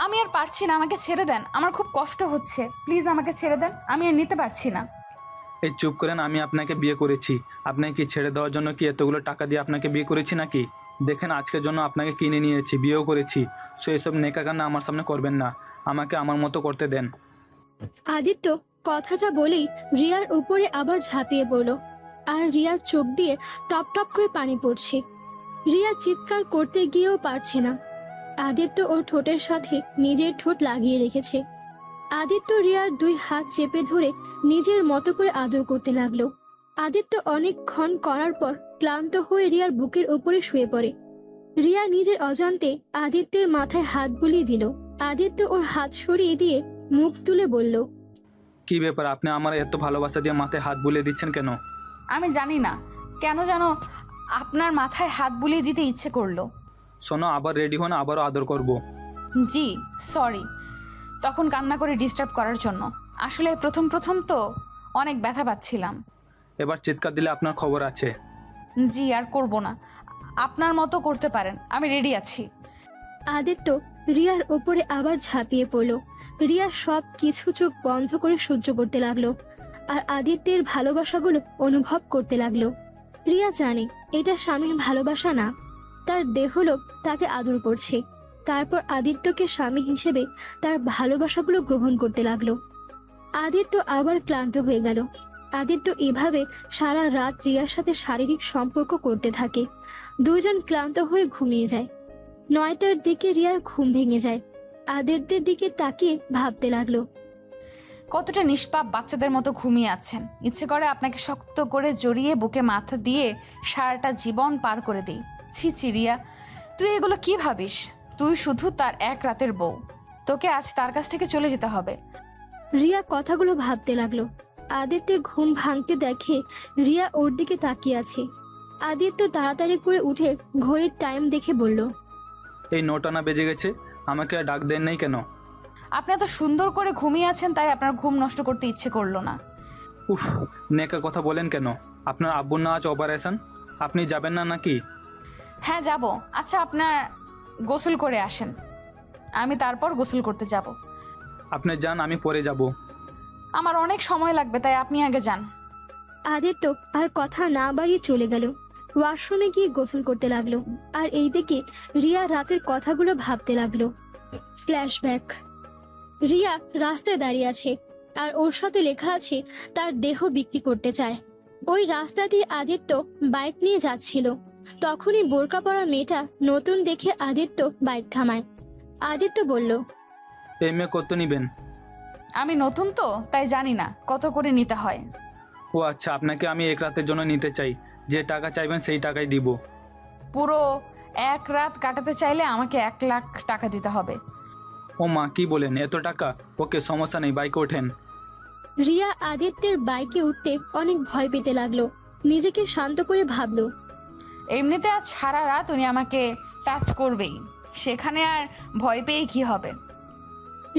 আমি আর পারছি না, আমাকে ছেড়ে দেন, আমার খুব কষ্ট হচ্ছে, প্লিজ আমাকে ছেড়ে দেন, আমি আর নিতে পারছি না। এই চুপ করেন, আমি আপনাকে বিয়ে করেছি। আপনাকে কি ছেড়ে দেওয়ার জন্য কি এতগুলো টাকা দিয়ে আপনাকে বিয়ে করেছি নাকি? দেখেন আজকের জন্য আপনাকে কিনে নিয়েছি, বিয়েও করেছি। সো এসব নেকাকান্না আমার সামনে করবেন না, আমাকে আমার মতো করতে দেন। আদিত্য কথাটা বলেই রিয়ার উপরে আবার ঝাঁপিয়ে পড়ল, আর রিয়ার চোখ দিয়ে টপ টপ করে পানি পড়ছে। রিয়া চিৎকার করতে গিয়েও পারছে না। আদিত্য ওর ঠোঁটের সাথে নিজের ঠোঁট লাগিয়ে রেখেছে। আদিত্য রিয়ার দুই হাত চেপে ধরে নিজের মতো করে আদর করতে লাগলো। আদিত্য অনেকক্ষণ করার পর ক্লান্ত হয়ে রিয়ার বুকের উপরে শুয়ে পড়ে। রিয়া নিজের অজান্তে আদিত্যের মাথায় হাত বুলিয়ে দিল। আদিত্য ওর হাত সরিয়ে দিয়ে মুখ তুলে বলল, কি ব্যাপার, আপনি আমার এত ভালোবাসা দিয়ে মাথায় হাত বুলিয়ে দিচ্ছেন কেন? আমি জানি না কেন যেন আপনার মাথায় হাত বুলিয়ে দিতে ইচ্ছে করলো। শোনো, আবার রেডি হন, আবারও আদর করব। জি সরি, তখন কান্না করে ডিস্টার্ব করার জন্য। আসলে প্রথম প্রথম তো অনেক ব্যথা পাচ্ছিলাম। এবার চিৎকার দিলে আপনার খবর আছে। জি আর করব না, আপনার মতো করতে পারেন, আমি রেডি আছি। আদিত্য রিয়ার ওপরে আবার ঝাঁপিয়ে পড়ল। রিয়া সব কিছু চোখ বন্ধ করে সহ্য করতে লাগলো, আর আদিত্যের ভালোবাসাগুলো অনুভব করতে লাগলো। রিয়া জানে এটা স্বামীর ভালোবাসা না, তার দেহলোক তাকে আদর করছে। তারপর আদিত্যকে স্বামী হিসেবে তার ভালোবাসাগুলো গ্রহণ করতে লাগলো। আদিত্য আবার ক্লান্ত হয়ে গেল। আদিত্য এভাবে সারা রাত রিয়ার সাথে শারীরিক সম্পর্ক করতে থাকে। দুইজন ক্লান্ত হয়ে ঘুমিয়ে যায়। 9টার দিকে রিয়ার ঘুম ভেঙে যায়। আদিত্যের দিকে তাকিয়ে ভাবতে লাগলো, কতটা নিষ্পাপ বাচ্চাদের মতো ঘুমিয়ে আছেন। ইচ্ছে করে আপনাকে শক্ত করে জড়িয়ে বুকে মাথা দিয়ে সারাটা জীবন পার করে দিই। ছি ছি রিয়া, তুই এগুলো কি ভাবিস? তুই শুধু তার এক রাতের বউ, তোকে আজ তার কাছ থেকে চলে যেতে হবে। রিয়া কথাগুলো ভাবতে লাগলো। আদিত্যের ঘুম ভাঙতে দেখে রিয়া ওর দিকে তাকিয়ে আছে। আদিত্য তাড়াতাড়ি করে উঠে ঘড়ির টাইম দেখে বলল, এই 9টা না বেজে গেছে, আমাকে আর ডাক দেন নাই কেন? আপনি এত সুন্দর করে ঘুমিয়ে আছেন তাই আপনার ঘুম নষ্ট করতে ইচ্ছে করলো না। উফ, নেকা কথা বলেন কেন? আপনার আব্বুর না আজ অপারেশন, আপনি যাবেন না নাকি? হ্যাঁ যাব। আচ্ছা আপনার গোসল করে আসেন, আমি তারপর গোসল করতে যাব। আপনি যান, আমি পরে যাব। আমার অনেক সময় লাগবে, তাই আপনি আগে যান। আদিত্য আর কথা না বাড়িয়ে চলে গেল। ওয়াশরুমে গিয়ে গোসল করতে লাগলো, আর এইদিকে রিয়া রাতের কথাগুলো ভাবতে লাগলো। ফ্ল্যাশব্যাক। রিয়া রাস্তায় দাঁড়িয়ে আছে, আর ওর সাথে লেখা আছে তার দেহ বিক্রি করতে চায়। ওই রাস্তা দিয়ে আদিত্য বাইক নিয়ে যাচ্ছিল। তখনই বোরকা পরা মেয়েটা নতুন দেখে আদিত্য বাইক থামায়। আদিত্য বলল, এই মেয়ে কত নিবেন? আমি নতুন তো তাই জানি না কত করে নিতে হয়। ও আচ্ছা, আপনাকে আমি এক রাতের জন্য নিতে চাই, যে টাকা চাইবেন সেই টাকাই দিব। পুরো এক রাত কাটাতে চাইলে আমাকে 1 লাখ টাকা দিতে হবে। ও মা, কি বলেন, এত টাকা? ওকে, সমস্যা নেই, বাইকে ওঠেন। রিয়া আদিত্যের বাইকে উঠতে অনেক ভয় পেতে লাগলো। নিজেকে শান্ত করে ভাবলো, এমনিতে আজ সারা রাত উনি আমাকে টাচ করবেই, সেখানে আর ভয় পেয়ে কি হবে।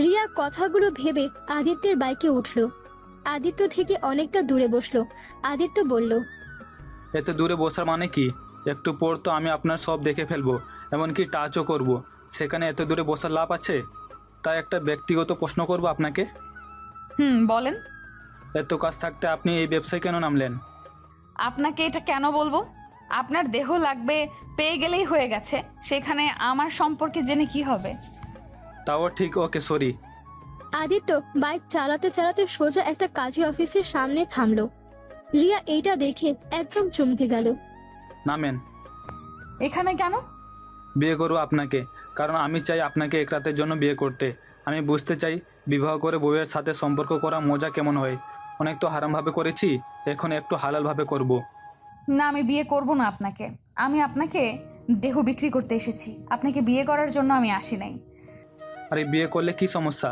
রিয়া কথাগুলো ভেবে আদিত্যের বাইকে উঠলো। আদিত্য থেকে অনেকটা দূরে বসলো। আদিত্য বলল, এত দূরে বসার মানে কি? একটু পর তো আমি আপনার সব দেখে ফেলবো, এমনকি টাচও করব। সেখানে এত দূরে বসার লাভ আছে? তাই একটা ব্যক্তিগত প্রশ্ন করব আপনাকে। বলেন। এত কাজ থাকতে আপনি এই ব্যবসায় কেন নামলেন? আপনাকে এটা কেন বলবো? আপনার দেহ লাগবে পেয়ে গেলেই হয়ে গেছে, সেখানে আমার সম্পর্কে জেনে কি হবে? তাও ঠিক, ওকে সরি। আদিত্য বাইক চালাতে চালাতে সোজা একটা কাজী অফিসের সামনে থামলো। রিয়া এইটা দেখে একদম চমকে গেল। নামেন। এখানে কেন? বিয়ে করবো আপনাকে, কারণ আমি চাই আপনাকে এক রাতের জন্য বিয়ে করতে। আমি বুঝতে চাই বিবাহ করে বউয়ের সাথে সম্পর্ক করা মজা কেমন হয়। অনেক তো হারামভাবে করেছি, এখন একটু হালালভাবে করব। না, আমি বিয়ে করব না আপনাকে। আমি আপনাকে দেহ বিক্রি করতে এসেছি, আপনাকে বিয়ে করার জন্য আমি আসি নাই। আর এই বিয়ে করলে কি সমস্যা?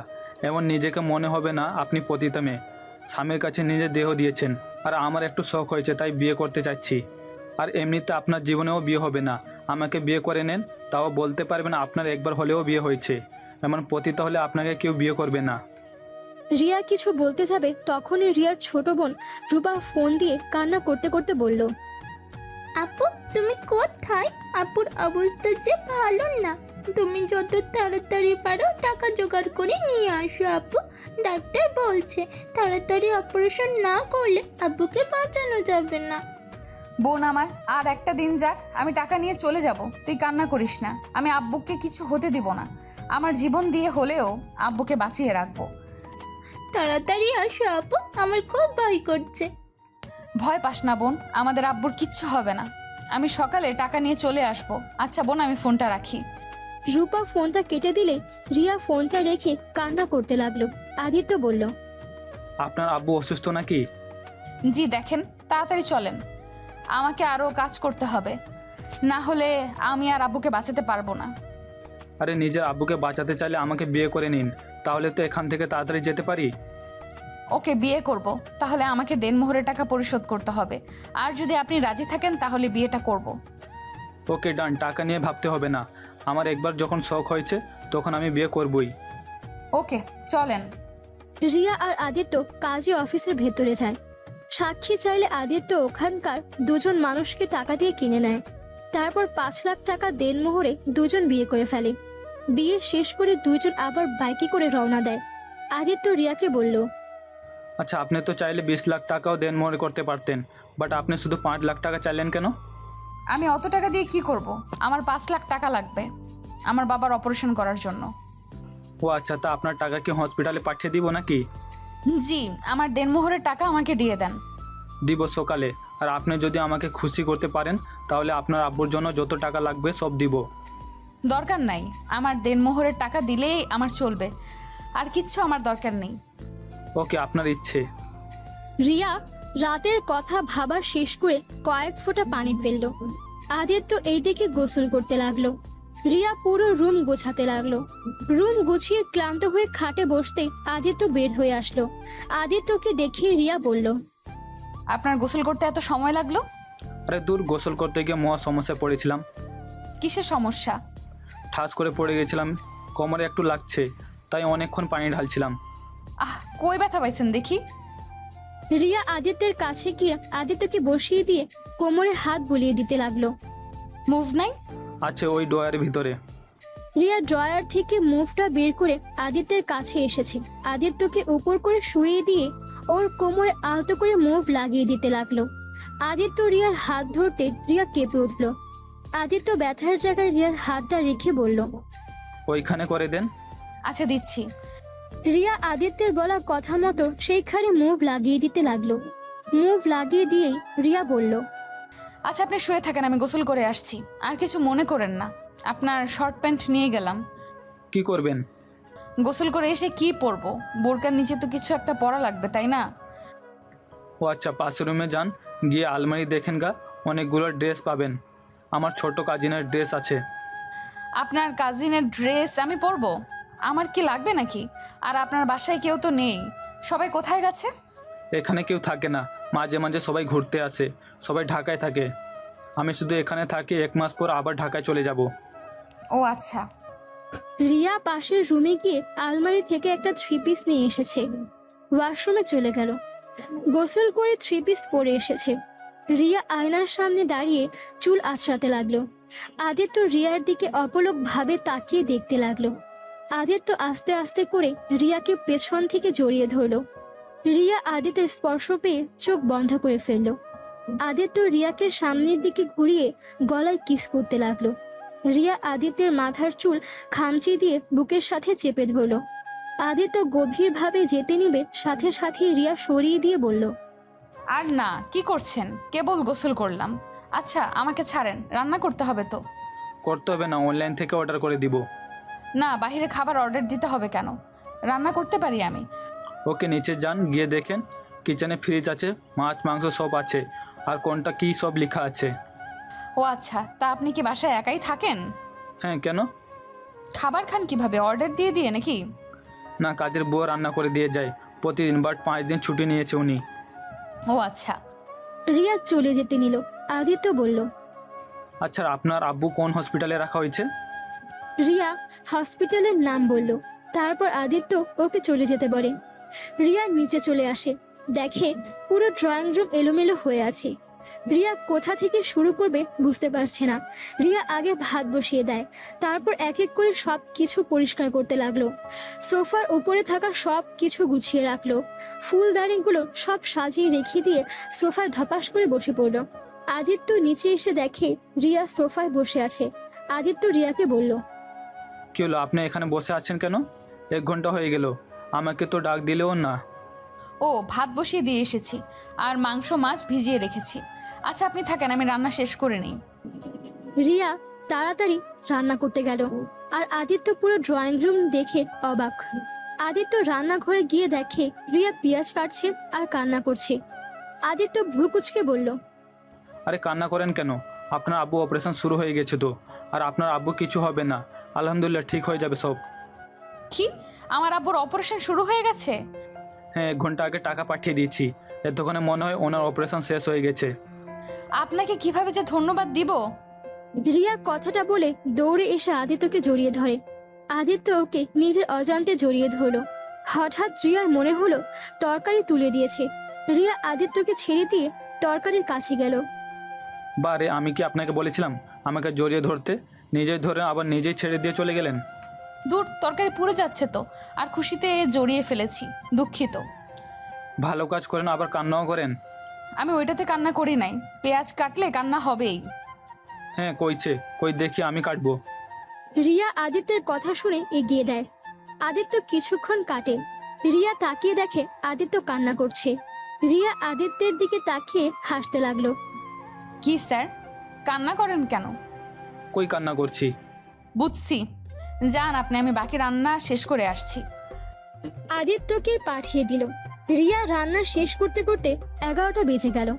এমন নিজেকে মনে হবে না আপনি পতিতা মেয়ে, স্বামীর কাছে নিজের দেহ দিয়েছেন। আর আমার একটু শখ হয়েছে তাই বিয়ে করতে চাচ্ছি। আর এমনিতে আপনার জীবনেও বিয়ে হবে না, আমাকে বিয়ে করে নেন, তাও বলতে পারবেন আপনার একবার হলেও বিয়ে হয়েছে। এমন পতিতা হলে আপনাকে কেউ বিয়ে করবে না। রিয়া কিছু বলতে যাবে তখনই রিয়ার ছোট বোন রূপা ফোন দিয়ে কান্না করতে করতে বলল, আপু তুমি কোথায়? আপুর অবস্থা যে ভালো না, তুমি যত তাড়াতাড়ি পারো টাকা জোগাড় করে নিয়ে আসো আব্বু। ডাক্তার বলছে তাড়াতাড়ি অপারেশন না করলে আব্বুকে বাঁচানো যাবে না। বোন আমার, আর একটা দিন যাক, আমি টাকা নিয়ে চলে যাব। তুই কান্না করিস না, আমি আব্বুকে কিছু হতে দিব না। আমার জীবন দিয়ে হলেও আব্বুকে বাঁচিয়ে রাখবো। তাড়াতাড়ি আসো আব্বু, আমার খুব ভয় করছে। ভয় পাস না বোন, আমাদের আব্বুর কিচ্ছু হবে না। আমি সকালে টাকা নিয়ে চলে আসবো। আচ্ছা বোন, আমি ফোনটা রাখি। রূপা ফোনটা কেটে দিলে রিয়া ফোনটা রেখে কান্না করতে লাগলো। আদিত্য বলল, আপনার আব্বু অসুস্থ নাকি? জি দেখেন, তাড়াতাড়ি চলেন, আমাকে আরও কাজ করতে হবে, না হলে আমি আর আব্বুকে বাঁচাতে পারবো না। আরে নিজের আব্বুকে বাঁচাতে চাইলে আমাকে বিয়ে করে নিন, তাহলে তো এখান থেকে তাড়াতাড়ি যেতে পারি। ওকে বিয়ে করব, তাহলে আমাকে দেনমোহরের টাকা পরিশোধ করতে হবে। আর যদি আপনি রাজি থাকেন তাহলে বিয়েটা করব। ওকে ডান, টাকা নিয়ে ভাবতে হবে না। আমার একবার যখন শখ হয়েছে তখন আমি বিয়ে করবই। ওকে চলেন। রিয়া আর আদিত্য কাজী অফিসের ভেতরে যায়। সাক্ষী চাইলে আদিত্য ওখানকার দুজন মানুষকে টাকা দিয়ে কিনে নেয়। তারপর 5 লাখ টাকা দেনমোহরে দুজন বিয়ে করে ফেলে। বিয়ে শেষ করে দুজন আবার বাইকে করে রওনা দেয়। আদিত্য রিয়াকে বলল, আচ্ছা, আপনি তো চাইলে 20 লাখ টাকাও দেনমোহর করতে পারতেন, বাট আপনি শুধু 5 লাখ টাকা চাইলেন কেন? আমি অত টাকা দিয়ে কি করব? আমার 5 লাখ টাকা লাগবে আমার বাবার অপারেশন করার জন্য। ও আচ্ছা, তা আপনার টাকা কি হসপিটালে পাঠিয়ে দিব নাকি? জি, আমার দেনমোহরের টাকা আমাকে দিয়ে দেন। দিব সকালে। আর আপনি যদি আমাকে খুশি করতে পারেন তাহলে আপনার আব্বুর জন্য যত টাকা লাগবে সব দিব। দরকার নাই, আমার দেনমোহরের টাকা দিলেই আমার চলবে, আর কিচ্ছু আমার দরকার নেই। ওকে, আপনার ইচ্ছে। রিয়া রাতের কথা ভাবা শেষ করে কয়েক ফোঁটা পানি ফেলল। আদিত্য এই দিকে গোসল করতে লাগলো। রিয়া পুরো রুম গোছাতে লাগলো। রুম গুছিয়ে ক্লান্ত হয়ে খাটে বসতে আদিত্য বের হয়ে আসলো। আদিত্যকে দেখে রিয়া বলল, আপনার গোসল করতে এত সময় লাগলো? আরে দূর, গোসল করতে গিয়ে মহা সমস্যায় পড়েছিলাম। কিসের সমস্যা? ঠাস করে পড়ে গেছিলাম, কোমরে একটু লাগছে, তাই অনেকক্ষণ পানি ঢালছিলাম। কই ব্যথা পাইছেন দেখি? রিয়া আদিত্যের কাছে গিয়ে আদিত্যকে বসিয়ে দিয়ে কোমরে হাত বুলিয়ে দিতে লাগলো। মুভ নাই? আছে ওই ড্রয়ারের ভিতরে। রিয়া ড্রয়ার থেকে মুভটা বের করে আদিত্যের কাছে এসেছে। আদিত্যকে উপর করে শুইয়ে দিয়ে ওর কোমরে আলতো করে মুভ লাগিয়ে দিতে লাগলো। আদিত্য রিয়ার হাত ধরতে রিয়া কেঁপে উঠল। আদিত্য ব্যথার জায়গায় রিয়ার হাতটা রেখে বলল, ওইখানে করে দেন। আচ্ছা দিচ্ছি। রিয়া আদিত্যের বলা কথা মতো সেইখানে মুভ লাগিয়ে দিতে লাগলো। মুভ লাগিয়ে দিয়েই রিয়া বলল, আচ্ছা আপনি শুয়ে থাকেন, আমি গোসল করে আসছি। আর কিছু মনে করেন না, আপনার শর্ট প্যান্ট নিয়ে গেলাম। কি করবেন? গোসল করে এসে কি পরবো? বোরকার নিচে তো কিছু একটা পরা লাগবে, তাই না? ও আচ্ছা, পাশের রুমে যান, গিয়ে আলমারি দেখেন গা, অনেকগুলো ড্রেস পাবেন। আমার ছোট কাজিনের ড্রেস আছে। আপনার কাজিনের ড্রেস আমি পরবো? আমার কি লাগবে নাকি? আর আপনার বাসায় কেউ তো নেই, সবাই কোথায় গেছে? এখানে কেউ থাকে না, মাঝে মাঝে সবাই ঘুরতে আসে, সবাই ঢাকায় থাকে। আমি শুধু এখানে থাকি, 1 মাস পর আবার ঢাকায় চলে যাব। ও আচ্ছা। রিয়া পাশের রুমে গিয়ে আলমারি থেকে একটা 3 পিস নিয়ে এসেছে। ওয়াশরুমে চলে গেল। গোসল করে 3 পিস পরে এসেছে। রিয়া আয়নার সামনে দাঁড়িয়ে চুল আঁচড়াতে লাগলো। আদিত্য রিয়ার দিকে অপলক ভাবে তাকিয়ে দেখতে লাগলো। আদিত্য আস্তে আস্তে করে রিয়াকে পেছন থেকে জড়িয়ে ধরলো। রিয়া আদিত্যের স্পর্শ পেয়ে চোখ বন্ধ করে ফেলল। আদিত্য রিয়াকে সামনের দিকে ঘুরিয়ে গলায় কিস করতে লাগলো। রিয়া আদিত্যের মাথার চুল খামচি দিয়ে বুকের সাথে চেপে ধরল। আদিত্য গভীরভাবে যেতে নিবে সাথে সাথে রিয়া সরিয়ে দিয়ে বলল, আর না, কি করছেন? কেবল গোসল করলাম। আচ্ছা আমাকে ছাড়েন, রান্না করতে হবে তো। করতে হবে না, অনলাইন থেকে অর্ডার করে দিব। না, বাইরে খাবার অর্ডার দিতে হবে কেন? রান্না করতে পারি আমি। ওকে, নিচে যান, গিয়ে দেখেন কিচেনে ফ্রিজ আছে, মাছ মাংস সব আছে, আর কোনটা কি সব লেখা আছে। ও আচ্ছা, তা আপনি কি বাসায় একাই থাকেন? হ্যাঁ, কেন? খাবার খান কিভাবে? অর্ডার দিয়ে দিয়ে নাকি? না, কাজের বউ রান্না করে দিয়ে যায় প্রতিদিন, বাট 5 দিন ছুটি নিয়েছে উনি। ও আচ্ছা। রিয়া চলে যেতে নিল। আদিত্য বলল, আচ্ছা, আপনার আব্বু কোন হসপিটালে রাখা হয়েছে? রিয়া হসপিটালের নাম বলল। তারপর আদিত্য ওকে চলে যেতে বলে। রিয়া নিচে চলে আসে, দেখে পুরো ড্রয়িং রুম এলোমেলো হয়ে আছে। রিয়া কোথা থেকে শুরু করবে বুঝতে পারছে না। রিয়া আগে ভাত বসিয়ে দেয়, তারপর এক এক করে সব কিছু পরিষ্কার করতে লাগলো। সোফার উপরে থাকা সব কিছু গুছিয়ে রাখলো। ফুলদানিগুলো সব সাজিয়ে রেখে দিয়ে সোফায় ধপাস করে বসে পড়ল। আদিত্য নিচে এসে দেখে রিয়া সোফায় বসে আছে। আদিত্য রিয়াকে বলল, কি হলো, আপনি এখানে বসে আছেন কেন? 1 ঘন্টা হয়ে গেল, আমাকে তো ডাক দিলেও না। ও, ভাত বসিয়ে দিয়ে এসেছি আর মাংস মাছ ভিজিয়ে রেখেছি। আচ্ছা আপনি থাকেন, আমি রান্না শেষ করে নিই। রিয়া তাড়াতাড়ি রান্না করতে গেল, আর আদিত্য পুরো ড্রয়িং রুম দেখে অবাক। আদিত্য রান্নাঘরে গিয়ে দেখে রিয়া পেঁয়াজ কাটছে আর কান্না করছে। আদিত্য ভ্রু কুঁচকে বলল, আরে কান্না করেন কেন? আপনার আব্বু অপারেশন শুরু হয়ে গেছে তো, আর আপনার আব্বু কিছু হবে না, আলহামদুলিল্লাহ ঠিক হয়ে যাবে সব। কি, আমার আব্বুর অপারেশন শুরু হয়ে গেছে? হ্যাঁ, 1 ঘন্টা আগে টাকা পাঠিয়ে দিয়েছি, এতক্ষণে মনে হয় ওনার অপারেশন শেষ হয়ে গেছে। আপনাকে কিভাবে যে ধন্যবাদ দিব। রিয়া কথাটা বলে দৌড়ে এসে আদিত্যকে জড়িয়ে ধরে। আদিত্য ওকে নিজের অজান্তে জড়িয়ে ধরলো। হঠাৎ রিয়ার মনে হলো তরকারি তুলে দিয়েছে। রিয়া আদিত্যকে ছেড়ে দিয়ে তরকারির কাছে গেল। বারে, আমি কি আপনাকে বলেছিলাম আমাকে জড়িয়ে ধরতে? নিজেই ধরে আবার নিজেই ছেড়ে দিয়ে চলে গেলেন। দূর, তরকারি পুড়ে যাচ্ছে তো, আর খুশিতে জড়িয়ে ফেলেছি, দুঃখিত। ভালো কাজ করেন আবার কান্নাও করেন। আমি ওইটাতে কান্না করি নাই, পেঁয়াজ কাটলে কান্না হবেই। হ্যাঁ কইছে, কই দেখি আমি কাটবো। রিয়া আদিত্যের কথা শুনে এগিয়ে দেয়। আদিত্য কিছুক্ষণ কাটে। রিয়া তাকিয়ে দেখে আদিত্য কান্না করছে। রিয়া আদিত্যের দিকে তাকিয়ে হাসতে লাগলো। কি স্যার, কান্না করেন কেন? কই কান্না করছি? বুঝছি, যান আপনি, আমি বাকি রান্না শেষ করে আসছি। আদিত্যকে পাঠিয়ে দিল। রিয়া রান্না শেষ করতে করতে 11টা বেজে গেল।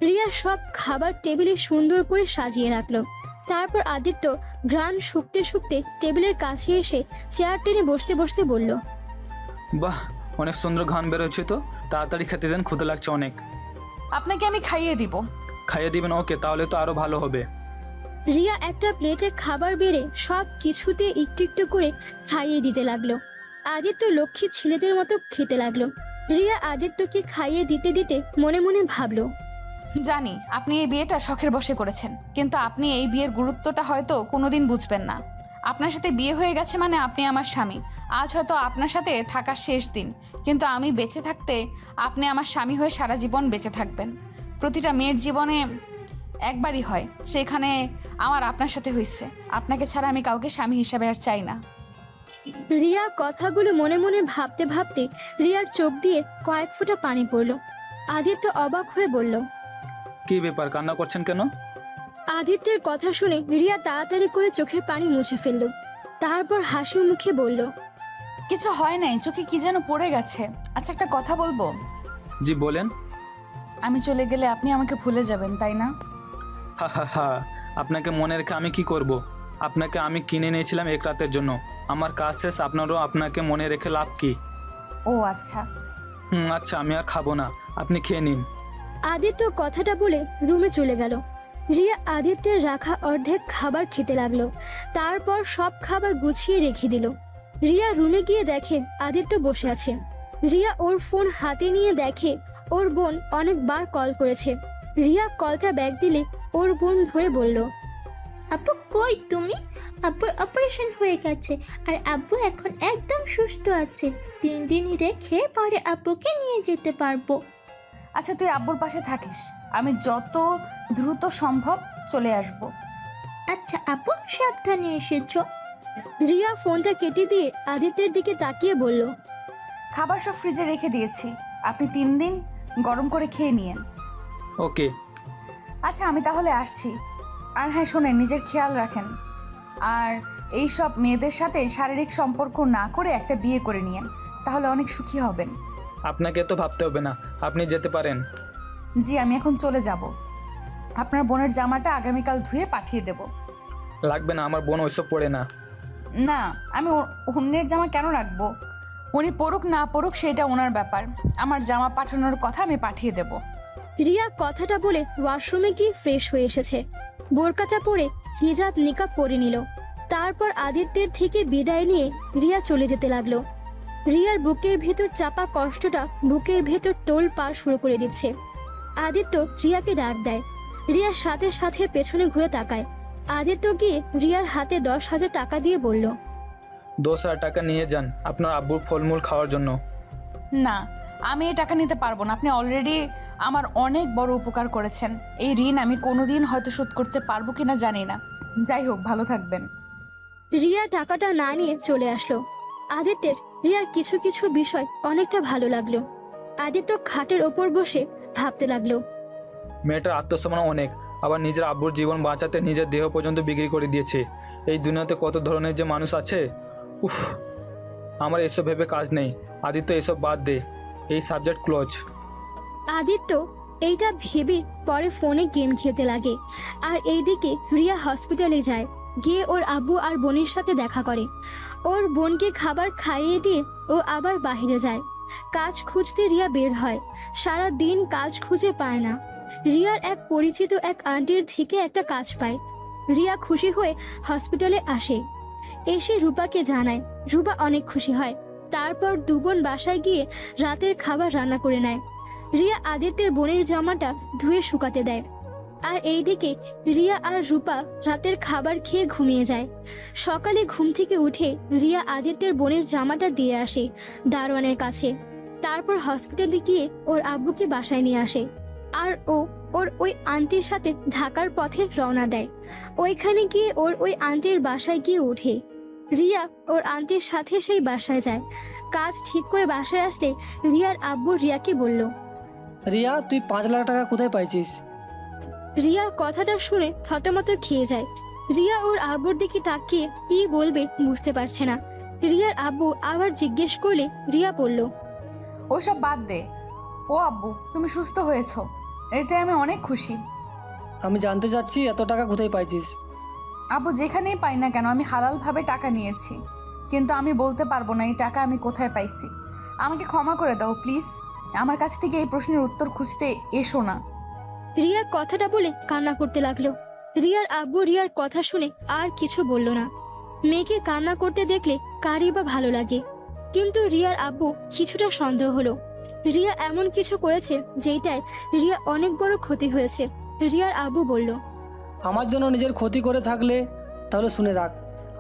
রিয়া সব খাবার টেবিলে সুন্দর করে সাজিয়ে রাখলো। তারপর আদিত্য ঘ্রাণ শুকতে শুকতে টেবিলের কাছে এসে চেয়ার টেনে বসতে বসতে বলল, বাহ, অনেক সুন্দর ঘ্রাণ বেরোচ্ছে তো, তাড়াতাড়ি খেতে দেন, ক্ষুধা লাগছে অনেক। আপনাকে আমি খাইয়ে দিব। খাইয়ে দিবেন? ওকে, তাহলে তো আরো ভালো হবে। রিয়া একটা প্লেটে খাবার বেড়ে সব কিছুতে একটু একটু করে খাইয়ে দিতে লাগলো। আদিত্য লক্ষ্মী ছেলেদের মতো খেতে লাগলো। রিয়া আদিত্যকে খাইয়ে দিতে দিতে মনে মনে ভাবলো, জানি আপনি এই বিয়েটা শখের বশে করেছেন, কিন্তু আপনি এই বিয়ের গুরুত্বটা হয়তো কোনোদিন বুঝবেন না। আপনার সাথে বিয়ে হয়ে গেছে মানে আপনি আমার স্বামী। আজ হয়তো আপনার সাথে থাকার শেষ দিন, কিন্তু আমি বেঁচে থাকতে আপনি আমার স্বামী হয়ে সারা জীবন বেঁচে থাকবেন। প্রতিটা মেয়ের জীবনে একবারই হয়, সেখানে আমার আপনার সাথে হয়েছে। আপনাকে ছাড়া আমি কাউকে স্বামী হিসাবে আর চাই না। রিয়া কথাগুলো মনে মনে ভাবতে ভাবতে রিয়ার চোখ দিয়ে কয়েক ফোঁটা পানি পড়লো। আদিত্য অবাক হয়ে বলল, কি ব্যাপার, কান্না করছেন কেন? আদিত্যের কথা শুনে রিয়া তাড়াতাড়ি করে চোখের পানি মুছে ফেলল। তারপর হাসি মুখে বলল, কিছু হয় নাই, চোখে কি যেন পড়ে গেছে। আচ্ছা একটা কথা বলবো? জি বলেন। আমি চলে গেলে আপনি আমাকে ভুলে যাবেন, তাই না? হা হা হা, আপনাকে মনে রেখে আমি কি করব? আপনাকে আমি কিনে নিয়েছিলাম 1 রাতের জন্য, আমার কাজ শেষ, আপনারও আপনাকে মনে রেখে লাভ কি? ও আচ্ছা। আচ্ছা, আমি আর খাবো না, আপনি খেয়ে নিন। আদিত্য কথাটা বলে রুমে চলে গেল। রিয়া আদিত্যের রাখা অর্ধেক খাবার খেতে লাগলো। তারপর সব খাবার গুছিয়ে রেখে দিল। রিয়া রুমে গিয়ে দেখে আদিত্য বসে আছে। রিয়া ওর ফোন হাতে নিয়ে দেখে ওর বোন অনেকবার কল করেছে। রিয়া কলটা ব্যাক দিলে ওর বোন ধরে বলল, আপু কই তুমি? আব্বুর অপারেশন হয়ে গেছে আর আব্বু এখন একদম সুস্থ আছে। 3 দিন রেখে পরে আব্বুকে নিয়ে যেতে পারবো। আচ্ছা তুই আব্বুর পাশে থাকিস, আমি যত দ্রুত সম্ভব চলে আসব। আচ্ছা আপু, সাবধানে এসেছো। রিয়া ফোনটা কেটে দিয়ে আদিত্যের দিকে তাকিয়ে বলল, খাবার সব ফ্রিজে রেখে দিয়েছি, আপনি 3 দিন গরম করে খেয়ে নিয়েন। ওকে। আচ্ছা আমি তাহলে আসছি। আর হ্যাঁ শোনেন, নিজের খেয়াল রাখেন, আর এই সব মেয়েদের সাথে শারীরিক সম্পর্ক না করে একটা বিয়ে করে নিয়েন, তাহলে অনেক সুখী হবেন। আপনাকে তো ভাবতে হবে না, আপনি যেতে পারেন। জি আমি এখন চলে যাব। আপনার বোনের জামাটা আগামীকাল ধুয়ে পাঠিয়ে দেব। লাগবে না, আমার বোন ওইসব পড়ে না। না, আমি অন্যের জামা কেন রাখবো? উনি পড়ুক না পড়ুক সেটা ওনার ব্যাপার, আমার জামা পাঠানোর কথা আমি পাঠিয়ে দেব। রিয়া কথাটা বলে ওয়াশরুমে গিয়ে ফ্রেশ হয়ে এসেছে। বোরকাটা পরে হিজাব নিকাব পরে নিল। তারপর আদিত্যের থেকে বিদায় নিয়ে রিয়া চলে যেতে লাগলো। রিয়ার বুকের ভেতর চাপা কষ্টটা বুকের ভেতর তোল পার শুরু করে দিচ্ছে। আদিত্য রিয়াকে ডাক দেয়। রিয়ার সাথে সাথে পেছনে ঘুরে তাকায়। আদিত্য গিয়ে রিয়ার হাতে 10,000 টাকা দিয়ে বলল, 2,000 টাকা নিয়ে যান আপনার আব্বুর ফলমূল খাওয়ার জন্য। না, আমি এই টাকা নিতে পারবো না। আপনি অলরেডি আমার অনেক বড় উপকার করেছেন। এই ঋণ আমি কোনোদিন হয়তো শোধ করতে পারবো কিনা জানি না। যাই হোক, ভালো থাকবেন। রিয়া টাকাটা না নিয়ে চলে আসলো। আদিত্যের রিয়ার কিছু কিছু বিষয় অনেকটা ভালো লাগলো। আদিত্য খাটের ওপর বসে ভাবতে লাগলো। মেয়েটার আত্মসম্মান অনেক, আবার নিজের আব্বুর জীবন বাঁচাতে নিজের দেহ পর্যন্ত বিক্রি করে দিয়েছে। এই দুনিয়াতে কত ধরনের যে মানুষ আছে। উফ, আমার এসব ভেবে কাজ নেই। আদিত্য এসব বাদ দে, এই সাবজেক্ট ক্লোজ। আদিত্য এইটা ভেবে পরে ফোনে গেম খেলতে লাগে। আর এইদিকে রিয়া হসপিটালে যায়। গিয়ে ওর আব্বু আর বোনের সাথে দেখা করে। ওর বোনকে খাবার খাইয়ে দিয়ে ও আবার বাইরে যায়। কাজ খুঁজতে রিয়া বের হয়। সারা দিন কাজ খুঁজে পায় না। রিয়ার এক পরিচিত এক আন্টির থেকে একটা কাজ পায়। রিয়া খুশি হয়ে হসপিটালে আসে। এসে রূপাকে জানায়। রূপা অনেক খুশি হয়। তারপর দু বোন বাসায় গিয়ে রাতের খাবার রান্না করে নেয়। রিয়া আদিত্যের বোনের জামাটা ধুয়ে শুকাতে দেয়। আর এইদিকে রিয়া আর রূপা রাতের খাবার খেয়ে ঘুমিয়ে যায়। সকালে ঘুম থেকে উঠে রিয়া আদিত্যের বোনের জামাটা দিয়ে আসে দারোয়ানের কাছে। তারপর হসপিটালে গিয়ে ওর আব্বুকে বাসায় নিয়ে আসে। আর ওর ওই আন্টির সাথে ঢাকার পথে রওনা দেয়। ওইখানে গিয়ে ওই আন্টির বাসায় গিয়ে ওঠে। রিয়া ওর আন্টির সাথে সেই বাসায় যায়। কাজ ঠিক করে বাসায় আসলে রিয়ার আব্বু রিয়াকে বলল, রিয়া, তুই 5 লাখ টাকা কোথায় পাইছিস? রিয়া কথাটা শুনে থতমত খেয়ে যায়। রিয়া ওর আব্বুর দিকে তাকিয়ে কি বলবে বুঝতে পারছে না। রিয়ার আব্বু আবার জিজ্ঞেস করলে রিয়া বলল, ওসব বাদ দে। ও আব্বু, তুমি সুস্থ হয়েছো, এতে আমি অনেক খুশি। আমি জানতে চাচ্ছি এত টাকা কোথায় পাইছিস? আব্বু, যেখানেই পাই না কেন আমি হালালভাবে টাকা নিয়েছি, কিন্তু আমি বলতে পারবো না এই টাকা আমি কোথায় পাইছি। আমাকে ক্ষমা করে দাও প্লিজ। আমার কাছ থেকে এই প্রশ্নের উত্তর খুঁজতে এসো না। রিয়া কথাটা বলে কান্না করতে লাগলো। রিয়ার আব্বু রিয়ার কথা শুনে আর কিছু বলল না। মেয়েকে কান্না করতে দেখলে কারই বা ভালো লাগে। কিন্তু রিয়ার আব্বু কিছুটা সন্দেহ হলো। রিয়া এমন কিছু করেছে যেটায় রিয়া অনেক বড় ক্ষতি হয়েছে। রিয়ার আব্বু বলল, আমার জন্য নিজের ক্ষতি করে থাকলে তাহলে শুনে রাখ,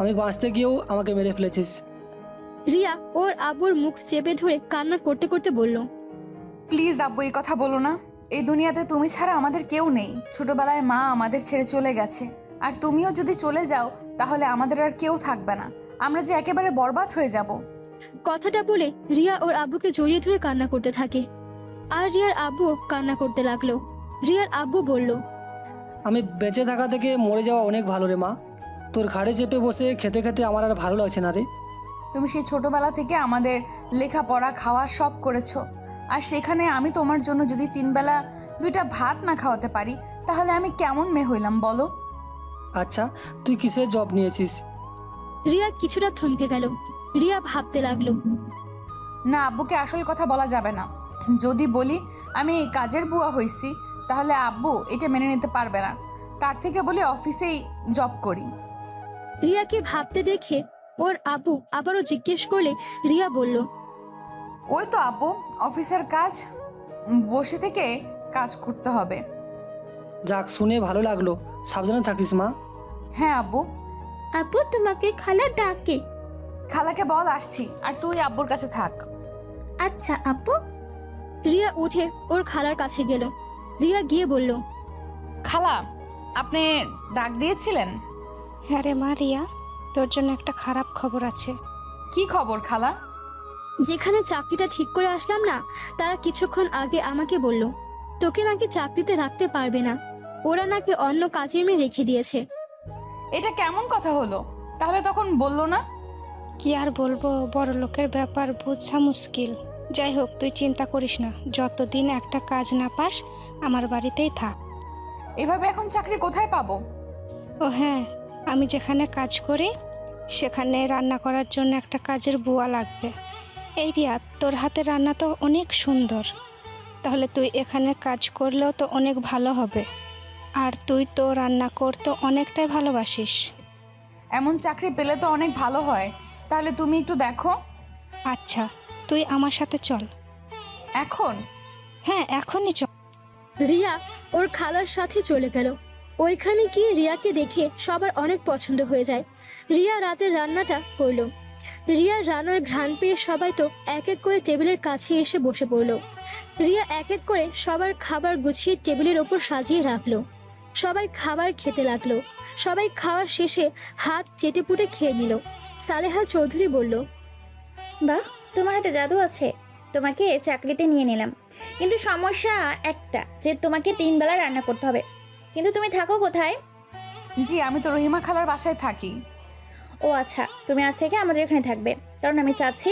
আমি বাঁচতে গিয়েও আমাকে মেরে ফেলেছিস। রিয়া ওর আব্বুর মুখ চেপে ধরে কান্না করতে করতে বলল, প্লিজ আব্বু, এই কথা বলো না। এই দুনিয়াতে তুমি ছাড়া আমাদের কেউ নেই। ছোটবেলায় মা আমাদের ছেড়ে চলে গেছে, আর তুমিও যদি চলে যাও তাহলে আমাদের আর কেউ থাকবে না। আমরা যে একেবারে বরবাদ হয়ে যাব। কথাটা বলে রিয়া ওর আব্বুকে জড়িয়ে ধরে কান্না করতে থাকে। আর রিয়ার আব্বু কান্না করতে লাগলো। রিয়ার আব্বু বলল, আমি বেঁচে থাকা থেকে মরে যাওয়া অনেক ভালো রে মা। তোর ঘাড়ে চেপে বসে খেতে খেতে আমার আর ভালো লাগছে না রে। তুমি সেই ছোটবেলা থেকে আমাদের লেখাপড়া খাওয়া সব করেছো, আর সেখানে আমি তোমার জন্য যদি 3 বেলা 2টা ভাত না খাওয়াতে পারি তাহলে আমি কেমন মেয়ে হইলাম বলো? আচ্ছা, তুই কিসের জব নিয়েছিস? রিয়া কিছুটা থমকে গেল। রিয়া ভাবতে লাগলো। না, আব্বুকে আসল কথা বলা যাবে না। যদি বলি আমি কাজের বুয়া হইছি তাহলে আব্বু এটা মেনে নিতে পারবে না। তার থেকে বলি অফিসেই জব করি। রিয়াকে ভাবতে দেখে ওর আব্বু আবারও জিজ্ঞেস করলে রিয়া বলল, ওই তো আব্বু, অফিসের কাজ, বসে থেকে কাজ করতে হবে। যাক, শুনে ভালো লাগলো। সাবধানে থাকিস মা। হ্যাঁ আব্বু। আপু, তোমাকে খালা ডাকে। খালাকে বল আসছি, আর তুই আব্বুর কাছে থাক। আচ্ছা আপু। রিয়া উঠে ওর খালার কাছে গেল। রিয়া গিয়ে বলল, খালা, আপনি ডাক দিয়েছিলেন? হ্যাঁ রে মা রিয়া, তোর জন্য একটা খারাপ খবর আছে। কি খবর খালা? যেখানে চাকরিটা ঠিক করে আসলাম না, তারা কিছুক্ষণ আগে আমাকে বলল তোকে নাকি চাকরিতে রাখতে পারবে না। ওরা নাকি অন্য কাজের মেয়ে রেখে দিয়েছে। এটা কেমন কথা হলো? তাহলে তখন বললো না? কি আর বলবো, বড় লোকের ব্যাপার বোঝা মুশকিল। যাই হোক, তুই চিন্তা করিস না, যতদিন একটা কাজ না পাস আমার বাড়িতেই থাক। এভাবে এখন চাকরি কোথায় পাবো? ও হ্যাঁ, আমি যেখানে কাজ করি সেখানে রান্না করার জন্য একটা কাজের বুয়া লাগবে। এই রিয়া, তোর হাতের রান্না তো অনেক সুন্দর, তাহলে তুই এখানে কাজ করলেও তো অনেক ভালো হবে। আর তুই তো রান্না করতে অনেকটাই ভালোবাসিস। এমন চাকরি পেলে তো অনেক ভালো হয়। তাহলে তুমি একটু দেখো। আচ্ছা, তুই আমার সাথে চল। এখন? হ্যাঁ, এখনই চল। রিয়া ওর খালার সাথে চলে গেল। ওইখানে গিয়ে রিয়াকে দেখে সবার অনেক পছন্দ হয়ে যায়। রিয়া রাতের রান্নাটা করলো। রিয়ার রান্নার ঘ্রাণ পেয়ে সবাই তো এক এক করে টেবিলের কাছে এসে বসে পড়লো। রিয়া এক এক করে সবার খাবার গুছিয়ে টেবিলের ওপর সাজিয়ে রাখলো। সবাই খাবার খেতে লাগলো। সবাই খাওয়ার শেষে হাত চেটেপুটে খেয়ে নিল। সালেহা চৌধুরী বলল, বাহ, তোমার হাতে জাদু আছে। তোমাকে চাকরিতে নিয়ে নিলাম, কিন্তু সমস্যা একটা যে তোমাকে 3 বেলা রান্না করতে হবে। কিন্তু তুমি থাকো কোথায়? জি, আমি তো রহিমা খালার বাসায় থাকি। ও আচ্ছা, তুমি আজ থেকে আমাদের এখানে থাকবে, কারণ আমি চাচ্ছি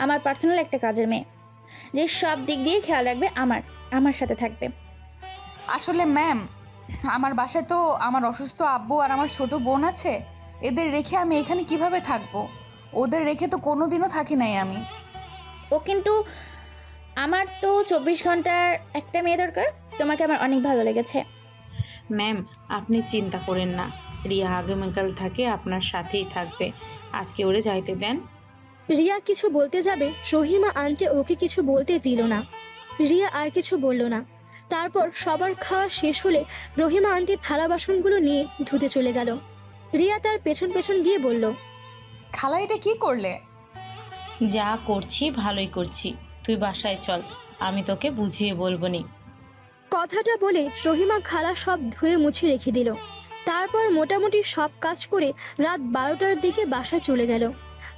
আমার পার্সোনাল একটা কাজের মেয়ে যে সব দিক দিয়ে খেয়াল রাখবে, আমার সাথে থাকবে। আসলে ম্যাম, আমার বাসায় তো আমার অসুস্থ আব্বু আর আমার ছোট বোন আছে। এদের রেখে আমি এখানে কিভাবে থাকবো? ওদের রেখে তো কোনোদিনও থাকি নাই আমি। ও কিন্তু আমার তো 24 ঘন্টার একটা মেয়ে দরকার। তোমাকে আমার অনেক ভালো লেগেছে। ম্যাম, আপনি চিন্তা করেন না, রিয়া আগামীকাল থেকে আপনার সাথেই থাকবে। আজকে ওরে যাইতে দেন। রিয়া কিছু বলতে যাবে, রহিমা আন্টি ওকে কিছু বলতে দিল না। রিয়া আর কিছু বলল না। তারপর সবার খাওয়া শেষ হলে রহিমা আন্টি থালা বাসনগুলো নিয়ে ধুতে চলে গেল। রিয়া তার পেছন পেছন গিয়ে বলল, খালা, এটা কি করলে? যা করছি ভালোই করছি, তুই বাসায় চল, আমি তোকে বুঝিয়ে বলবো নি। কথাটা বলে রহিমা খালা সব ধুয়ে মুছে রেখে দিল। তারপর মোটামুটি সব কাজ করে রাত 12টার দিকে বাসায় চলে গেল।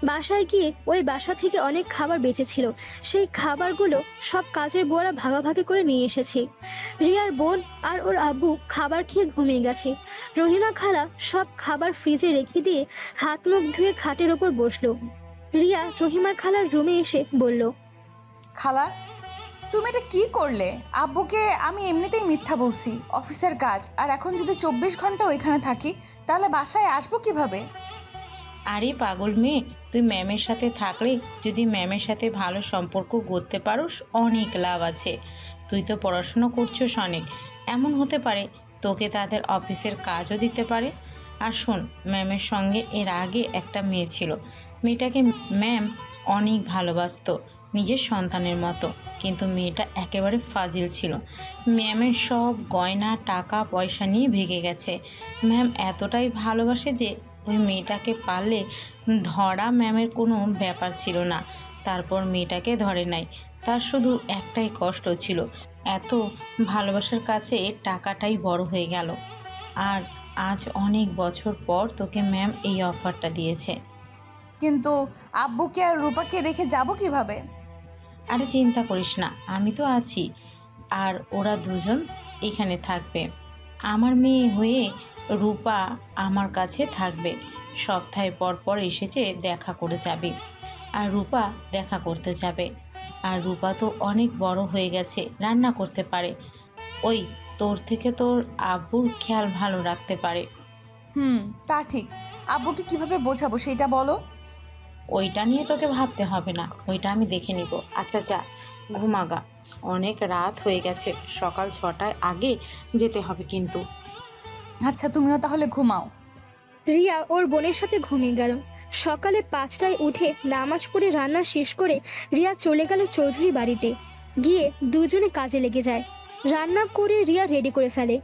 বাসায় গিয়ে ওই বাসা থেকে অনেক খাবার বেঁচেছিল, সেই খাবারগুলো সব কাজের বুয়ারা ভাগাভাগি করে নিয়ে এসেছে। রিয়ার বোন আর ওর আব্বু খাবার খেয়ে ঘুমিয়ে গেছে। রহিমা খালা সব খাবার ফ্রিজে রেখে দিয়ে হাত মুখ ধুয়ে খাটের ওপর বসলো। রিয়া রহিমার খালার রুমে এসে বলল, খালা, তুমি এটা কি করলে? আব্বুকে আমি এমনিতেই মিথ্যা বলছি, অফিসের কাজ। আর এখন যদি 24 ঘন্টা ওইখানে থাকি, তাহলে বাসায় আসবো কিভাবে? আরে পাগল মেয়ে, তুই ম্যামের সাথে থাকলে, যদি ম্যামের সাথে ভালো সম্পর্ক গড়তে পারোস, অনেক লাভ আছে। তুই তো পড়াশুনো করছিস অনেক, এমন হতে পারে তোকে তাদের অফিসের কাজও দিতে পারে। আর শোন, ম্যামের সঙ্গে এর আগে একটা মেয়ে ছিল, মেয়েটাকে ম্যাম অনেক ভালোবাসতো, নিজের সন্তানের মতো। কিন্তু মেয়েটা একেবারে ফাজিল ছিল। ম্যামের সব গয়না টাকা পয়সা নিয়ে ভেগে গেছে। ম্যাম এতটাই ভালোবাসে যে ওই মেয়েটাকে পারলে ধরা ম্যামের কোনো ব্যাপার ছিল না। তারপর মেয়েটাকে ধরে নাই। তার শুধু একটাই কষ্ট ছিল, এত ভালোবাসার কাছে টাকাটাই বড় হয়ে গেল। আর আজ অনেক বছর পর তোকে ম্যাম এই অফারটা দিয়েছে। কিন্তু আব্বুকে আর রূপাকে রেখে যাব কিভাবে? আরে চিন্তা করিস না, আমি তো আছি। আর ওরা দুজন এখানে থাকবে। আমার মেয়ে হয়ে রূপা আমার কাছে থাকবে। সপ্তাহে পর পর এসেছে দেখা করে যাবে, আর রূপা দেখা করতে যাবে। আর রূপা তো অনেক বড় হয়ে গেছে, রান্না করতে পারে। ওই তোর থেকে তোর আব্বুর খেয়াল ভালো রাখতে পারে। তা ঠিক। আব্বুকে কিভাবে বোঝাবো সেটা বলো। ওইটা নিয়ে তোকে ভাবতে হবে না, ওইটা আমি দেখে নিব। আচ্ছা যা, ঘুমাগা, অনেক রাত হয়ে গেছে, সকাল 6টায় আগে যেতে হবে কিন্তু। আচ্ছা, তুমিও তাহলে ঘুমাও। রিয়া ওর বোনের সাথে ঘুমিয়ে গেল। সকালে 5টায় উঠে নামাজ পড়ে রান্না শেষ করে রিয়া চলে গেল চৌধুরী বাড়িতে। গিয়ে দুজনে কাজে লেগে যায়। রান্না করে রিয়া রেডি করে ফেলে।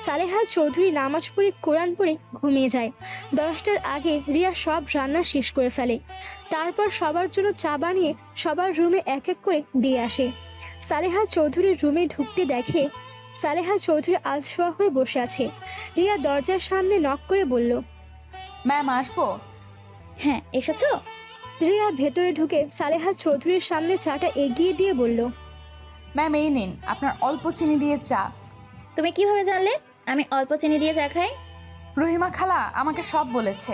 সালেহা চৌধুরী নামাজ পড়ে কোরআন পড়ে ঘুমিয়ে যায়। 10টার আগে রিয়া সব রান্না শেষ করে ফেলে। তারপর সবার জন্য চা বানিয়ে সবার রুমে এক এক করে দিয়ে আসে। সালেহা চৌধুরীর রুমে ঢুকতে দেখে সালেহা চৌধুরী আলসোয়া হয়ে বসে আছে। রিয়া দরজার সামনে নক করে বলল, ম্যাম, আসবো? হ্যাঁ, এসেছো? রিয়া ভেতরে ঢুকে সালেহা চৌধুরীর সামনে চাটা এগিয়ে দিয়ে বলল, ম্যাম, এই নিন আপনার অল্প চিনি দিয়ে চা। তুমি কিভাবে জানলে আমি অল্প চিনি দিয়ে চা খাই? রহিমা খালা আমাকে সব বলেছে।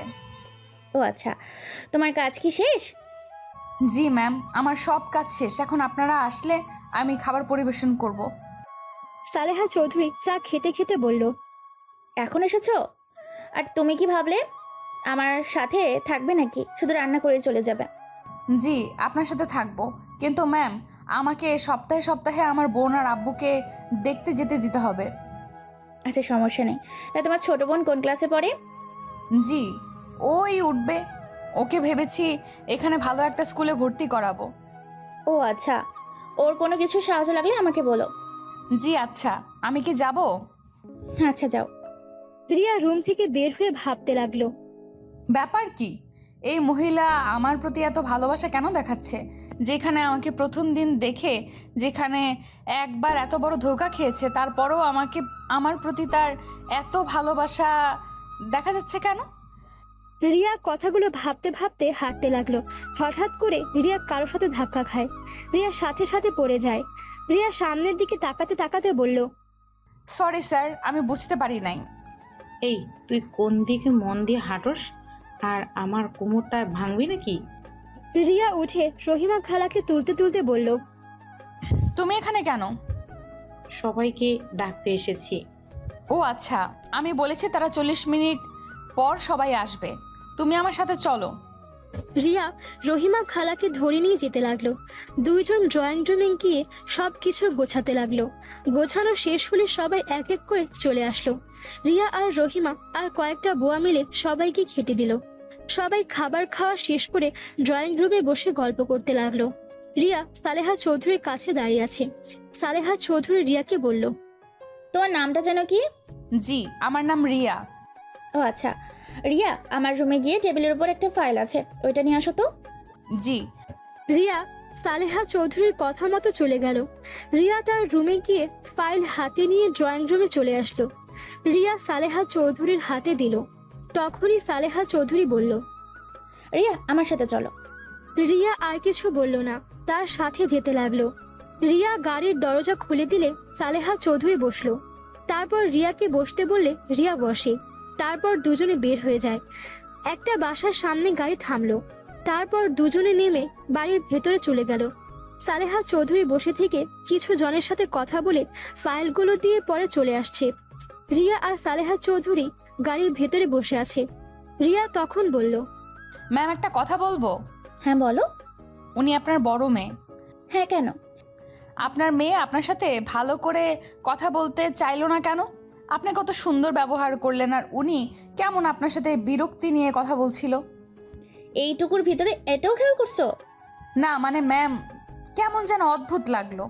ও আচ্ছা, তোমার কাজ কি শেষ? জি ম্যাম, আমার সব কাজ শেষ। এখন আপনারা আসলে আমি খাবার পরিবেশন করব। সালেহা চৌধুরী চা খেতে খেতে বলল, এখন এসেছো? আর তুমি কি ভাবলে আমার সাথে থাকবে নাকি শুধু রান্না করে চলে যাবে? জি, আপনার সাথে থাকবো, কিন্তু ম্যাম আমাকে সপ্তাহে সপ্তাহে আমার বোন আর আব্বুকে দেখতে যেতে দিতে হবে। আচ্ছা, সমস্যা নেই। তা তোমার ছোট বোন কোন ক্লাসে পড়ে? জি, ওই উঠবে। ওকে ভেবেছি এখানে ভালো একটা স্কুলে ভর্তি করাবো। ও আচ্ছা, ওর কোনো কিছু সাহায্য লাগলে আমাকে বলো। জি আচ্ছা। আমি কি যাব? আচ্ছা যাও। রিয়া রুম থেকে বের হয়ে ভাবতে লাগলো। ব্যাপার কি? এই মহিলা আমার প্রতি এত ভালোবাসা কেন দেখাচ্ছে? যেখানে আমাকে প্রথম দিন দেখে যেখানে একবার এত বড় ধোঁকা খেয়েছে, তারপরও আমার প্রতি তার এত ভালোবাসা দেখা যাচ্ছে কেন? রিয়া কথাগুলো ভাবতে ভাবতে হাঁটতে লাগলো। হঠাৎ করে রিয়া কারোর সাথে ধাক্কা খায়। রিয়া সাথে সাথে পড়ে যায়। রিয়া সামনের দিকে তাকাতে তাকাতে বলল, সরি স্যার, আমি বুঝতে পারি নাই। এই তুই কোন দিকে মন দিয়ে হাঁটোস? আর আমার কোমরটা ভাঙবি নাকি? রিয়া উঠে রহিমা খালাকে তুলতে তুলতে বলল, তুমি এখানে কেন? সবাইকে ডাকতে এসেছি। ও আচ্ছা, আমি বলেছি তারা 40 মিনিট পর সবাই আসবে। তুমি আমার সাথে চলো। রিয়া রহিমা খালাকে ধরে নিয়ে যেতে লাগলো। দুইজন ড্রয়িং রুমে গিয়ে সব কিছু গোছাতে লাগলো। গোছানো শেষ হলে সবাই এক এক করে চলে আসলো। রিয়া আর রহিমা আর কয়েকটা বুয়া মিলে সবাইকে খেতে দিল। সবাই খাবার খাওয়া শেষ করে ড্রয়িং রুমে বসে গল্প করতে লাগলো। রিয়া সালেহা চৌধুরীর কাছে দাঁড়িয়ে আছে। সালেহা চৌধুরী রিয়াকে বলল, তোমার নামটা যেন কি? জি, আমার নাম রিয়া। ও আচ্ছা, রিয়া আমার রুমে গিয়ে টেবিলের উপর একটা ফাইল আছে, ওইটা নিয়ে আসো তো। জি। রিয়া সালেহা চৌধুরীর কথা মতো চলে গেল। রিয়া তার রুমে গিয়ে ফাইল হাতে নিয়ে ড্রয়িং রুমে চলে আসলো। রিয়া সালেহা চৌধুরীর হাতে দিল। তখনই সালেহা চৌধুরী বলল, রিয়া আমার সাথে চলো। রিয়া আর কিছু বলল না, তার সাথে যেতে লাগলো। রিয়া গাড়ির দরজা খুলে দিলে সালেহা চৌধুরী বসলো। তারপর রিয়াকে বসতে বললে রিয়া বসে। তারপর দুজনে বের হয়ে যায়। একটা বাসার সামনে গাড়ি থামলো। তারপর দুজনে নেমে বাড়ির ভেতরে চলে গেল। সালেহা চৌধুরী বসে থেকে কিছু জনের সাথে কথা বলে ফাইলগুলো দিয়ে পরে চলে আসছে। রিয়া আর সালেহা চৌধুরী গাড়ির ভেতরে বসে আছে। রিয়া তখন বলল, ম্যাম, একটা কথা বলবো? হ্যাঁ বলো। উনি আপনার বড় মেয়ে। হ্যাঁ কেন? আপনার মেয়ে আপনার সাথে ভালো করে কথা বলতে চাইলো না কেন? আপনি কত সুন্দর ব্যবহার করলেন, আর উনি কেমন আপনার সাথে বিরক্তি নিয়ে কথা বলছিল। এইটুকুর ভিতরে এটাও খেয়াল করছো? না মানে ম্যাম, কেমন যেন অদ্ভুত লাগলো।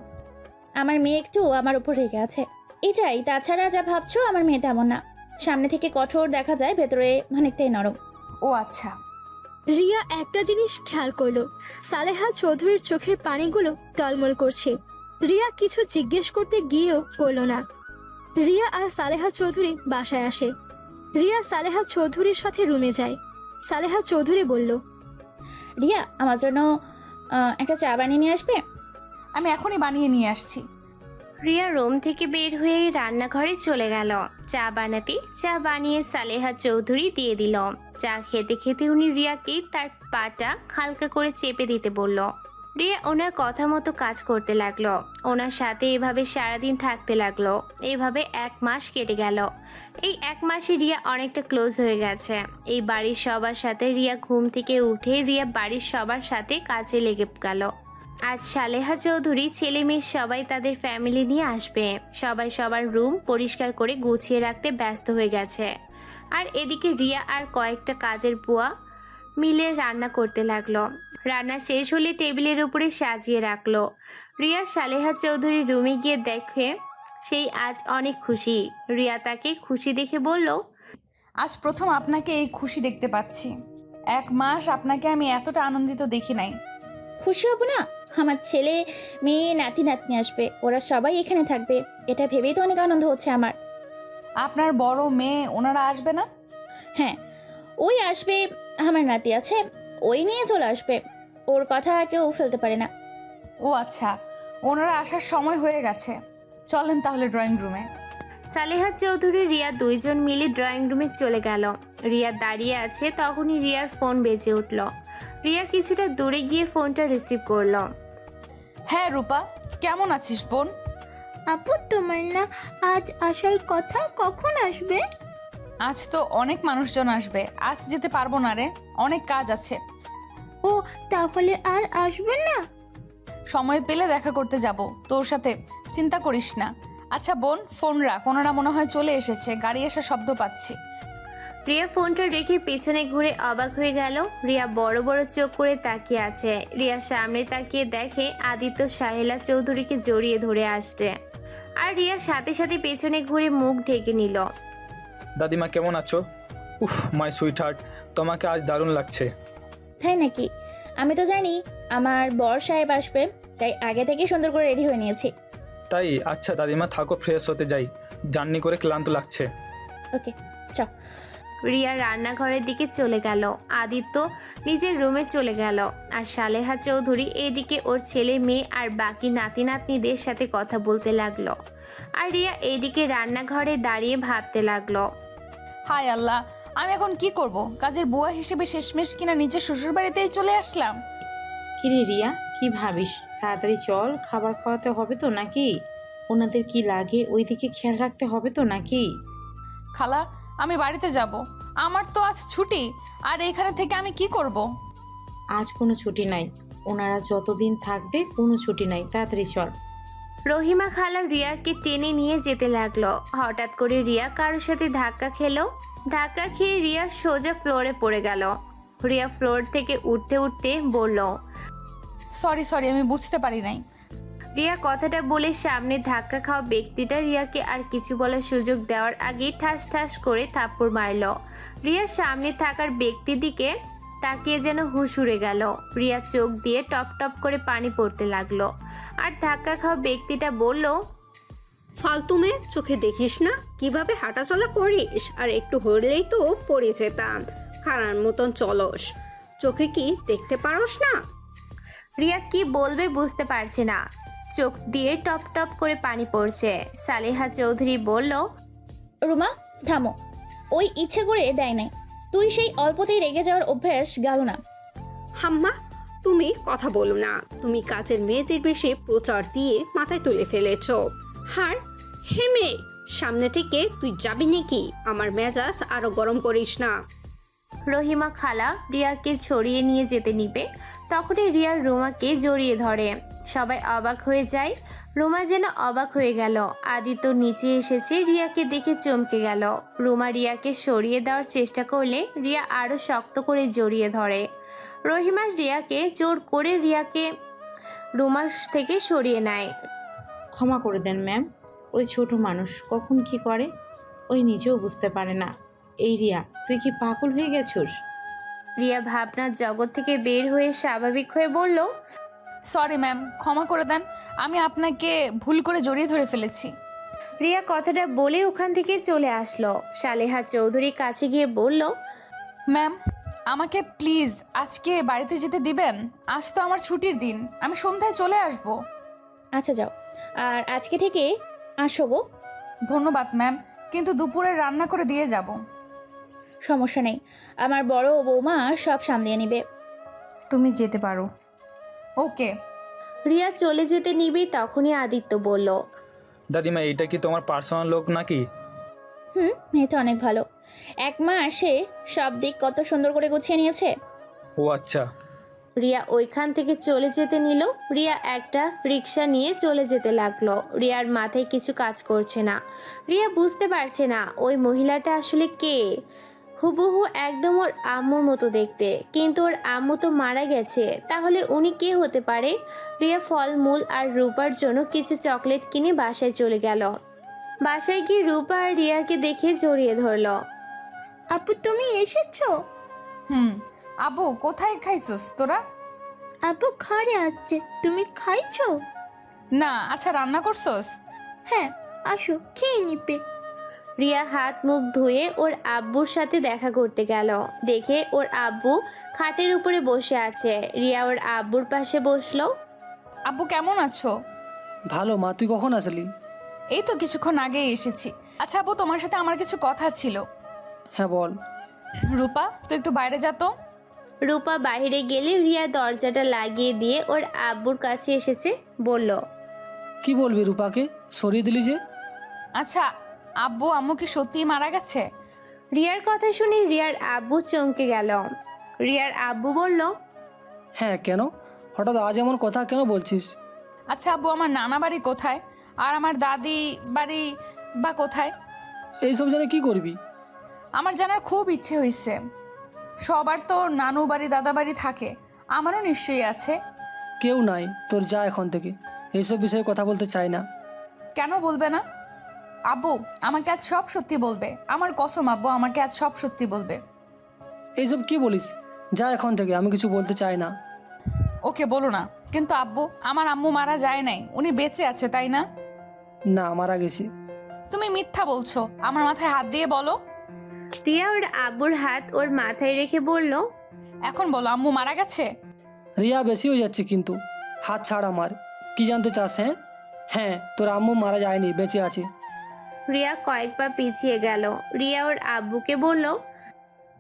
আমার মেয়ে একটু আমার উপর রেগে আছে, এটাই। তাছাড়া যা ভাবছো আমার মেয়ে তেমন না। সামনে থেকে কঠোর দেখা যায়, ভেতরে অনেকটাই নরম। ও আচ্ছা। রিয়া একটা জিনিস খেয়াল করলো, সালেহা চৌধুরীর চোখের পানিগুলো টলমল করছে। রিয়া কিছু জিজ্ঞেস করতে গিয়েও করলো না। রিয়া আর সালেহা চৌধুরী বাসায় আসে। রিয়া সালেহা চৌধুরীর সাথে রুমে যায়। সালেহা চৌধুরী বলল, রিয়া আমার জন্য একটা চা বানিয়ে নিয়ে আসবে? আমি এখনই বানিয়ে নিয়ে আসছি। রিয়া রুম থেকে বের হয়ে রান্নাঘরে চলে গেল চা বানাতে। চা বানিয়ে সালেহা চৌধুরী দিয়ে দিল। চা খেতে খেতে উনি রিয়াকে তার পাটা হালকা করে চেপে দিতে বলল। রিয়া ওনার কথা মতো কাজ করতে লাগলো। ওনার সাথে এভাবে সারাদিন থাকতে লাগলো। এইভাবে 1 মাস কেটে গেল। এই 1 মাসে রিয়া অনেকটা ক্লোজ হয়ে গেছে। এই বাড়ির সবার সাথে রিয়া ঘুম থেকে উঠে রিয়া বাড়ির সবার সাথে কাজে লেগে গেল। আজ সালেহা চৌধুরী ছেলে মেয়ে সবাই তাদের ফ্যামিলি নিয়ে আসবে। সবাই সবার রুম পরিষ্কার করে গুছিয়ে রাখতে ব্যস্ত হয়ে গেছে। আর এদিকে রিয়া আর কয়েকটা কাজের বুয়া মিলে রান্না করতে লাগলো। রান্না শেষ হলে টেবিলের উপরে সাজিয়ে রাখলো। রিয়া সালেহা চৌধুরীর রুমে গিয়ে দেখে সেই আজ অনেক খুশি। রিয়া তাকে খুশি দেখে বলল, আজ প্রথম আপনাকে এই খুশি দেখতে পাচ্ছি। 1 মাস আপনাকে আমি এতটা আনন্দিত দেখি নাই। খুশি হব না? আমার ছেলে মেয়ে নাতি নাতনি আসবে, ওরা সবাই এখানে থাকবে, এটা ভেবেই তো অনেক আনন্দ হচ্ছে আমার। আপনার বড় মেয়ে ওনারা আসবে না? হ্যাঁ, ওই আসবে। আমার নাতি আছে, ওই নিয়ে চলে আসবে। ওর কথা কেউ ফেলতে পারে না। ও আচ্ছা, ওনারা আসার সময় হয়ে গেছে। চলেন তাহলে ড্রয়িং রুমে। সালেহা চৌধুরী রিয়া দুইজন মিলে ড্রয়িং রুমে চলে গেল। রিয়া দাঁড়িয়ে আছে, তখনই রিয়ার ফোন বেজে উঠল। রিয়া কিছুটা দূরে গিয়ে ফোনটা রিসিভ করলো। হ্যাঁ রূপা, কেমন আছিস বোন? আপু তোমার না আজ আসার কথা, কখন আসবে? আজ তো অনেক মানুষজন আসবে, আজ যেতে পারবো না রে, অনেক কাজ আছে। ও তাহলে আর আসবে না? সময় পেলে দেখা করতে যাব তোর সাথে, চিন্তা করিস না। আচ্ছা বোন, ফোন রাখ, ওনারা মনে হয় চলে এসেছে, গাড়ি আসার শব্দ পাচ্ছি। রিয়া ফোনটা রেখে পেছনে ঘুরে অবাক হয়ে গেল। রিয়া বড় বড় চোখ করে তাকিয়ে আছে। রিয়া সামনে তাকিয়ে দেখে আদিত্য সাহেলা চৌধুরীকে জড়িয়ে ধরে আসছে। আর রিয়া সাথে সাথে পেছনে ঘুরে মুখ ঢেকে নিল। দাদিমা কেমন আছো? উফ মাই সুইট হার্ট, তোমাকে আজ দারুণ লাগছে। তাই নাকি? আমি তো জানি আমার বর সাহেব আসবে, তাই আগে থেকে সুন্দর করে রেডি হয়ে নিয়েছি। তাই? আচ্ছা দাদিমা থাকো, ফ্রেশ হতে যাই, জার্নি করে ক্লান্ত লাগছে। ওকে, চল। রিয়া রান্নাঘরের দিকে চলে গেল, আদিত্য নিজের রুমে চলে গেল, আর সালেহা চৌধুরী এইদিকে ওর ছেলে মেয়ে আর বাকি নাতি নাতনিদের সাথে কথা বলতে লাগলো। আর রিয়া এইদিকে রান্নাঘরে দাঁড়িয়ে ভাবতে লাগলো। হায় আল্লাহ, আমি এখন কি করব? কাজের বুয়া হিসেবে শেষমেশ কিনা নিজের শ্বশুর বাড়িতেই চলে আসলাম। কিরে রিয়া, কি ভাবিস? তাড়াতাড়ি চল, খাবার খাওয়াতে হবে তো নাকি? ওনাদের কি লাগে ওইদিকে খেয়াল রাখতে হবে তো নাকি? খালা, আমি বাড়িতে যাব, আমার তো আজ ছুটি, আর এখানে থেকে আমি কি করব? আজ কোনো ছুটি নাই, ওনারা যতদিন থাকবে কোনো ছুটি নাই, তাড়াতাড়ি চল। রহিমা খালা রিয়াকে টেনে নিয়ে যেতে লাগলো। হঠাৎ করে রিয়া কারোর সাথে ধাক্কা খেলো। ধাক্কা খেয়ে রিয়া সোজা ফ্লোরে পড়ে গেল। রিয়া ফ্লোর থেকে উঠতে উঠতে বলল, সরি, আমি বুঝতে পারি নাই। রিয়া কথাটা বলে সামনে ধাক্কা খাওয়া ব্যক্তিটা রিয়াকে আর কিছু বলার সুযোগ দেওয়ার আগে ঠাস ঠাস করে থাপ্পড় মারল। রিয়ার সামনে থাকার ব্যক্তির দিকে তাকিয়ে যেন হুঁশ উড়ে গেল। রিয়ার চোখ দিয়ে টপ টপ করে পানি পড়তে লাগলো। আর ধাক্কা খাওয়া ব্যক্তিটা বলল, ফালতু মেয়ে, চোখে দেখিস না কিভাবে হাঁটাচলা করিস? আর একটু হলেই তো পড়ে যেতাম। খারার মতন চলস, চোখে কি দেখতে পারস না? রিয়া কি বলবে বুঝতে পারছে না, চোখ দিয়ে টপ টপ করে পানি পড়ছে। সালেহা চৌধুরী বলল, রুমা থামো, ওই ইচ্ছে করে দেয় নাই, তুই সেই অল্পতেই রেগে যাওয়ার অভ্যাস গেল না। হাম্মা, তুমি কথা বলো না। তুমি কাজের মেয়েদের বেশি প্রচার দিয়ে মাথায় তুলে ফেলেছ। হার হেমে, সামনে থেকে তুই যাবি নাকি? আমার মেজাজ আরো গরম করিস না। রহিমা খালা রিয়াকে ছড়িয়ে নিয়ে যেতে নিবে, তখনই রিয়ার রুমাকে জড়িয়ে ধরে। সবাই অবাক হয়ে যায়। রুমা যেন অবাক হয়ে গেল। আদিত্য নিচে এসেছে, রিয়াকে দেখে চমকে গেল। রুমা রিয়াকে সরিয়ে দেওয়ার চেষ্টা করলে রিয়া আরো শক্ত করে জড়িয়ে ধরে। রহিমা রিয়াকে জোর করে রিয়াকে রুমার থেকে সরিয়ে নেয়। ক্ষমা করে দেন ম্যাম, ওই ছোট মানুষ কখন কি করে ওই নিজেও বুঝতে পারে না। এই রিয়া, তুই কি পাগল হয়ে গেছিস? রিয়া ভাবনার জগৎ থেকে বের হয়ে স্বাভাবিক হয়ে বলল, সরি ম্যাম, ক্ষমা করে দেন, আমি আপনাকে ভুল করে জড়িয়ে ধরে ফেলেছি। রিয়া কথাটা বলে ওখান থেকে চলে আসলো। সালেহা চৌধুরী কাছে গিয়ে বলল, ম্যাম, আমাকে প্লিজ আজকে বাড়িতে যেতে দিবেন? আজ তো আমার ছুটির দিন, আমি সন্ধ্যায় চলে আসব। আচ্ছা যাও, আর আজকে থেকে আসো গো। ধন্যবাদ ম্যাম, কিন্তু দুপুরে রান্না করে দিয়ে যাব। সমস্যা নেই, আমার বড় বৌমা সব সামলিয়ে নিবে। তুমি যেতে পারো। ওকে। রিয়া চলে যেতে নিবি, তখনই আদিত্য বলল, দাদিমা এইটা কি তোমার পার্সোনাল লোক নাকি? মেয়েটা অনেক ভালো, এক মাসে সব দিক কত সুন্দর করে গুছিয়ে নিয়েছে। ও আচ্ছা। রিয়া ওইখান থেকে চলে যেতে নিল। রিয়া একটা রিক্সা নিয়ে চলে যেতে লাগলো। রিয়ার মাথায় কিছু কাজ করছে না। রিয়া বুঝতে পারছে না ওই মহিলাটা আসলে কে। হুবহু একদম ওর আম্মুর মতো দেখতে, কিন্তু ওর আম্মু তো মারা গেছে, তাহলে উনি কে হতে পারে? রিয়া ফলমূল আর রূপার জন্য কিছু চকলেট কিনে বাসায় চলে গেল। বাসায় গিয়ে রূপা আর রিয়াকে দেখে জড়িয়ে ধরলো। আপু তুমি এসেছো? আবু, কোথায় খাইছস তোরা? আপু ঘরে আসছে, তুমি খাইছো? না। আচ্ছা, রান্না করছস? হ্যাঁ, আসো খেয়ে নিবে। রিয়া হাত মুখ ধুয়ে ওর আব্বুর সাথে দেখা করতে গেল। দেখে ওর আব্বু খাটের উপরে বসে আছে। রিয়া ওর আব্বুর পাশে বসলো। আব্বু কেমন আছো? ভালো মা, তুই কখন আসলি? এই তো কিছুক্ষণ আগেই এসেছি। আচ্ছা আব্বু, তোমার সাথে আমার কিছু কথা ছিল। হ্যাঁ বল। রূপা, তুই একটু বাইরে যা তো। রূপা বাইরে গেলে রিয়া দরজাটা লাগিয়ে দিয়ে ওর আব্বুর কাছে এসেছে, বলল, কি বলবি রূপাকে সরিয়ে দিলি যে? আচ্ছা আব্বু, আম্মু কি সত্যিই মারা গেছে? রিয়ার কথা শুনে রিয়ার আব্বু চমকে গেল। রিয়ার আব্বু বলল, হ্যাঁ কেন? হঠাৎ আজ এমন কথা কেন বলছিস? আচ্ছা আব্বু, আমার নানা বাড়ি কোথায় আর আমার দাদি বাড়ি বা কোথায়? এইসব জানে কি করবি? আমার জানার খুব ইচ্ছে হয়েছে। সবার তো নানু বাড়ি দাদা বাড়ি থাকে, আমারও নিশ্চয়ই আছে। কেউ নাই, তোর যা এখান থেকে, এইসব বিষয়ে কথা বলতে চাই না। কেন বলবে না? আব্বু আমাকে আজ সব সত্যি বলবে, আমার কসম আব্বু আমাকে আজ সব সত্যি বলবে। এইসব কি বলিস? যা এখন থেকে, আমি কিছু বলতে চাই না। ওকে বলো না। কিন্তু আব্বু আমার আম্মু মারা যায় নাই, উনি বেঁচে আছে তাই না? না, মারা গেছি। তুমি মিথ্যা বলছো, আমার মাথায় হাত দিয়ে বলো। রিয়া ওর আব্বুর হাত ওর মাথায় রেখে বলল, এখন বলো আম্মু মারা গেছে? রিয়া, বেশি হয়ে যাচ্ছে কিন্তু। হাত ছাড় আমার। কি জানতে চাস? হ্যাঁ হ্যাঁ, তোর আম্মু মারা যায়নি, বেঁচে আছে। রিয়া কয়েক পা পিছিয়ে গেল। রিয়া ওর আব্বুকে বলল,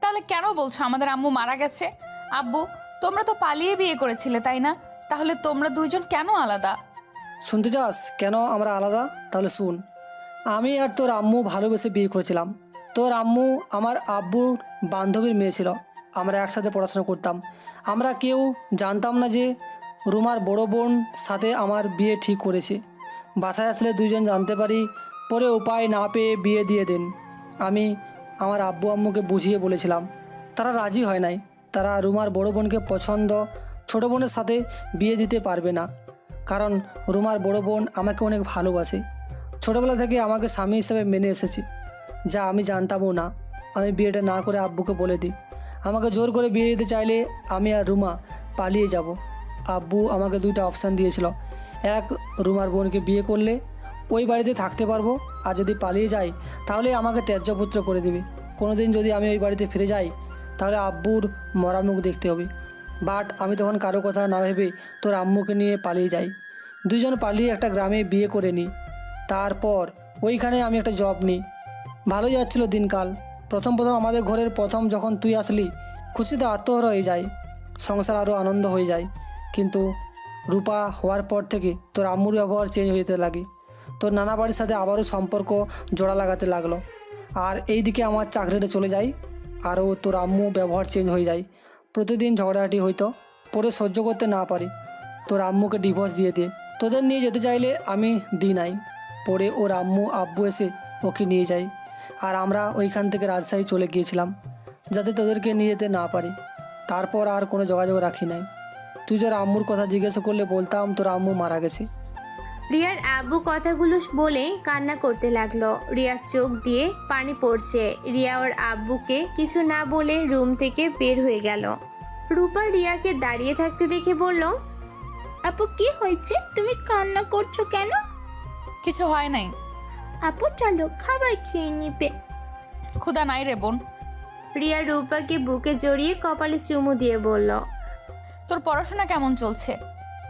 তাহলে কেন বলছো আমাদের আম্মু মারা গেছে? আব্বু তোমরা তো পালিয়ে বিয়ে করেছিলে তাই না? তাহলে তোমরা দুইজন কেন আলাদা? শুনতে চাস কেন আমরা আলাদা? তাহলে শুন। আমি আর তোর আম্মু ভালোবেসে বিয়ে করেছিলাম। তোর আম্মু আমার আব্বুর বান্ধবীর মেয়ে ছিল। আমরা একসাথে পড়াশোনা করতাম। আমরা কেউ জানতাম না যে রুমার বড় বোন সাথে আমার বিয়ে ঠিক করেছে। বাসায় আসলে দুইজন জানতে পারি, পরে উপায় না পেয়ে বিয়ে দিয়ে দেন। আমি আমার আব্বু আম্মুকে বুঝিয়ে বলেছিলাম, তারা রাজি হয় নাই। তারা রুমার বড় বোনকে পছন্দ, ছোটো বোনের সাথে বিয়ে দিতে পারবে না, কারণ রুমার বড় বোন আমাকে অনেক ভালোবাসে। ছোটোবেলা থেকে আমাকে স্বামী হিসেবে মেনে এসেছে, যা আমি জানতামও না। আমি বিয়েটা না করে আব্বুকে বলে দিই। আমাকে জোর করে বিয়ে দিতে চাইলে আমি আর রুমা পালিয়ে যাব। আব্বু আমাকে দুইটা অপশান দিয়েছিল। এক, রুমার বোনকে বিয়ে করলে ওই বাড়িতে থাকতে পারবো, আর যদি পালিয়ে যাই তাহলে আমাকে ত্যায্যপুত্র করে দেবে। কোনো দিন যদি আমি ওই বাড়িতে ফিরে যাই তাহলে আব্বুর মরা মুখ দেখতে হবে। বাট আমি তখন কারো কথা না ভেবে তোর আম্মুকে নিয়ে পালিয়ে যাই। দুজন পালিয়ে একটা গ্রামে বিয়ে করে নিই। তারপর ওইখানে আমি একটা জব নিই। ভালোই যাচ্ছিল দিনকাল। প্রথম আমাদের ঘরের প্রথম যখন তুই আসলি, খুশিতে আত্মহরা হয়ে যায়, সংসার আরও আনন্দ হয়ে যায়। কিন্তু রূপা হওয়ার পর থেকে তোর আম্মুর ব্যবহার চেঞ্জ হতে লাগে। তোর নানা বাড়ির সাথে আবারও সম্পর্ক জোড়া লাগাতে লাগলো। আর এই দিকে আমার চাকরিটা চলে যায়, আরও তোর আম্মু ব্যবহার চেঞ্জ হয়ে যায়। প্রতিদিন ঝগড়াঝাটি হইতো, পরে সহ্য করতে না পারি তোর আম্মুকে ডিভোর্স দিয়ে দিয়ে। তোদের নিয়ে যেতে চাইলে আমি দিই নাই। পরে ওর আব্বু এসে ওকে নিয়ে যায়, আর আমরা ওইখান থেকে রাজশাহী চলে গিয়েছিলাম যাতে তোদেরকে নিয়ে যেতে না পারি। তারপর আর কোনো যোগাযোগ রাখি নাই। তুই তোর আম্মুর কথা জিজ্ঞাসা করলে বলতাম তোর আম্মু মারা গেছে। রিয়ার আব্বু কথাগুলো বলে কান্না করতে লাগলো। রিয়ার চোখ দিয়ে পানি পড়ছে। রিয়া ওর আব্বুকে কিছু না বলে রুম থেকে বের হয়ে গেল। রূপা রিয়াকে দাঁড়িয়ে থাকতে দেখে বলল, আপু কি হয়েছে? তুমি কান্না করছো কেন? কিছু হয় নাই। আপু চলো খাবার খেয়ে নিবে। ক্ষুধা নাই রে বোন। রিয়া রূপাকে বুকে জড়িয়ে কপালে চুমু দিয়ে বলল, তোর পড়াশোনা কেমন চলছে?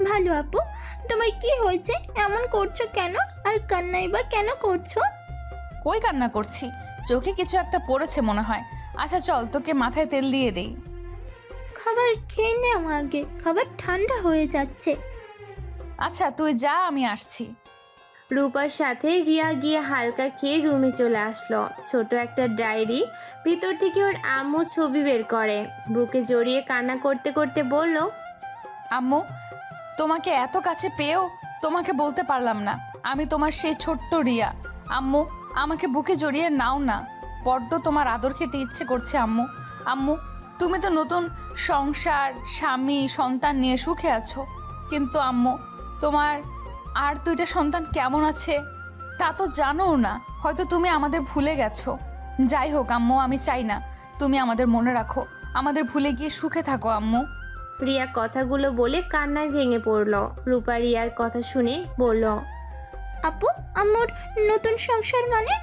ভালো আপু। তোমার কি হয়েছে? এমন করছো কেন? আর কান্নাই বা কেন করছো? কই কান্না করছি, চোখে কিছু একটা পড়েছে মনে হয়। আচ্ছা চল তোকে মাথায় তেল দিয়ে দেই। খাবার খেয়ে নাও আগে, খাবার ঠান্ডা হয়ে যাচ্ছে। আচ্ছা তুই যা, আমি আসছি। রূপার সাথে রিয়া গিয়ে হালকা খেয়ে রুমে চলে আসলো। ছোট একটা ডায়েরি, ভিতর থেকে ওর আম্মু ছবি বের করে, বুকে জড়িয়ে কান্না করতে করতে বলল, আম্মু তোমাকে এত কাছে পেয়েও তোমাকে বলতে পারলাম না আমি তোমার সেই ছোট্ট রিয়া। আম্মু আমাকে বুকে জড়িয়ে নাও না, বড্ড তোমার আদর খেতে ইচ্ছে করছে আম্মু। আম্মু তুমি তো নতুন সংসার, স্বামী, সন্তান নিয়ে সুখে আছো, কিন্তু আম্মু তোমার আর দুইটা সন্তান কেমন আছে তা তো জানোও না। হয়তো তুমি আমাদের ভুলে গেছো। যাই হোক আম্মু, আমি চাই না তুমি আমাদের মনে রাখো, আমাদের ভুলে গিয়ে সুখে থাকো আম্মু। রিয়া কথাগুলো বলে কান্নায় ভেঙে পড়ল। রূপা রিয়ার কথা শুনে বলল, আপু আমার নতুন সংসার মানে?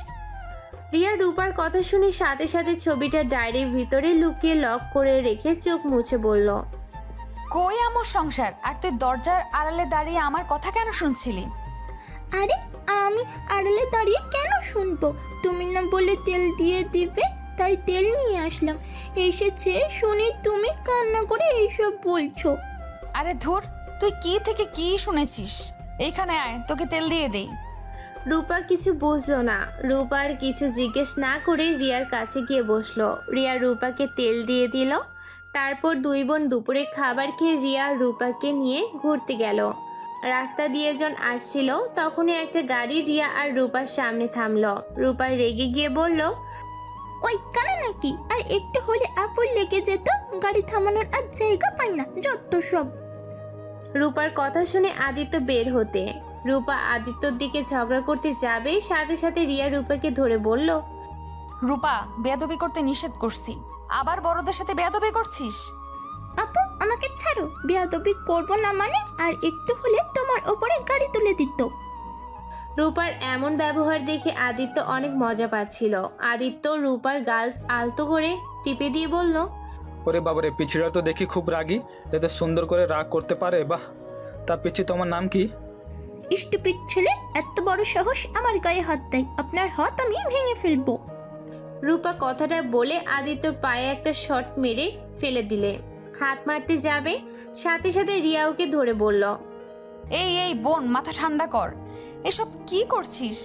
রিয়া রূপার কথা শুনে সাথে সাথে ছবিটা ডায়েরির ভিতরে লুকিয়ে লক করে রেখে চোখ মুছে বলল, কই আমার সংসার? আর তুই দরজার আড়ালে দাঁড়িয়ে আমার কথা কেন শুনছিলি? আরে আমি আড়ালে দাঁড়িয়ে কেন শুনবো? তুমি না বলে তেল দিয়ে দিবে, তাই তেল নিয়ে আসলাম। এসেছে শুনি তুমি কান্না করে এইসব বলছো। আরে ধুর, তুই কি থেকে কি শুনেছিস? এইখানে আয়, তোকে তেল দিয়ে দেই। রূপা কিছু বুঝলো না। রূপার কিছু জিজ্ঞেস না করে রিয়ার কাছে গিয়ে বসলো। রিয়া রূপাকে তেল দিয়ে দিল। তারপর দুই বোন দুপুরে খাবার খেয়ে রিয়া রূপাকে নিয়ে ঘুরতে গেল। রাস্তা দিয়ে জন আসছিল, তখনই একটা গাড়ি রিয়া আর রূপার সামনে থামলো। রূপা রেগে গিয়ে বলল, ওই কানা নাকি? আর একটু হলে আপুর লেগে যেত, গাড়ি থামানোর আর জায়গা পাই না, যত সব। রূপার কথা শুনে আদিত্য বের হতে রূপা আদিত্যর দিকে ঝগড়া করতে যাবে, সাথে সাথে রিয়া রূপাকে ধরে বলল, রূপা, বেয়াদবি করতে নিষেধ করছি, আবার বড়দের সাথে বেয়াদবি করছিস? আপু আমাকে ছাড়ো, বেয়াদবি করবো না মানে আর একটু হলে তোমার ওপরে গাড়ি তুলে দিত। রূপার এমন ব্যবহার দেখে আদিত্য অনেক মজা পাচ্ছিল। আদিত্য রূপার গাল আলতো করে টিপে দিয়ে বলল, ওরে বাবারে, পিছিরা তো দেখি খুব রাগী, এত সুন্দর করে রাগ করতে পারে, বাহ। তা পিছি, তোমার নাম কি? স্টুপিড ছেলে, এত বড় সাহস আমার গায়ে হাত দেয়, আপনার হাত আমি ভেঙে ফেলবো। রূপা কথাটা বলে আদিত্যর পায়ে একটা শট মেরে ফেলে দিলে। হাত মারতে যাবে, সাথে সাথে রিয়া ওকে ধরে বলল, এই এই বোন, মাথা ঠান্ডা কর, এসব কি করছিস?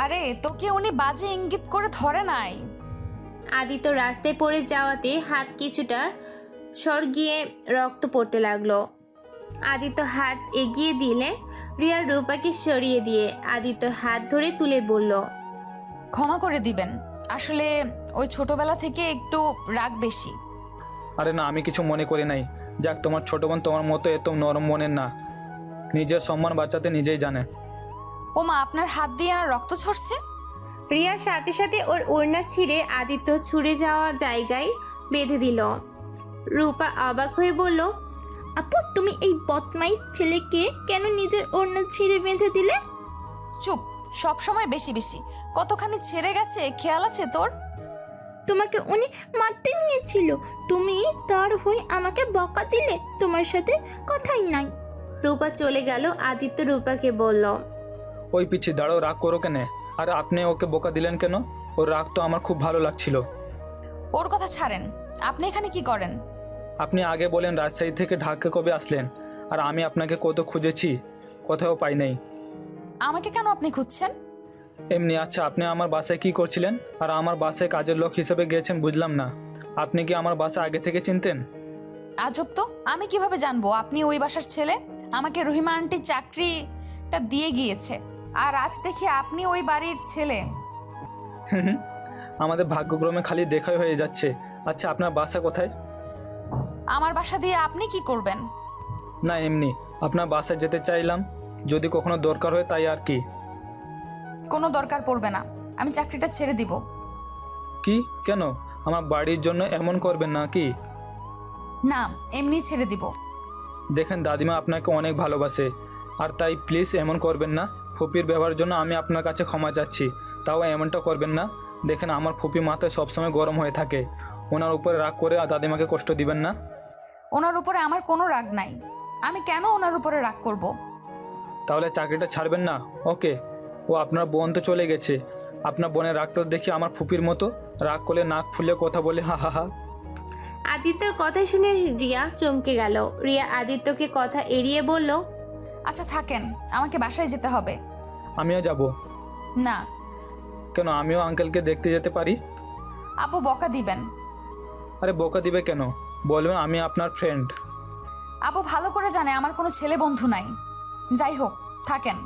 আরে তোকে উনি বাজে ইঙ্গিত করে ধরে নাই। আদিত্য রাস্তায় পড়ে যাওয়াতে হাত কিছুটা সরগিয়ে রক্ত পড়তে লাগলো। আদিত্য হাত এগিয়ে দিলে রিয়া রূপাকে সরিয়ে দিয়ে আদিত্যর হাত ধরে তুলে বলল, ক্ষমা করে দিবেন, আসলে ওই ছোটবেলা থেকে একটু রাগ বেশি। আরে না, আমি কিছু মনে করি নাই। যাক, তোমার ছোট বোন তোমার মতো এত নরম মনের না, নিজের সম্মান বাঁচাতে নিজেই জানে। ও মা, আপনার হাত দিয়ে না রক্ত ঝরছে? রিয়ার সাথে সাথে ওর ওড়না ছিঁড়ে আদিত্য ছুঁড়ে যাওয়া জায়গায় বেঁধে দিল। রূপা অবাক হয়ে বলল, আপু তুমি এই বদমাইশ ছেলেকে কেন নিজের ওড়না ছিঁড়ে বেঁধে দিলে? চুপ, সব সময় বেশি বেশি। কতখানি ছেড়ে গেছে খেয়াল আছে তোর? তোমাকে উনি মারতে নিয়েছিল, তুমি তার হয়ে আমাকে বকা দিলে, তোমার সাথে কথাই নাই। রূপা চলে গেল। আদিত্য রূপাকে বলল, ওই পিছি, দাঁড়াও, রাগ করো কেন? আর আপনি ওকে বোকা দিলেন কেন? ওর রাগ তো আমার খুব ভালো লাগছিল। ওর কথা ছাড়েন, আপনি এখানে কি করেন? আপনি আগে বলেন রাজশাহী থেকে ঢাকা কবে আসলেন, আর আমি আপনাকে কত খুঁজেছি, কোথাও পাই নাই। আমাকে কেন আপনি খুঁজছেন? এমনি। আচ্ছা, আপনি আমার বাসায় কি করছিলেন আর আমার বাসায় কাজের লোক হিসেবে গিয়েছেন বুঝলাম না। আপনি কি আমার বাসা আগে থেকে চিনতেন? আজব তো, আমি কিভাবে জানবো আপনি ওই বাসার ছেলে? আমাকে রহিমা আন্টি চাকরিটা দিয়ে গিয়েছে, আর আজ দেখি আপনি ওই বাড়ির ছেলে। আমাদের ভাগ্যক্রমে খালি দেখাই হয়ে যাচ্ছে। আচ্ছা, আপনার বাসা কোথায়? আমার বাসা দিয়ে আপনি কি করবেন? না, এমনি আপনার বাসায় যেতে চাইলাম, যদি কখনো দরকার হয় তাই আর কি। কোনো দরকার পড়বে না, আমি চাকরিটা ছেড়ে দিব। কি? কেন? আমার বাড়ির জন্য এমন করবেন না কি? না, এমনি ছেড়ে দিব। দেখেন দাদিমা আপনাকে অনেক ভালোবাসে, আর তাই প্লিজ এমন করবেন না। ফুপির ব্যবহারের জন্য আমি আপনার কাছে ক্ষমা চাচ্ছি, তাও এমনটা করবেন না। দেখেন আমার ফুপি মাথায় সবসময় গরম হয়ে থাকে, ওনার উপরে রাগ করে দাদিমাকে কষ্ট দিবেন না। ওনার উপরে আমার কোনো রাগ নাই, আমি কেন ওনার উপরে রাগ করব? তাহলে চাকরিটা ছাড়বেন না? ওকে। ও আপনার বোন তো চলে গেছে, আপনার বোনের রাগটা দেখি আমার ফুপির মতো, রাগ করলে নাক ফুলে কথা বলে, হা হা হা। আদিত্যর কথা শুনে রিয়া চমকে গেল। রিয়া আদিত্যকে কথা এড়িয়ে বলল, আচ্ছা থাকেন, আমাকে বাসায় যেতে হবে। আমিও যাব। না। কেন? আমিও আঙ্কেলকে দেখতে যেতে পারি। আপু বকা দিবেন। আরে বোকা দিবে কেন? বলবেন আমি আপনার ফ্রেন্ড। আপু ভালো করে জানে আমার কোনো ছেলে বন্ধু নাই। যাই হোক, থাকেন।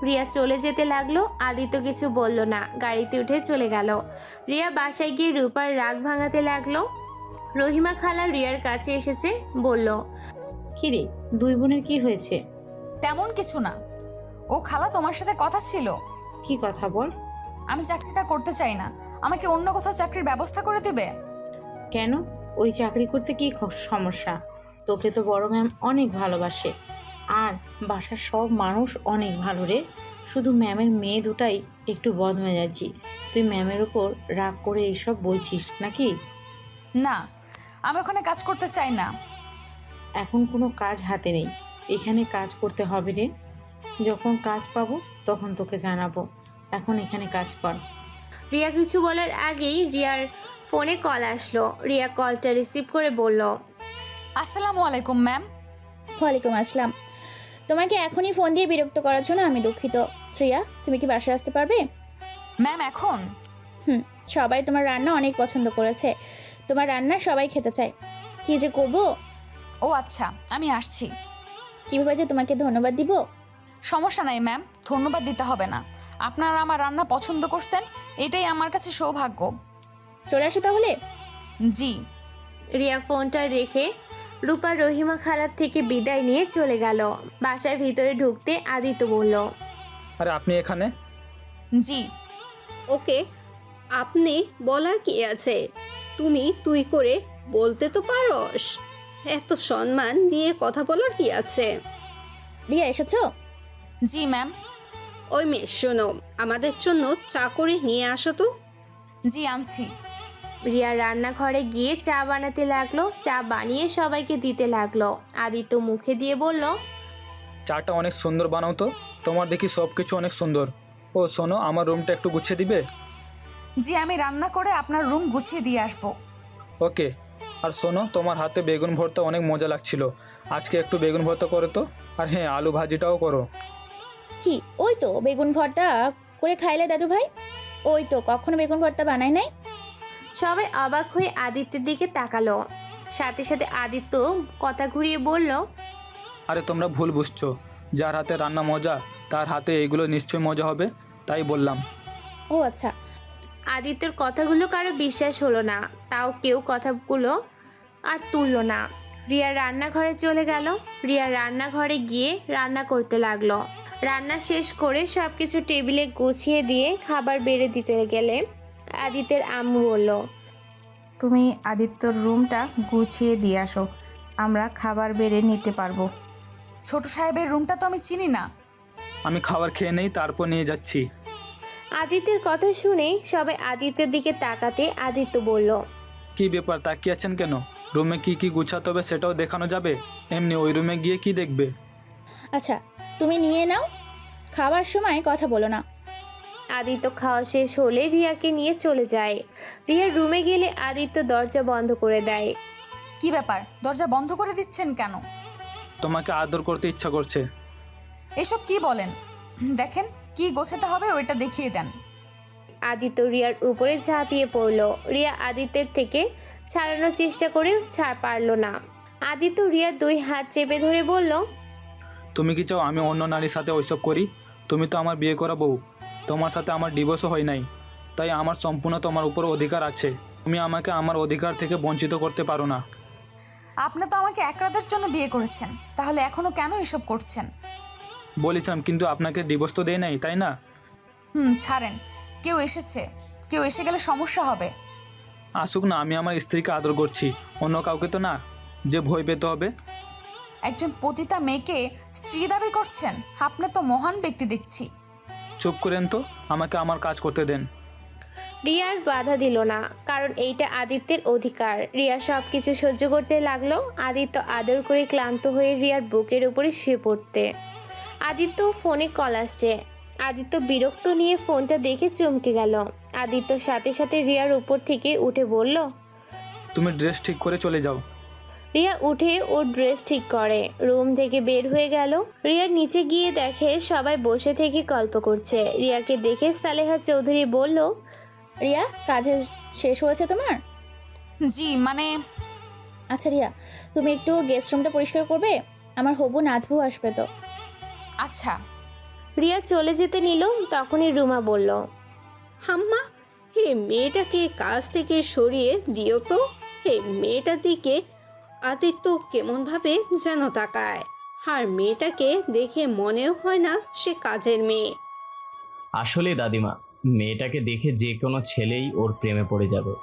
রিয়া চলে যেতে লাগলো। আদিত্য কিছু বলল না, গাড়িতে উঠে চলে গেল। রিয়া বাসায় গিয়ে রূপার রাগ ভাঙাতে লাগলো। রহিমা খালা রিয়ার কাছে এসেছে, বলল, কিরে, দুই বোনের কি হয়েছে? তেমন কিছু না। ও খালা, তোমার সাথে কথা ছিল। কি কথা বল। আমি চাকরিটা করতে চাই না, আমাকে অন্য কোথাও চাকরির ব্যবস্থা করে দিবে? কেন? ওই চাকরি করতে কি সমস্যা? তোকে তো বড় ম্যাম অনেক ভালোবাসে, আর বাসার সব মানুষ অনেক ভালো রে। শুধু ম্যামের মেয়ে দুটাই একটু বদমেজাজি। তুই ম্যামের উপর রাগ করে এইসব বলছিস নাকি? না, আমি ওখানে কাজ করতে চাই না। এখন কোনো কাজ হাতে নেই, এখানে কাজ করতে হবে রে। যখন কাজ পাবো তখন তোকে জানাবো, এখন এখানে কাজ কর। রিয়া কিছু বলার আগেই রিয়ার ফোনে কল আসলো। রিয়া কলটা রিসিভ করে বলল, আসসালামু আলাইকুম ম্যাম। ওয়ালাইকুম আসসালাম। তোমাকে এখনই ফোন দিয়ে বিরক্ত করার জন্য আমি দুঃখিত। শ্রেয়া, তুমি কি বাসায় আসতে পারবে? ম্যাম এখন? সবাই তোমার রান্না অনেক পছন্দ করেছে, তোমার রান্না সবাই খেতে চায়। কি যে করব। ও আচ্ছা, আমি আসছি। কিভাবে যে তোমাকে ধন্যবাদ দিব। সমস্যা নাই ম্যাম, ধন্যবাদ দিতে হবে না। আপনারা আমার রান্না পছন্দ করছেন, এটাই আমার কাছে সৌভাগ্য। চলে আসো তাহলে। জি। রিয়া ফোনটা রেখে রূপা রহিমা খালার থেকে বিদায় নিয়ে চলে গেল। বাসার ভিতরে ঢুকতে আদিত্য বলল, আরে আপনি এখানে? জি। ওকে, আপনি বলার কি আছে? তুমি তুই করে বলতে তো পারস। এত সম্মান দিয়ে কথা বলার কি আছে? রিয়া এসেছো? জি ম্যাম। ওই মেয়ে শোনো, আমাদের জন্য চা করে নিয়ে আসো তো। জি আনছি। রিয়া রান্নাঘরে গিয়ে চা বানাতে লাগলো। চা বানিয়ে সবাইকে দিতে লাগলো। আদিত্য মুখে দিয়ে বলল, চাটা অনেক সুন্দর বানাও তো, তোমার দেখি সব কিছু অনেক সুন্দর। ও শোনো, আমার রুমটা একটু গুছিয়ে দিবে? জি আমি রান্না করে আপনার রুম গুছিয়ে দিয়ে আসবো। ওকে। আর শোনো, তোমার হাতে বেগুন ভর্তা অনেক মজা লাগছিল, আজকে একটু বেগুন ভর্তা করো তো। আর হ্যাঁ, আলু ভাজিটাও করো। কি ওই তো বেগুন ভর্তা করে খাইলে দাদু ভাই? ওই তো কখনো বেগুন ভর্তা বানাই নাই। সবাই অবাক হয়ে আদিত্যের দিকে তাকালো। সাথে সাথে আদিত্য কথা ঘুরিয়ে বলল, আরে তোমরা ভুল বুঝছো, যার হাতে রান্না মজা তার হাতে এইগুলো নিশ্চয়ই মজা হবে, তাই বললাম। ও আচ্ছা। আদিত্যর কথাগুলো কারো বিশ্বাস হলো না, তাও কেউ কথাগুলো আর তুললো না। রিয়া রান্নাঘরে চলে গেল। রিয়া রান্নাঘরে গিয়ে রান্না করতে লাগলো। রান্না শেষ করে সব কিছু টেবিলে গুছিয়ে দিয়ে খাবার বেড়ে দিতে গেলে আদিত্যের আম্মু বলল, তুমি আদিত্যর রুমটা গুছিয়ে দিয়ে আসো, আমরা খাবার বেড়ে নিতে পারবো। ছোট সাহেবের রুমটা তো আমি চিনি না। আমি খাবার খেয়ে নেই, তারপর নিয়ে যাচ্ছি। আদিত্যের কথা শুনে সবাই আদিত্যের দিকে তাকাতে আদিত্য বলল, কি ব্যাপার, তাকিয়ে আছেন কেন? রুমে কি কি গুছাতে হবে সেটাও দেখানো যাবে, এমনি ওই রুমে গিয়ে কি দেখবে? আচ্ছা তুমি নিয়ে নাও, খাবার সময় কথা বলো না। আদিত্য খাওয়া শেষ হলে রিয়াকে নিয়ে চলে যায়। রিয়ার রুমে গেলে আদিত্য দরজা বন্ধ করে দেয়। কি ব্যাপার, দরজা বন্ধ করে দিচ্ছেন কেন? তোমাকে আদর করতে ইচ্ছা করছে। এসব কি বলেন? দেখেন কি গোছাতে হবে ওইটা দেখিয়ে দেন। আদিত্য রিয়ার উপরে ঝাঁপিয়ে পড়ল। রিয়া আদিত্যের থেকে ছাড়ানোর চেষ্টা করে পারল না। আদিত্য রিয়ার দুই হাত চেপে ধরে বলল, তুমি কি চাও আমি অন্য নারীর সাথে ওইসব করি? তুমি তো আমার বিয়ে করা বউ, তোমার সাথে আমার ডিভোর্সও হয় নাই, তাই আমার সম্পূর্ণ তোমার উপর অধিকার আছে। তুমি আমাকে আমার অধিকার থেকে বঞ্চিত করতে পারো না। আপনি তো আমাকে এক রাতের জন্য বিয়ে করেছেন, তাহলে এখনো কেন এসব করছেন? বলেছিলাম, কিন্তু আপনাকে ডিভোর্স তো দেয় নাই, তাই না? ছাড়েন, কেউ এসেছে, কেউ এসে গেলে সমস্যা হবে। আসুক না, আমি আমার স্ত্রীকে আদর করছি, অন্য কাউকে তো না যে ভয় পেতে হবে। একজন পতিতা মেয়েকে স্ত্রী দাবি করছেন? আপনি তো মহান ব্যক্তি দেখছি। চুপ করেন তো, আমাকে আমার কাজ করতে দেন। রিয়ার বাধা দিল না, কারণ এইটা আদিত্যের অধিকার। রিয়া সব কিছু সহ্য করতে লাগলো। আদিত্য আদর করে ক্লান্ত হয়ে রিয়ার বুকের উপরে শুয়ে পড়তে। আদিত্য ফোনে কল আসছে। আদিত্য বিরক্ত নিয়ে ফোনটা দেখে চমকে গেল। আদিত্য সাথে সাথে রিয়ার উপর থেকে উঠে বলল, তুমি ড্রেস ঠিক করে চলে যাও। রিয়া উঠে ওর ড্রেস ঠিক করে রুম থেকে বের হয়ে গেল। রিয়ার নিচে গিয়ে দেখে সবাই বসে থেকে গল্প করছে। রিয়াকে দেখে সালেহা চৌধুরী বলল, রিয়া কাজ শেষ হয়েছে তোমার? জি মানে আচ্ছা রিয়া, তুমি একটু গেস্ট রুমটা পরিষ্কার করবে, আমার হবু নাতবু আসবে তো। আচ্ছা। রিয়া চলে যেতে নিল, তখনই রুমা বলল, হাম্মা, হে মেয়েটাকে কাজ থেকে সরিয়ে দিও তো। হে মেয়েটার দিকে আদিত্য কেমনভাবে যেন তাকায়, আর মেয়েটাকে দেখে মনেও হয় না সে কাজের মেয়ে। আসলে দাদিমা, মেয়েটাকে দেখে যে কোনো ছেলেই ওর প্রেমে পড়ে যাবে।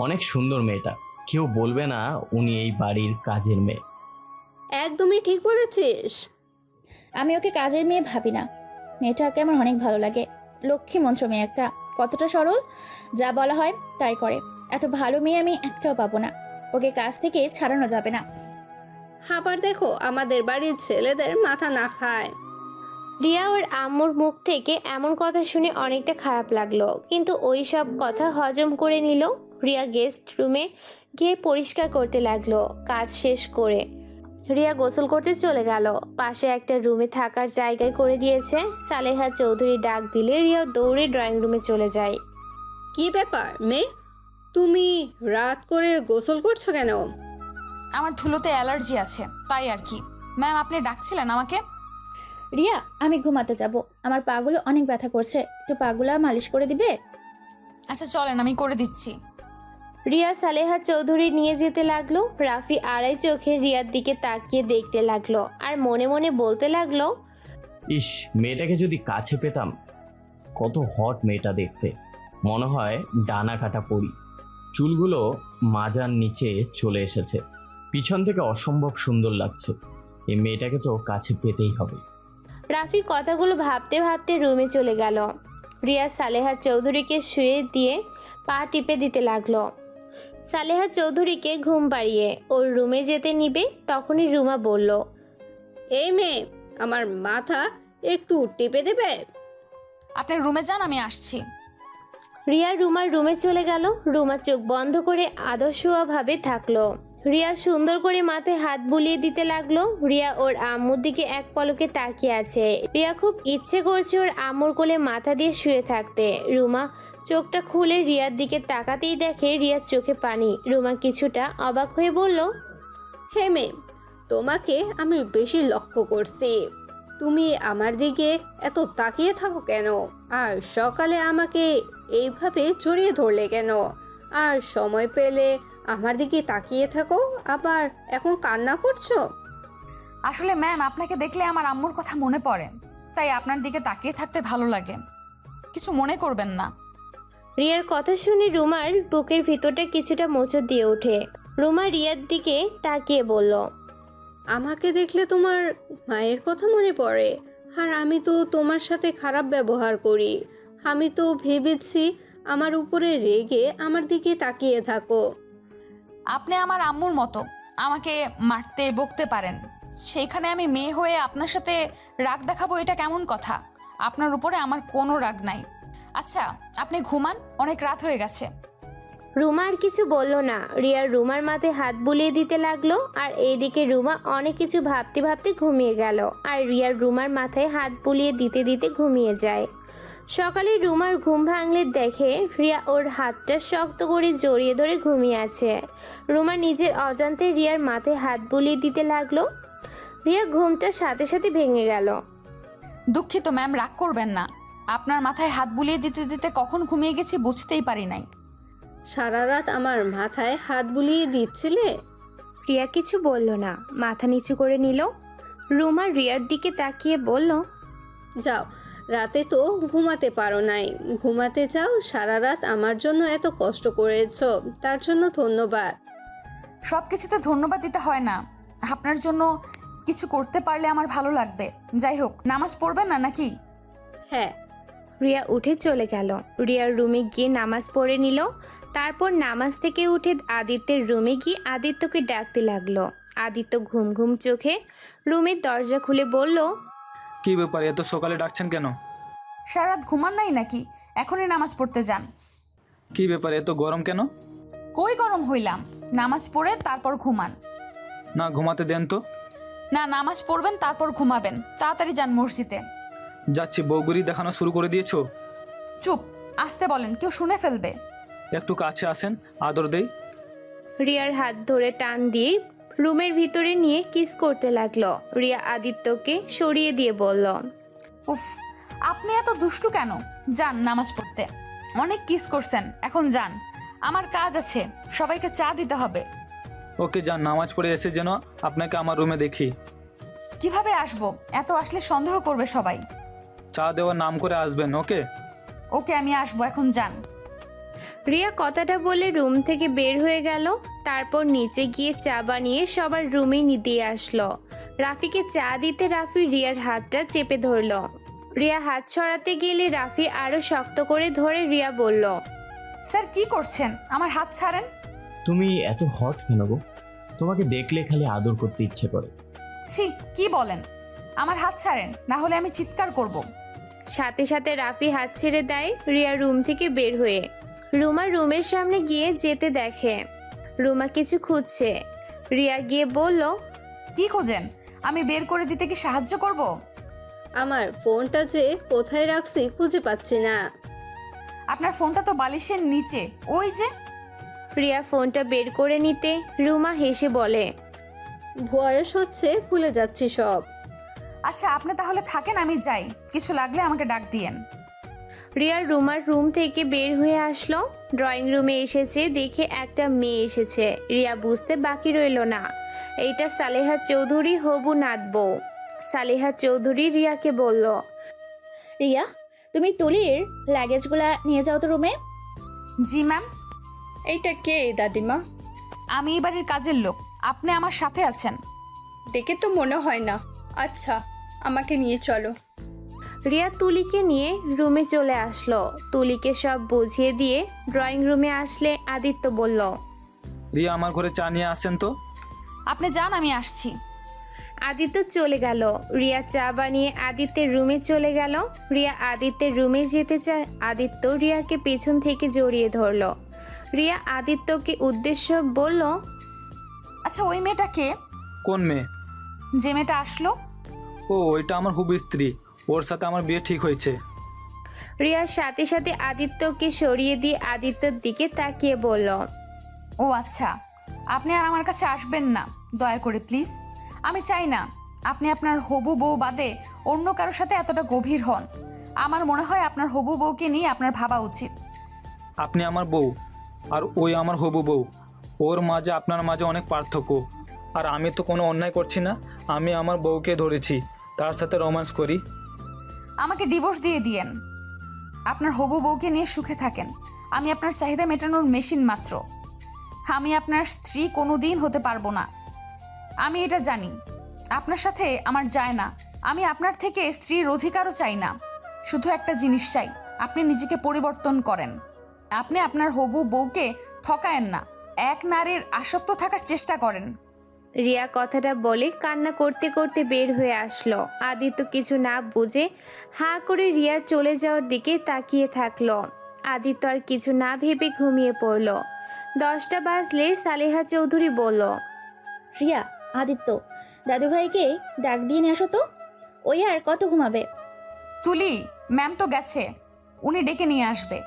অনেক সুন্দর মেয়েটা, কেউ বলবে না উনি এই বাড়ির কাজের মেয়ে। একদমই ঠিক বলেছিস। আমি ওকে কাজের মেয়ে ভাবি না, মেয়েটাকে আমার অনেক ভালো লাগে। লক্ষ্মী মন্ত্র মেয়ে একটা, কতটা সরল, যা বলা হয় তাই করে। এত ভালো মেয়ে আমি একটাও পাবো না, ওকে কাজ থেকে ছাড়ানো যাবে না। আবার দেখো আমাদের বাড়ির ছেলেদের মাথা না খায়। রিয়া ওর আম্মুর মুখ থেকে এমন কথা শুনে অনেকটা খারাপ লাগলো, কিন্তু ওই সব কথা হজম করে নিল। রিয়া গেস্ট রুমে গিয়ে পরিষ্কার করতে লাগলো। কাজ শেষ করে রিয়া গোসল করতে চলে গেল। পাশে একটা রুমে থাকার জায়গায় করে দিয়েছে। সালেহা চৌধুরী ডাক দিলে রিয়া দৌড়ে ড্রয়িং রুমে চলে যায়। কি ব্যাপার মেয়ে, তুমি রাত করে গোসল করছো কেন? আমার ধুলোতে অ্যালার্জি আছে, তাই আর কি। ম্যাম আপনি ডাকছিলেন আমাকে? রিয়া আমি ঘুমাতে যাব, আমার পাগুলো অনেক ব্যথা করছে, একটু পাগুলা মালিশ করে দিবে? আচ্ছা চলেন, আমি করে দিচ্ছি। রিয়া সালেহা চৌধুরী নিয়ে যেতে লাগলো। রাফি আড়াই চোখে রিয়ার দিকে তাকিয়ে দেখতে লাগলো আর মনে মনে বলতে লাগলো, ইস, মেয়েটাকে যদি কাছে পেতাম। কত হট মেয়েটা দেখতে, মনে হয় ডানা কাটা পরি। চুলগুলো মাজার নিচে চলে এসেছে, পিছন থেকে অসম্ভব সুন্দর লাগছে। এই মেয়েটাকে তো কাছে পেতেই হবে। রাফি কথাগুলো ভাবতে ভাবতে রুমে চলে গেল। রিয়া সালেহা চৌধুরীকে শুয়ে দিয়ে পা টিপে দিতে লাগলো। সালেহা চৌধুরীকে ঘুম পাড়িয়ে ওর রুমে যেতে নিবে, তখনই রুমা বলল, এই মেয়ে, আমার মাথা একটু টিপে দেবে? আপনি রুমে যান, আমি আসছি। রিয়া রুমার রুমে চলে গেল। রুমা চোখ বন্ধ করে আদর্শভাবে থাকলো। রিয়া সুন্দর করে মাথায় হাত বুলিয়ে দিতে লাগলো। রিয়া ওর আম্মুর দিকে এক পলকে তাকিয়ে আছে। রিয়া খুব ইচ্ছে করছে ওর আম্মুর কোলে মাথা দিয়ে শুয়ে থাকতে। রুমা চোখটা খুলে রিয়ার দিকে তাকাতেই দেখে রিয়ার চোখে পানি। রুমা কিছুটা অবাক হয়ে বলল, হে মেয়ে, তোমাকে আমি বেশি লক্ষ্য করছি। তুমি আমার দিকে এত তাকিয়ে থাকো কেন? আর সকালে আমাকে এইভাবে জড়িয়ে ধরলে কেন? আর সময় পেলে আমার দিকে তাকিয়ে থাকো, আবার এখন কান্না করছো? আসলে ম্যাম, আপনাকে দেখলে আমার আম্মুর কথা মনে পড়ে, তাই আপনার দিকে তাকিয়ে থাকতে ভালো লাগে। কিছু মনে করবেন না। রিয়ার কথা শুনে রুমার বুকের ভিতরটা কিছুটা মোচড় দিয়ে ওঠে। রুমা রিয়ার দিকে তাকিয়ে বলল, আমাকে দেখলে তোমার মায়ের কথা মনে পড়ে? আর আমি তো তোমার সাথে খারাপ ব্যবহার করি। আমি তো ভেবেছি আমার উপরে রেগে আমার দিকে তাকিয়ে থাকো। আপনি আমার আম্মুর মতো আমাকে মারতে বকতে পারেন, সেইখানে আমি মেয়ে হয়ে আপনার সাথে রাগ দেখাবো, এটা কেমন কথা? আপনার উপরে আমার কোনো রাগ নাই। আচ্ছা, আপনি ঘুমান, অনেক রাত হয়ে গেছে। রুমা আর কিছু বলল না। রিয়ার রুমার মাথায় হাত বুলিয়ে দিতে লাগলো। আর এইদিকে রুমা অনেক কিছু ভাবতে ভাবতে ঘুমিয়ে গেল। আর রিয়ার রুমার মাথায় হাত বুলিয়ে দিতে দিতে ঘুমিয়ে যায়। সকালে রুমার ঘুম ভাঙলে দেখে রিয়া ওর হাতটা শক্ত করে জড়িয়ে ধরে ঘুমিয়ে আছে। রুমা নিজের অজান্তে রিয়ার মাথায় হাত বুলিয়ে দিতে লাগলো। রিয়া ঘুমটা সাথে সাথে ভেঙে গেল। দুঃখিত ম্যাম, রাগ করবেন না। আপনার মাথায় হাত বুলিয়ে দিতে দিতে কখন ঘুমিয়ে গেছি বুঝতেই পারি নাই। সারা রাত আমার মাথায় হাত বুলিয়ে দিচ্ছিলে? রিয়া কিছু বলল না, মাথা নিচু করে নিল। রুমা রিয়ার দিকে তাকিয়ে বলল, যাও, রাতে তো ঘুমাতে পারো নাই, ঘুমাতে যাও। সারা রাত আমার জন্য এত কষ্ট করেছো, তার জন্য ধন্যবাদ। সব কিছুতে ধন্যবাদ দিতে হয় না। আপনার জন্য কিছু করতে পারলে আমার ভালো লাগবে। যাই হোক, নামাজ পড়বেন না নাকি? হ্যাঁ। রিয়া উঠে চলে গেল। রিয়ার রুমে গিয়ে নামাজ পড়ে নিল। তারপর নামাজ থেকে উঠে আদিত্যের রুমে গিয়ে আদিত্যকে ডাকতে লাগলো। আদিত্য ঘুম ঘুম চোখে রুমের দরজা খুলে বলল, কি ব্যাপার, এত সকালে ডাকছেন কেন? সারা রাত ঘুমান নাই নাকি? এখনই নামাজ পড়তে যান। কি ব্যাপার, এত গরম কেন? কই গরম হইলাম, নামাজ পড়ে তারপর ঘুমান। না, ঘুমাতে দেন তো। না, নামাজ পড়বেন তারপর ঘুমাবেন। তাড়াতাড়ি যান মসজিদে। যাচ্ছি। বউগুরি দেখানো শুরু করে দিয়েছো? চুপ, আসতে বলেন, কেউ শুনে ফেলবে। একটু কাছে আসেন, আদর দেই। রিয়ার হাত ধরে টান দিয়ে রুমের ভিতরে নিয়ে কিস করতে লাগলো। রিয়া আদিত্যকে সরিয়ে দিয়ে বলল, উফ, আপনি এত দুষ্টু কেন? যান নামাজ পড়তে। অনেক কিস করছেন, এখন যান। আমার কাজ আছে, সবাইকে চা দিতে হবে। ওকে, যান, নামাজ পড়ে এসে যেন আপনাকে আমার রুমে দেখি। কিভাবে আসবো? এত আসলে সন্দেহ করবে সবাই। চা দেওয়ার নাম করে আসবেন। ওকে ওকে, আমি আসবো, এখন যান। রিয়া কথাটা বলে রুম থেকে বের হয়ে গেল। তারপর নিচে গিয়ে চা বানিয়ে সবার রুমে দিয়ে আসলো। রাফিকে চা দিতে রাফি রিয়ার হাতটা চেপে ধরলো। রিয়া হাত ছড়াতে গেলে রাফি আরো শক্ত করে ধরে রিয়া বলল, স্যার কি করছেন? আমার হাত ছাড়েন। তুমি এত হট কেন গো? তোমাকে দেখলে খালি আদর করতে ইচ্ছে করে। ছি, কি বলেন? আমার হাত ছাড়েন, না হলে আমি চিৎকার করব। সাথে সাথে রাফি হাত ছেড়ে দেয়। রিয়া রুম থেকে বের হয়ে রুমা রুমের সামনে গিয়ে যেতে দেখে রুমা কিছু খুঁজছে। রিয়া গিয়ে বলল, কি খোঁজেন? আমি বের করে দিতে কি সাহায্য করব? আমার ফোনটা যে কোথায় রাখছি খুঁজে পাচ্ছি না। আপনার ফোনটা তো বালিশের নিচে, ওই যে। রিয়া ফোনটা বের করে নিতে রুমা হেসে বলে, বয়স হচ্ছে, ভুলে যাচ্ছি সব। আচ্ছা, আপনি তাহলে থাকেন, আমি যাই। কিছু লাগলে আমাকে ডাক দিয়েন। রিয়ার রুম থেকে বের হয়ে আসলো। ড্রয়িং রুমে এসেছে দেখে একটা মেয়ে এসেছে। রিয়া বুঝতে বাকি রইল না, এইটা সালেহা চৌধুরী হবু নাত বউ। সালেহা চৌধুরী রিয়াকে বলল, রিয়া, তুমি তুলির লাগেজগুলা নিয়ে যাও তো রুমে। জি ম্যাম। এইটা কে দাদিমা? আমি এই বাড়ির কাজের লোক, আপনি আমার সাথে আছেন। দেখে তো মনে হয় না। আচ্ছা, আমাকে নিয়ে চলো। রিয়া তুলিকে নিয়ে রুমে চলে আসলো। তুলিকে সব বুঝিয়ে দিয়ে ড্রয়িং রুমে আসলে আদিত্য বলল, রিয়া আমার ঘরে চা নিয়ে আসছেন তো। আপনি যান, আমি আসছি। আদিত্য চলে গেল। রিয়া চা বানিয়ে আদিত্যের রুমে চলে গেল। রিয়া আদিত্যের রুমে যেতে চায়, আদিত্য রিয়াকে পেছন থেকে জড়িয়ে ধরলো। রিয়া আদিত্যকে উদ্দেশ্য বলল, আচ্ছা, ওই মেয়েটাকে? কোন মেয়ে? যে মেয়েটা আসলো। ও, ওইটা আমার হুবু স্ত্রী, ওর সাথে আমার বিয়ে ঠিক হয়েছে। রিয়ার সাথে সাথে আদিত্যকে সরিয়ে দিয়ে আদিত্যর দিকে তাকিয়ে বলল, ও আচ্ছা, আপনি আর আমার কাছে আসবেন না দয়া করে প্লিজ। আমি চাই না আপনি আপনার হবু বউ বাদে অন্য কারোর সাথে এতটা গভীর হন। আমার মনে হয় আপনার হবু বউকে নিয়ে আপনার ভাবা উচিত। আপনি আমার বউ আর ওই আমার হবু বউ, ওর মাঝে আপনার মাঝে অনেক পার্থক্য। আর আমি তো কোনো অন্যায় করছি না, আমি আমার বউকে ধরেছি, তার সাথে রোম্যান্স করি। আমাকে ডিভোর্স দিয়ে দিয়েন, আপনার হবু বউকে নিয়ে সুখে থাকেন। আমি আপনার চাহিদা মেটানোর মেশিন মাত্র, আমি আপনার স্ত্রী কোনো দিন হতে পারবো না। আমি এটা জানি, আপনার সাথে আমার যায় না। আমি আপনার থেকে স্ত্রীর অধিকারও চাই না, শুধু একটা জিনিস চাই, আপনি নিজেকে পরিবর্তন করেন। আপনি আপনার হবু বউকে ঠকায়েন না, এক নারীর আসক্ত থাকার চেষ্টা করেন। রিয়া কথাটা বলে কান্না করতে করতে বের হয়ে আসলো। আদিত্য কিছু না বুঝে হাঁ করে রিয়ার চলে যাওয়ার দিকে তাকিয়ে থাকলো। আদিত্য আর কিছু না ভেবে ঘুমিয়ে পড়ল। 10টা বাজলে সালেহা চৌধুরী বলল, রিয়া, আদিত্য, দাদুভাইকে ডাক দিয়ে নিয়ে আসো তো, ওই আর কত ঘুমাবে। তুলি, ম্যাম তো গেছে, উনি ডেকে নিয়ে আসবে।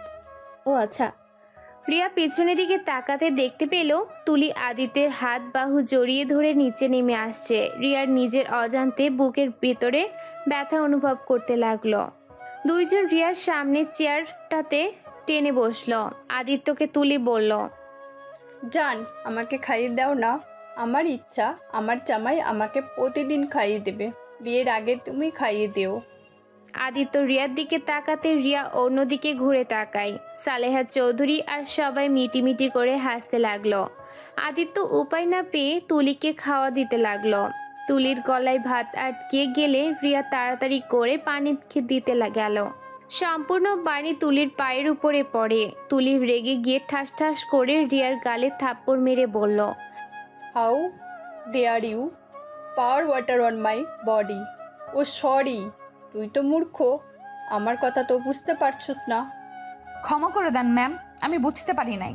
ও আচ্ছা। রিয়া পেছনের দিকে তাকাতে দেখতে পেল তুলি আদিত্যের হাত বাহু জড়িয়ে ধরে নিচে নেমে আসছে। রিয়ার নিজের অজান্তে বুকের ভেতরে ব্যথা অনুভব করতে লাগলো। দুইজন রিয়ার সামনে চেয়ারটাতে টেনে বসলো। আদিত্যকে তুলি বলল, জান, আমাকে খাইয়ে দাও না। আমার ইচ্ছা আমার জামাই আমাকে প্রতিদিন খাইয়ে দেবে। বিয়ের আগে তুমি খাইয়ে দিও। আদিত্য রিয়ার দিকে তাকাতে রিয়া অন্যদিকে ঘুরে তাকায়। সালেহা চৌধুরী আর সবাই মিটিমিটি করে হাসতে লাগলো। আদিত্য উপায় না পেয়ে তুলিকে খাওয়া দিতে লাগলো। তুলির গলায় ভাত আটকে গেলে রিয়া তাড়াতাড়ি করে পানি দিতে গেল। সম্পূর্ণ পানি তুলির পায়ের উপরে পড়ে। তুলি রেগে গিয়ে ঠাস ঠাস করে রিয়ার গালে থাপ্পড় মেরে বলল, how dare you pour water on my body. ও সরি, তুই তো মূর্খ, আমার কথা তো বুঝতে পারছস না। ক্ষমা করে দেন ম্যাম, আমি বুঝতে পারি নাই।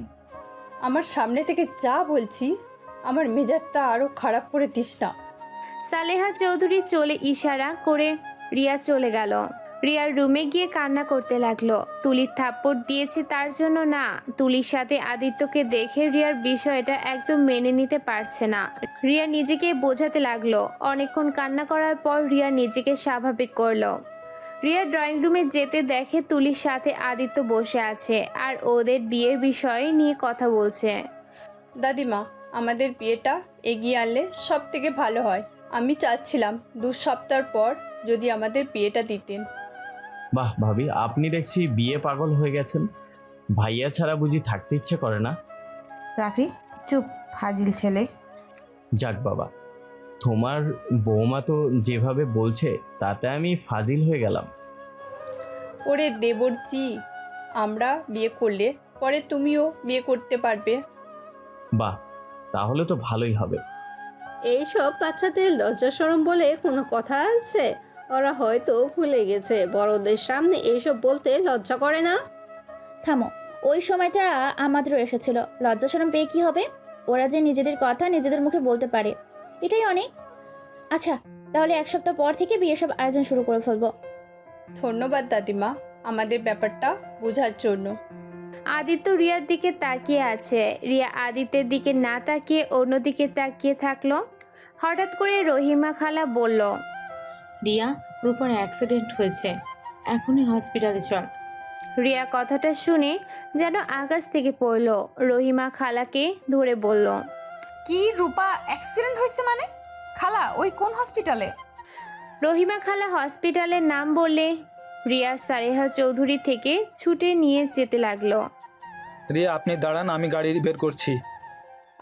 আমার সামনে থেকে যা বলছি, আমার মেজাজটা আরও খারাপ করে দিস না। সালেহা চৌধুরী চলে ইশারা করে রিয়া চলে গেল। রিয়ার রুমে গিয়ে কান্না করতে লাগলো। তুলির থাপ্পড় দিয়েছে তার জন্য না, তুলির সাথে আদিত্যকে দেখে রিয়ার বিষয়টা একদম মেনে নিতে পারছে না। রিয়া নিজেকে বোঝাতে লাগলো। অনেকক্ষণ কান্না করার পর রিয়া নিজেকে স্বাভাবিক করলো। রিয়া ড্রয়িং রুমে যেতে দেখে তুলির সাথে আদিত্য বসে আছে আর ওদের বিয়ের বিষয় নিয়ে কথা বলছে। দাদিমা, আমাদের বিয়েটা এগিয়ে আনলে সব থেকে ভালো হয়। আমি চাচ্ছিলাম 2 সপ্তাহ পর যদি আমাদের বিয়েটা দিতেন। বাহ ভাবি, আপনি দেখছি বিয়ে পাগল হয়ে গেছেন। ভাইয়া ছাড়া বুঝি থাকতে ইচ্ছে করে না? রাফি, চুপ, ফাজিল ছেলে। যাক বাবা, তোমার বৌমা তো যেভাবে বলছে তাতে আমি ফাজিল হয়ে গেলাম। ওরে দেবরজি, আমরা বিয়ে করলে পরে তুমিও বিয়ে করতে পারবে। বাহ, তাহলে তো ভালোই হবে। এইসব বাচ্চাদের লজ্জা শরম বলে কোনো কথা আছে? ওরা হয়তো ভুলে গেছে বড়দের সামনে এইসব বলতে লজ্জা করে না। থামো, ওই সময়টা আমাদেরও এসেছিল, লজ্জা শরম পেয়ে কি হবে? ওরা যে নিজেদের কথা নিজেদের মুখে বলতে পারে, এটাই অনেক। আচ্ছা, তাহলে 1 সপ্তাহ পর থেকে বিয়ের সব আয়োজন শুরু করে ফেলবো। ধন্যবাদ দাদিমা আমাদের ব্যাপারটা বোঝার জন্য। আদিত্য রিয়ার দিকে তাকিয়ে আছে। রিয়া আদিত্যের দিকে না তাকিয়ে অন্যদিকে তাকিয়ে থাকলো। হঠাৎ করে রহিমা খালা বলল, রিয়া, রূপার অ্যাক্সিডেন্ট হয়েছে, এখনই হসপিটালে চল। রিয়া কথাটা শুনে যেন আকাশ থেকে পড়লো। রহিমা খালাকে ধরে বলল, কি রূপা অ্যাক্সিডেন্ট হয়েছে মানে? খালা ওই কোন হসপিটালে? রহিমা খালা হসপিটালের নাম বললে রিয়া সালেহা চৌধুরী থেকে ছুটে নিয়ে যেতে লাগলো। রিয়া আপনি দাঁড়ান, আমি গাড়ি বের করছি।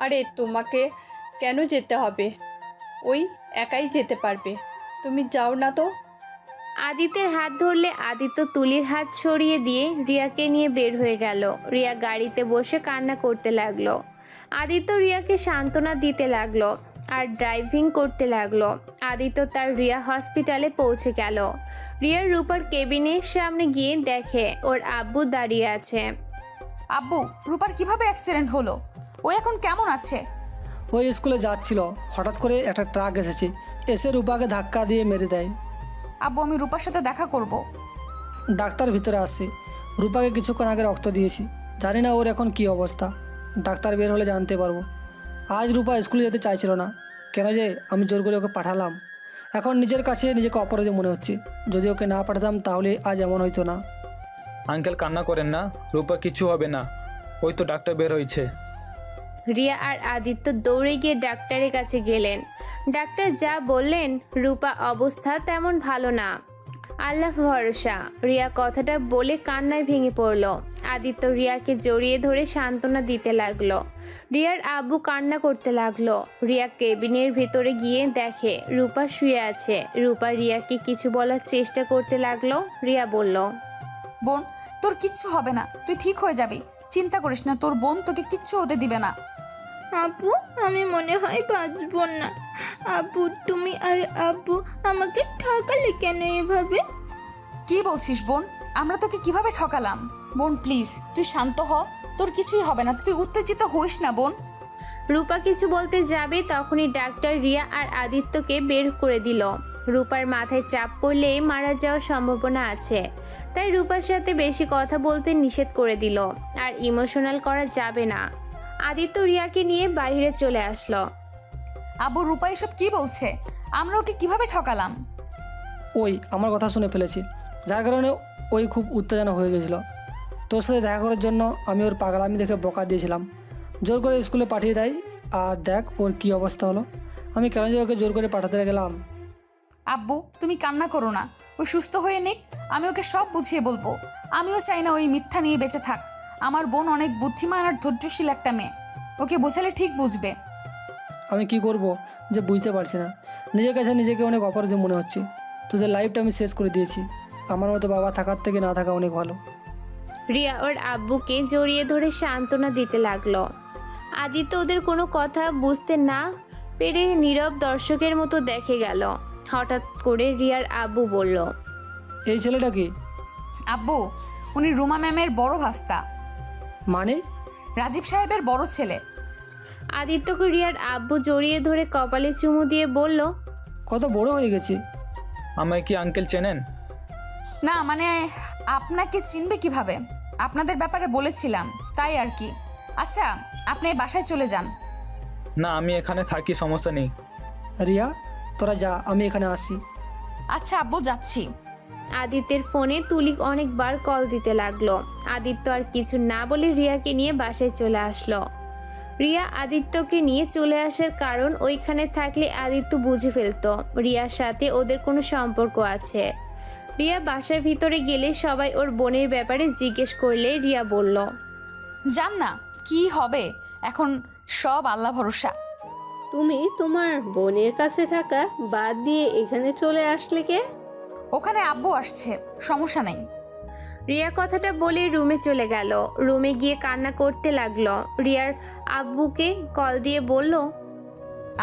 আরে তোমাকে কেন যেতে হবে? ওই একাই যেতে পারবে, তুমি যাও না তো। আদিত্যের হাত ধরলে আদিত্য তুলির হাত সরিয়ে দিয়ে রিয়াকে নিয়ে বের হয়ে গেল। রিয়া গাড়িতে বসে কান্না করতে লাগলো। আদিত্য রিয়াকে সান্ত্বনা দিতে লাগলো আর ড্রাইভিং করতে লাগলো। আদিত্য তার রিয়া হসপিটালে পৌঁছে গেল। রিয়ার রূপার কেবিনের সামনে গিয়ে দেখে ওর আব্বু দাঁড়িয়ে আছে। আব্বু, রূপার কিভাবে অ্যাক্সিডেন্ট হলো? ও এখন কেমন আছে? ওই স্কুলে যাচ্ছিল, হঠাৎ করে একটা ট্রাক এসেছে, এসে রূপাকে ধাক্কা দিয়ে মেরে দেয়। আব্বু, আমি রূপার সাথে দেখা করব। ডাক্তার ভিতরে আসছে। রূপাকে কিছুক্ষণ আগে রক্ত দিয়েছি, জানি না ওর এখন কি অবস্থা। ডাক্তার বের হলে জানতে পারবো। আজ রূপা স্কুলে যেতে চাইছিল না, কেন যে আমি জোর করে ওকে পাঠালাম। এখন নিজের কাছে নিজেকে অপরাধী মনে হচ্ছে। যদি ওকে না পাঠাতাম তাহলে আজ এমন হইতো না। আঙ্কেল কান্না করেন না, রূপা কিছু হবে না, ওই তো ডাক্তার বের হয়েছে। রিয়া আর আদিত্য দৌড়ে গিয়ে ডাক্তারের কাছে গেলেন। ডাক্তার যা বললেন, রূপা অবস্থা তেমন ভালো না, আল্লাহ ভরসা। রিয়া কথাটা বলে কান্নায় ভেঙে পড়ল। আদিত্য রিয়াকে জড়িয়ে ধরে সান্ত্বনা দিতে লাগলো। রিয়ার আব্বু কান্না করতে লাগলো। রিয়া কেবিনের ভেতরে গিয়ে দেখে রূপা শুয়ে আছে। রূপা রিয়াকে কিছু বলার চেষ্টা করতে লাগলো। রিয়া বলল, বোন, তোর কিচ্ছু হবে না, তুই ঠিক হয়ে যাবি, চিন্তা করিস না, তোর বোন তোকে কিচ্ছু হতে দিবে না। আপু, আমি মনে হয় বাঁচব না। আপু, তুমি আর আব্বু আমাকে ঠকালে কেন এভাবে? কি বলছিস বোন? আমরা তোকে কিভাবে ঠকালাম? বোন প্লিজ তুই শান্ত হ, তোর কিছুই হবে না, তুই উত্তেজিত হইস না বোন। রূপা কিছু বলতে যাবে তখনই ডাক্তার রিয়া আর আদিত্যকে বের করে দিল। রূপার মাথায় চাপ পড়লে মারা যাওয়ার সম্ভাবনা আছে, তাই রূপার সাথে বেশি কথা বলতে নিষেধ করে দিল। আর ইমোশনাল করা যাবে না। আদিত্য রিয়াকে নিয়ে বাইরে চলে আসলো। আব্বু, রূপা এসব কি বলছে? আমরা ওকে কিভাবে ঠকালাম? ওই আমার কথা শুনে ফেলেছি, যার কারণে ওই খুব উত্তেজনা হয়ে গেছিল। তোর সাথে দেখা করার জন্য আমি ওর পাগলামি দেখে বকা দিয়েছিলাম, জোর করে স্কুলে পাঠিয়ে দেয়। আর দেখ ওর কি অবস্থা হলো। আমি কেন যে ওকে জোর করে পাঠাতে গেলাম। আব্বু, তুমি কান্না করো না, ও সুস্থ হয়ে নিক, আমি ওকে সব বুঝিয়ে বলবো। আমিও চাই না ওই মিথ্যা নিয়ে বেঁচে থাক। আমার বোন অনেক বুদ্ধিমান আর ধৈর্যশীল একটা মেয়ে, ওকে বোঝালে ঠিক বুঝবে। আমি কি করব যে বুঝতে পারছি না। নিজের কাছে নিজেকে অনেক অপরাধী মনে হচ্ছে। তোদের লাইফটা আমি শেষ করে দিয়েছি। আমার মতো বাবা থাকার থেকে না থাকা অনেক ভালো। রিয়া ওর আব্বুকে জড়িয়ে ধরে সান্ত্বনা দিতে লাগলো। আদিত্য ওদের কোনো কথা বুঝতে না পেরে নীরব দর্শকের মতো দেখে গেল। হঠাৎ করে রিয়ার আব্বু বলল, এই ছেলেটা কি? আব্বু, উনি রুমা ম্যামের বড় ভাস্তা, মানে? রাজীব সাহেবের বড় ছেলে। আদিত্যকে রিয়ার আব্বু জড়িয়ে ধরে কপালে চুমু দিয়ে বলল, কত বড় হয়ে গেছে। আমায় কি আঙ্কেল চেনেন? না মানে আপনাকে চিনবে কিভাবে? আপনাদের ব্যাপারে বলেছিলাম তাই আর কি। আচ্ছা, আপনি বাসায় চলে যান। না, আমি এখানে থাকি, সমস্যা নেই। রিয়া তোরা যা, আমি এখানে আসি। আচ্ছা আব্বু, যাচ্ছি। আদিত্যের ফোনে তুলি অনেকবার কল দিতে লাগলো। আদিত্য আর কিছু না বলে রিয়াকে নিয়ে বাসায় চলে আসলো। রিয়া আদিত্যকে নিয়ে চলে আসার কারণ ওইখানে থাকলে আদিত্য বুঝে ফেলতো রিয়ার সাথে ওদের কোনো সম্পর্ক আছে। রিয়া বাসার ভিতরে গেলে সবাই ওর বোনের ব্যাপারে জিজ্ঞেস করলে রিয়া বলল, যান না, কি হবে এখন, সব আল্লাহ ভরসা। তুমি তোমার বোনের কাছে থাকা বাদ দিয়ে এখানে চলে আসলে কে? ওখানে আব্বু আসছে, সমস্যা নেই। রিয়া কথাটা বলে রুমে চলে গেল। রুমে গিয়ে কান্না করতে লাগলো। রিয়ার আব্বুকে কল দিয়ে বলল,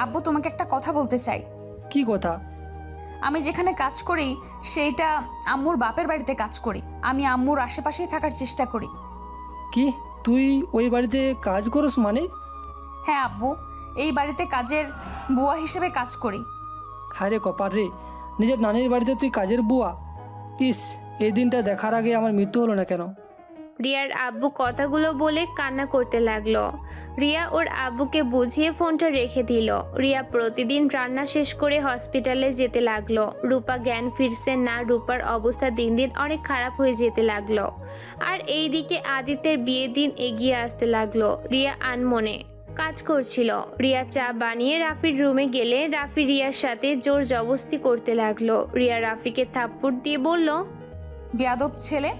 আব্বু, তোমাকে একটা কথা বলতে চাই। কি কথা? আমি যেখানে কাজ করি সেইটা আম্মুর বাপের বাড়িতে কাজ করি। আমি আম্মুর আশেপাশেই থাকার চেষ্টা করি। কি তুই ওই বাড়িতে কাজ করস মানে? হ্যাঁ আব্বু, এই বাড়িতে কাজের বুয়া হিসেবে কাজ করি। হায় রে কপার রে, নিজের নানির বাড়িতে তুই কাজের বুয়া। ইস, এই দিনটা দেখার আগে আমার মৃত্যু হলো না কেন? রিয়ার আব্বু কথাগুলো বলে কান্না করতে লাগলো। রিয়া ওর আব্বুকে বুঝিয়ে ফোনটা রেখে দিল। রিয়া প্রতিদিন রান্না শেষ করে হসপিটালে যেতে লাগলো। রূপা জ্ঞান ফিরছে না, রূপার অবস্থা দিন দিন অনেক খারাপ হয়ে যেতে লাগলো। আর এইদিকে আদিত্যের বিয়ের দিন এগিয়ে আসতে লাগলো। রিয়া আনমনে কাজ করছিল। রিয়া চা বানিয়ে রাফির রুমে গেলে রাফি রিয়ার সাথে জোর জবস্তি করতে লাগলো। রিয়া রাফিকে থাপ্পড় দিয়ে বলল, বেয়াদব ছেলে,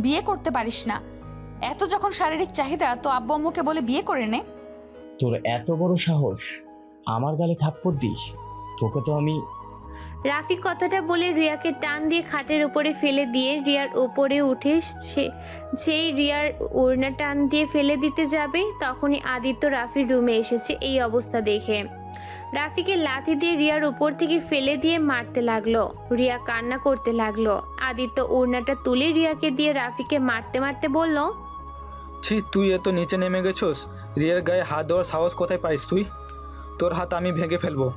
বিয়ে করতে পারিস না? এত যখন শারীরিক চাহিদা তো আব্বু আম্মুকে বলে বিয়ে করে নে। তোর এত বড় সাহস, আমার গালে থাপ্পড় দিস? তোকে তো আমি... রাফি কথাটা বলে রিয়াকে টান দিয়ে খাটের উপরে ফেলে দিয়ে রিয়ার উপরে উঠে সেই রিয়ার ওড়না টান দিয়ে ফেলে দিতে যাবে, তখনই আদিত্য রাফির রুমে এসেছে এই অবস্থা দেখে। রাফিকে লাথি দিয়ে রিয়ার উপর থেকে ফেলে দিয়ে মারতে লাগলো। রিয়া কান্না করতে লাগলো। আদিত্য ওড়নাটা তুলে রিয়াকে দিয়ে রাফিকে মারতে মারতে বলল, ছি, তুই এত নিচে নেমে গেছোস? রিয়ার গায়ে হাত দেওয়ার সাহস কোথায় পাইস তুই? তোর হাত আমি ভেঙে ফেলবো।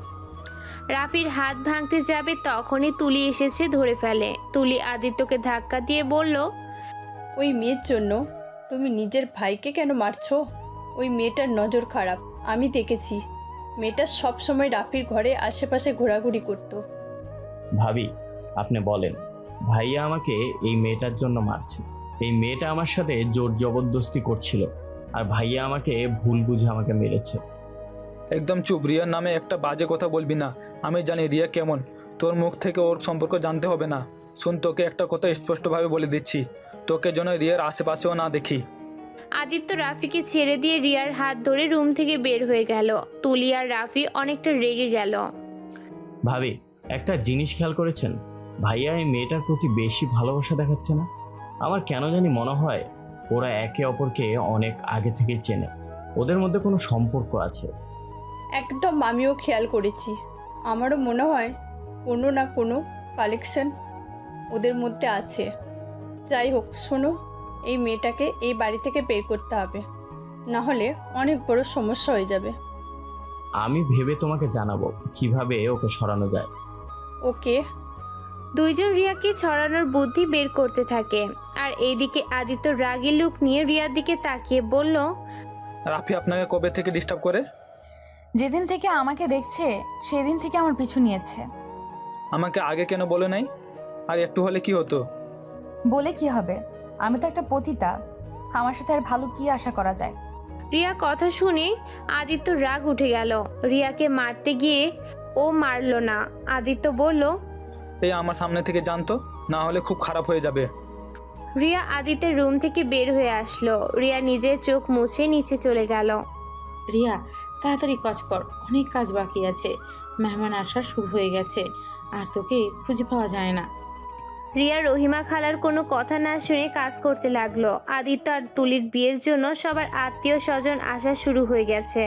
রাফির হাত ভাঙতে যাবে তখনই তুলি এসেছে ধরে ফেলে। তুলি আদিত্যকে ধাক্কা দিয়ে বলল, ওই মেয়ের জন্য তুমি নিজের ভাইকে কেন মারছো? ওই মেয়েটার নজর খারাপ, আমি দেখেছি। মেয়েটা সবসময় রাফির ঘরে আশেপাশে ঘোরাঘুরি করতো। ভাবি, আপনি বলেন, ভাইয়া আমাকে এই মেয়েটার জন্য মারছে। এই মেয়েটা আমার সাথে জোর জবরদস্তি করছিল, আর ভাইয়া আমাকে ভুল বুঝে আমাকে মেরেছে। একদম চুপ, রিয়ার নামে একটা বাজে কথা বলবি না। আমি জানি রিয়া কেমন, তোর মুখ থেকে ওর সম্পর্ক জানতে হবে না। শুন, তোকে একটা কথা স্পষ্টভাবে বলে দিচ্ছি, তোকে যেন রিয়ার আশেপাশেও না দেখি। আদিত্য রাফিকে ছেড়ে দিয়ে রিয়ার হাত ধরে রুম থেকে বের হয়ে গেল। তুলি আর রাফি অনেকটা রেগে গেল। ভাবি, একটা জিনিস খেয়াল করেছেন? ভাইয়া এই মেয়েটার প্রতি বেশি ভালোবাসা দেখাচ্ছে না? আমার কেন জানি মনে হয় ওরা একে অপরকে অনেক আগে থেকে চেনে, ওদের মধ্যে কোনো সম্পর্ক আছে। একদম, আমিও খেয়াল করেছি। আমারও মনে হয় কোনো না কোনো কালেকশন ওদের মধ্যে আছে। যাই হোক, শোনো, এই মেয়েটাকে এই বাড়ি থেকে বের করতে হবে, না হলে অনেক বড় সমস্যা হয়ে যাবে। আমি ভেবে তোমাকে জানাবো কিভাবে ওকে সরানো যায়। ওকে। দুইজন রিয়াকে ছড়ানোর বুদ্ধি বের করতে থাকে। আর এইদিকে আদিত্য রাগী লুক নিয়ে রিয়ার দিকে তাকিয়ে বলল, রাফি আপনাকে কবে থেকে ডিস্টার্ব করে? যেদিন থেকে আমাকে দেখছে সেদিন থেকে আমার পিছু নিয়েছে। আমাকে আগে কেন বলে নাই? আর একটু হলে কি হতো? বলে কি হবে, আমি তো একটা পতিতা, আমার সাথে আর ভালো কি আশা করা যায়? রিয়া কথা শুনে আদিত্য রাগ উঠে গেল। রিয়াকে মারতে গিয়ে ও মারল না। আদিত্য বলল, এই আমার সামনে থেকে জানতো, না হলে খুব খারাপ হয়ে যাবে। রিয়া আদিত্যের রুম থেকে বের হয়ে আসলো। রিয়া নিজের চোখ মুছে নিচে চলে গেল। রিয়া, তাড়াতাড়ি কাজ কর, অনেক কাজ বাকি আছে। মেহমান আসা শুরু হয়ে গেছে, আর তোকে খুঁজে পাওয়া যায় না। রিয়া রহিমা খালার কোনো কথা না শুনে কাজ করতে লাগলো। আদিত্য আর তুলির বিয়ের জন্য সবার আত্মীয় স্বজন আসা শুরু হয়ে গেছে।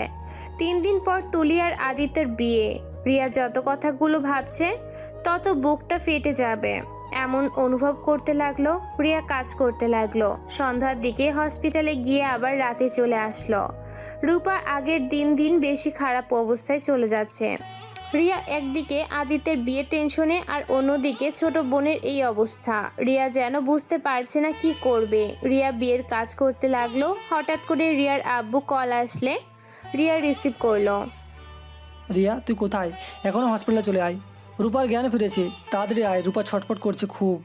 3 দিন পর তুলি আর আদিত্যের বিয়ে। রিয়া যত কথাগুলো ভাবছে তত বুকটা ফেটে যাবে এমন অনুভব করতে লাগলো। রিয়া কাজ করতে লাগলো। সন্ধ্যার দিকে হসপিটালে গিয়ে আবার রাতে চলে আসলো। রূপার আগের দিন বেশি খারাপ অবস্থায় চলে যাচ্ছে। রিয়া একদিকে আদিত্যের বিয়ের টেনশনে আর অন্যদিকে ছোট বোনের এই অবস্থা। রিয়া যেন বুঝতে পারছে না কি করবে। রিয়া বিয়ের কাজ করতে লাগলো। হঠাৎ করে রিয়ার আব্বু কল আসলে রিয়া রিসিভ করলো। রিয়া, তুই কোথায়? এখনও হসপিটালে চলে আয়। রূপার জ্ঞান ফিরেছে, তাড়াতাড়ি আয়, রূপা ছটফট করছে খুব।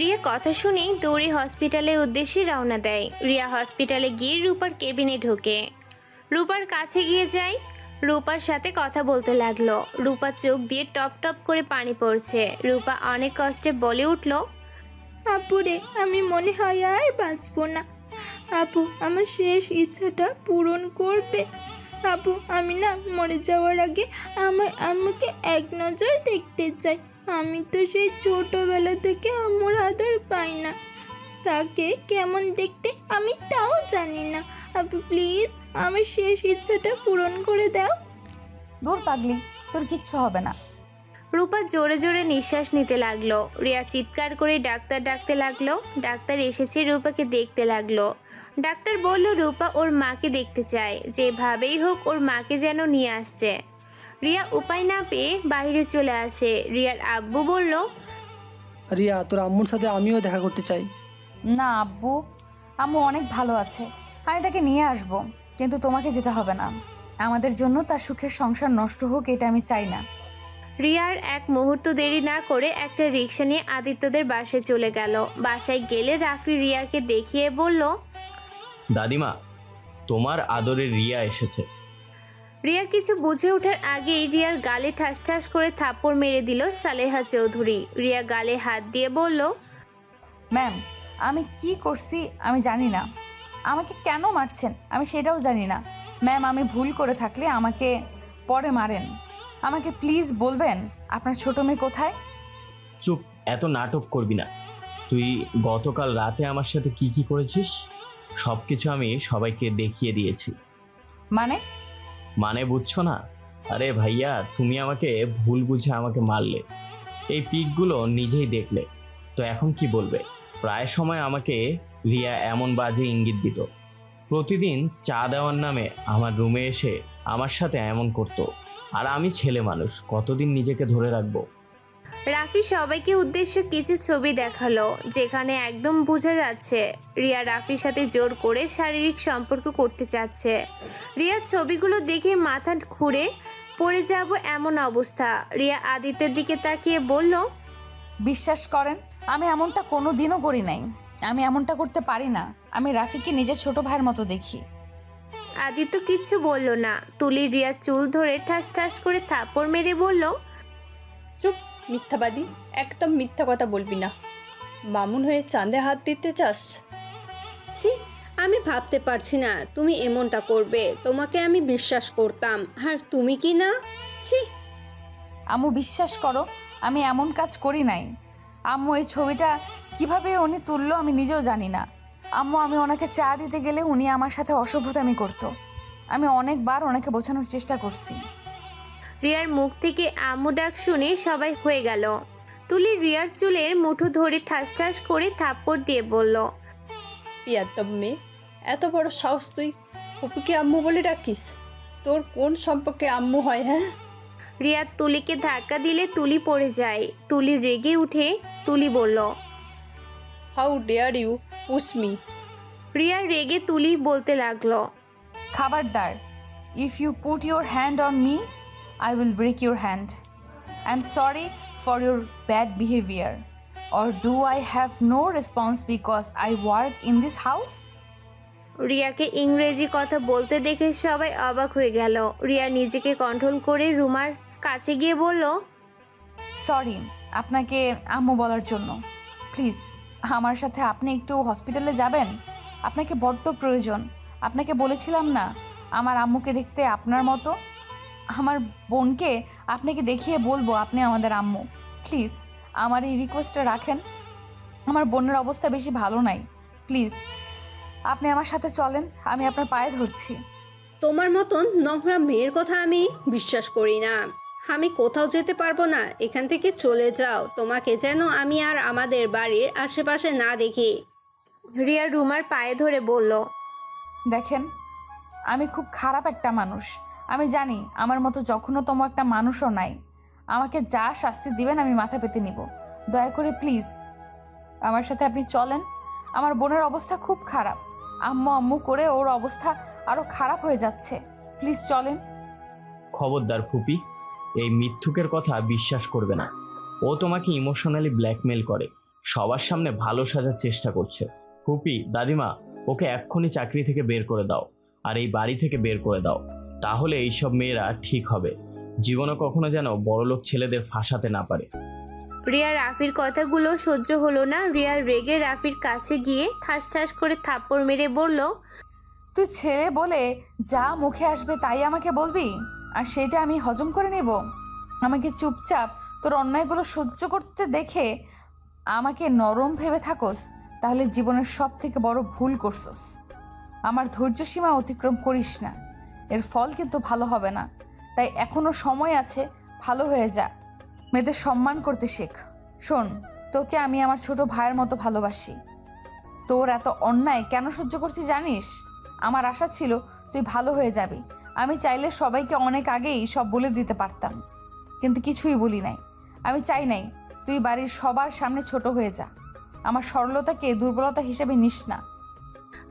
রিয়া কথা শুনেই দৌড়ে হসপিটালের উদ্দেশ্যে রওনা দেয়। রিয়া হসপিটালে গিয়ে রূপার কেবিনে ঢোকে। রূপার কাছে গিয়ে যায়, রূপার সাথে কথা বলতে লাগলো। রূপা চোখ দিয়ে টপ টপ করে পানি পড়ছে। রূপা অনেক কষ্টে বলে উঠল, আপুরে, আমি মনে হয় আর বাঁচবো না। আপু, আমার শেষ ইচ্ছাটা পূরণ করবে। আপু, আমি না মরে যাওয়ার আগে আমার আম্মুকে এক নজর দেখতে চাই। আমি তো সেই ছোটোবেলা থেকে আম্মুর আদর পাই না। তাকে কেমন দেখতে আমি তাও জানি না। আপু প্লিজ, আমার শেষ ইচ্ছাটা পূরণ করে দাও। দূর পাগলি, তোর কিচ্ছু হবে না। রূপা জোরে জোরে নিঃশ্বাস নিতে লাগলো। রিয়া চিৎকার করে ডাক্তার ডাকতে লাগলো। ডাক্তার এসেছে, রূপাকে দেখতে লাগলো। ডাক্তার বলল রূপা ওর মাকে দেখতে চায়, যেভাবেই হোক ওর মাকে যেন নিয়ে আসছে। রিয়া উপায় না পেয়ে বাইরে চলে আসে। রিয়ার আব্বু বলল, রিয়া, তোর আম্মুর সাথে আমিও দেখা করতে চাই। না আব্বু, আম্মু অনেক ভালো আছে, আমি তাকে নিয়ে আসব, কিন্তু তোমাকে যেতে হবে না। আমাদের জন্য তার সুখের সংসার নষ্ট হোক, এটা আমি চাই না। রিয়ার এক মুহূর্ত দেরি না করে একটা রিক্সা নিয়ে আদিত্যদের বাসায় চলে গেল। বাসায় গেলে রাফি রিয়াকে দেখিয়ে বলল, দাদিমা, তোমার আদরের রিয়া এসেছে। রিয়া কিছু বুঝে ওঠার আগেই রিয়ার গালে ঠাস ঠাস করে থাপ্পড় মেরে দিল সালেহা চৌধুরী। রিয়া গালে হাত দিয়ে বলল, ম্যাম, আমি কি করছি আমি জানি না, আমাকে কেন মারছেন আমি সেটাও জানি না। ম্যাম, আমি ভুল করে থাকলে আমাকে পরে মারেন। আমাকে প্লিজ বলবেন আপনার ছোট মেয়ে কোথায়? চুপ, এত নাটক করবি না। তুই গতকাল রাতে আমার সাথে কি কি করেছিস সব কিছু আমি সবাইকে দেখিয়ে দিয়েছি। মানে বুঝছো না? আরে ভাইয়া, তুমি আমাকে ভুল বুঝে আমাকে মারলে, এই পিকগুলো নিজেই দেখলে, তো এখন কি বলবে? প্রায় সময় আমাকে রিয়া এমন বাজে ইঙ্গিত দিত, প্রতিদিন চা দেওয়ার নামে আমার রুমে এসে আমার সাথে এমন করতো। আর আমি ছেলে মানুষ, কতদিন নিজেকে ধরে রাখবো? রাফি সবাইকে উদ্দেশ্য কিছু ছবি দেখালো, যেখানে একদম বোঝা যাচ্ছে রিয়া রাফির সাথে জোর করে শারীরিক সম্পর্ক করতে চাচ্ছে। রিয়ার ছবিগুলো দেখে মাথা ঘুরে পড়ে যাব এমন অবস্থা। রিয়া আদিত্যের দিকে তাকিয়ে বলল, বিশ্বাস করেন, আমি এমনটা কোনো দিনও করি নাই, আমি এমনটা করতে পারি না। আমি রাফিকে নিজের ছোট ভাইয়ের মতো দেখি। আদিত্য কিচ্ছু বলল না। তুলি রিয়ার চুল ধরে ঠাস ঠাস করে থাপ্পড় মেরে বলল, চুপ, মিথ্যাবাদী, একদম মিথ্যা কথা বলবি না। মামুন হয়ে চাঁদে হাত দিতে চাস? ছি, আমি ভাবতে পারছি না তুমি এমনটা করবে। তোমাকে আমি বিশ্বাস করতাম, আর তুমি কি না? ছি। আম্মু, বিশ্বাস করো, আমি এমন কাজ করি নাই। আম্মু, এই ছবিটা কিভাবে উনি তুললো আমি নিজেও জানি না। আম্মু, আমি ওনাকে চা দিতে গেলে উনি আমার সাথে অসভ্যতামি করতো। আমি অনেকবার ওনাকে বোঝানোর চেষ্টা করছি। রিয়ার মুখ থেকে আম্মু ডাক শুনে সবাই হয়ে গেল। তুলি রিয়ার চুলের মুঠো ধরে ঠাস ঠাস করে থাপ্পড় দিয়ে বলল, পিয়াত্তব মেয়ে, এত বড় সাহস তুই ফুপুকে আম্মু বলে ডাকিস? তোর কোন সম্পর্কে আম্মু হয়? হ্যাঁ, রিয়া তুলিকে ধাক্কা দিলে তুলি পড়ে যায়। তুলি রেগে উঠে তুলি বলল, how dare you push me? Riya রেগে তুলি বলতে লাগলো, খাবারদার, if you put your hand on me I will break your hand. I am sorry for your bad behaviour, or do I have no response because I work in this house? রিয়াকে ইংরেজি কথা বলতে দেখে সবাই অবাক হয়ে গেল। রিয়া নিজেকে কন্ট্রোল করে রুমার কাছে গিয়ে বলল, সরি আপনাকে আম্মু বলার জন্য। প্লিজ আমার সাথে আপনি একটু হসপিটালে যাবেন, আপনাকে বড্ড প্রয়োজন। আপনাকে বলেছিলাম না আমার আম্মুকে দেখতে আপনার মতো? আমার বোনকে আপনাকে দেখিয়ে বলবো আপনি আমাদের আম্মু। প্লিজ আমার এই রিকোয়েস্টটা রাখেন, আমার বোনের অবস্থা বেশি ভালো নাই। প্লিজ আপনি আমার সাথে চলেন, আমি আপনার পায়ে ধরছি। তোমার মতন নোংরা মেয়ের কথা আমি বিশ্বাস করি না। আমি কোথাও যেতে পারবো না, এখান থেকে চলে যাও। তোমাকে যেন আমি আর আমাদের বাড়ির আশেপাশে না দেখি। রিয়া রুমার পায়ে ধরে বলল, দেখেন, আমি খুব খারাপ একটা মানুষ, আমি জানি আমার মতো যখনতম একটা মানুষও নাই। আমাকে যা শাস্তি দিবেন আমি মাথা পেতে নিব। দয়া করে প্লিজ আমার সাথে আপনি চলেন। আমার বোনের অবস্থা খুব খারাপ, আম্মু আম্মু করে ওর অবস্থা আরও খারাপ হয়ে যাচ্ছে। প্লিজ চলেন। খবরদার ফুপি, এই মিথ্যুকের কথা বিশ্বাস করবে না। ও তোমাকে ইমোশনালি ব্ল্যাকমেল করে, সবার সামনে ভালো সাজার চেষ্টা করছে। ফুপি, দাদিমা, ওকে এক্ষুনি চাকরি থেকে বের করে দাও, আর এই বাড়ি থেকে বের করে দাও। তাহলে এইসব মেয়েরা ঠিক হবে, জীবনে কখনো যেন বড়লোক ছেলেদের ফাঁসাতে না পারে। রিয়া রাফির কথাগুলো সহ্য হলো না। রিয়া রেগে রাফির কাছে গিয়ে ঠাস ঠাস করে থাপ্পড় মেরে বলল, তুই ছেড়ে বলে যা মুখে আসবে তাই আমাকে বলবি, আর সেটা আমি হজম করে নেব? আমাকে চুপচাপ তোর অন্যায়গুলো সহ্য করতে দেখে আমাকে নরম ভেবে থাকোস, তাহলে জীবনের সব থেকে বড় ভুল করছস। আমার ধৈর্য সীমা অতিক্রম করিস না, এর ফল কিন্তু ভালো হবে না। তাই এখনো সময় আছে, ভালো হয়ে যা, মেয়েদের সম্মান করতে শেখ। শোন, তোকে আমি আমার ছোট ভাইয়ের মতো ভালোবাসি। তোর এত অন্যায় কেন সহ্য করছি জানিস? আমার আশা ছিল তুই ভালো হয়ে যাবি। আমি চাইলে সবাইকে অনেক আগেই সব বলে দিতে পারতাম, কিন্তু কিছুই বলি নাই। আমি চাই নাই তুই বাড়ির সবার সামনে ছোট হয়ে যা। আমার সরলতাকে দুর্বলতা হিসেবে নিস না।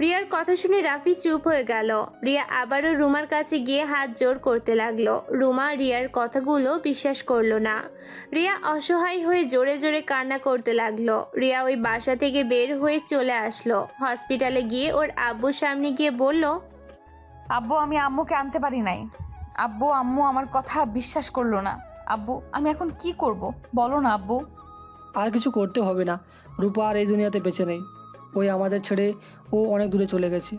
রিয়ার কথা শুনে রাফি চুপ হয়ে গেল। রিয়া আবারও রুমার কাছে গিয়ে হাত জোড় করতে লাগলো। রুমা রিয়ার কথাগুলো বিশ্বাস করলো না। রিয়া অসহায় হয়ে জোরে জোরে কান্না করতে লাগলো। রিয়া ওই বাসা থেকে বের হয়ে চলে আসলো। হসপিটালে গিয়ে ওর আব্বুর সামনে গিয়ে বলল, আব্বু আমি আম্মুকে আনতে পারি নাই। আব্বু আম্মু আমার কথা বিশ্বাস করলো না। আব্বু আমি এখন কি করব বলো না আব্বু। আর কিছু করতে হবে না, রূপা আর এই দুনিয়াতে বেঁচে নেই। ওই আমাদের ছেড়ে ও অনেক দূরে চলে গেছে।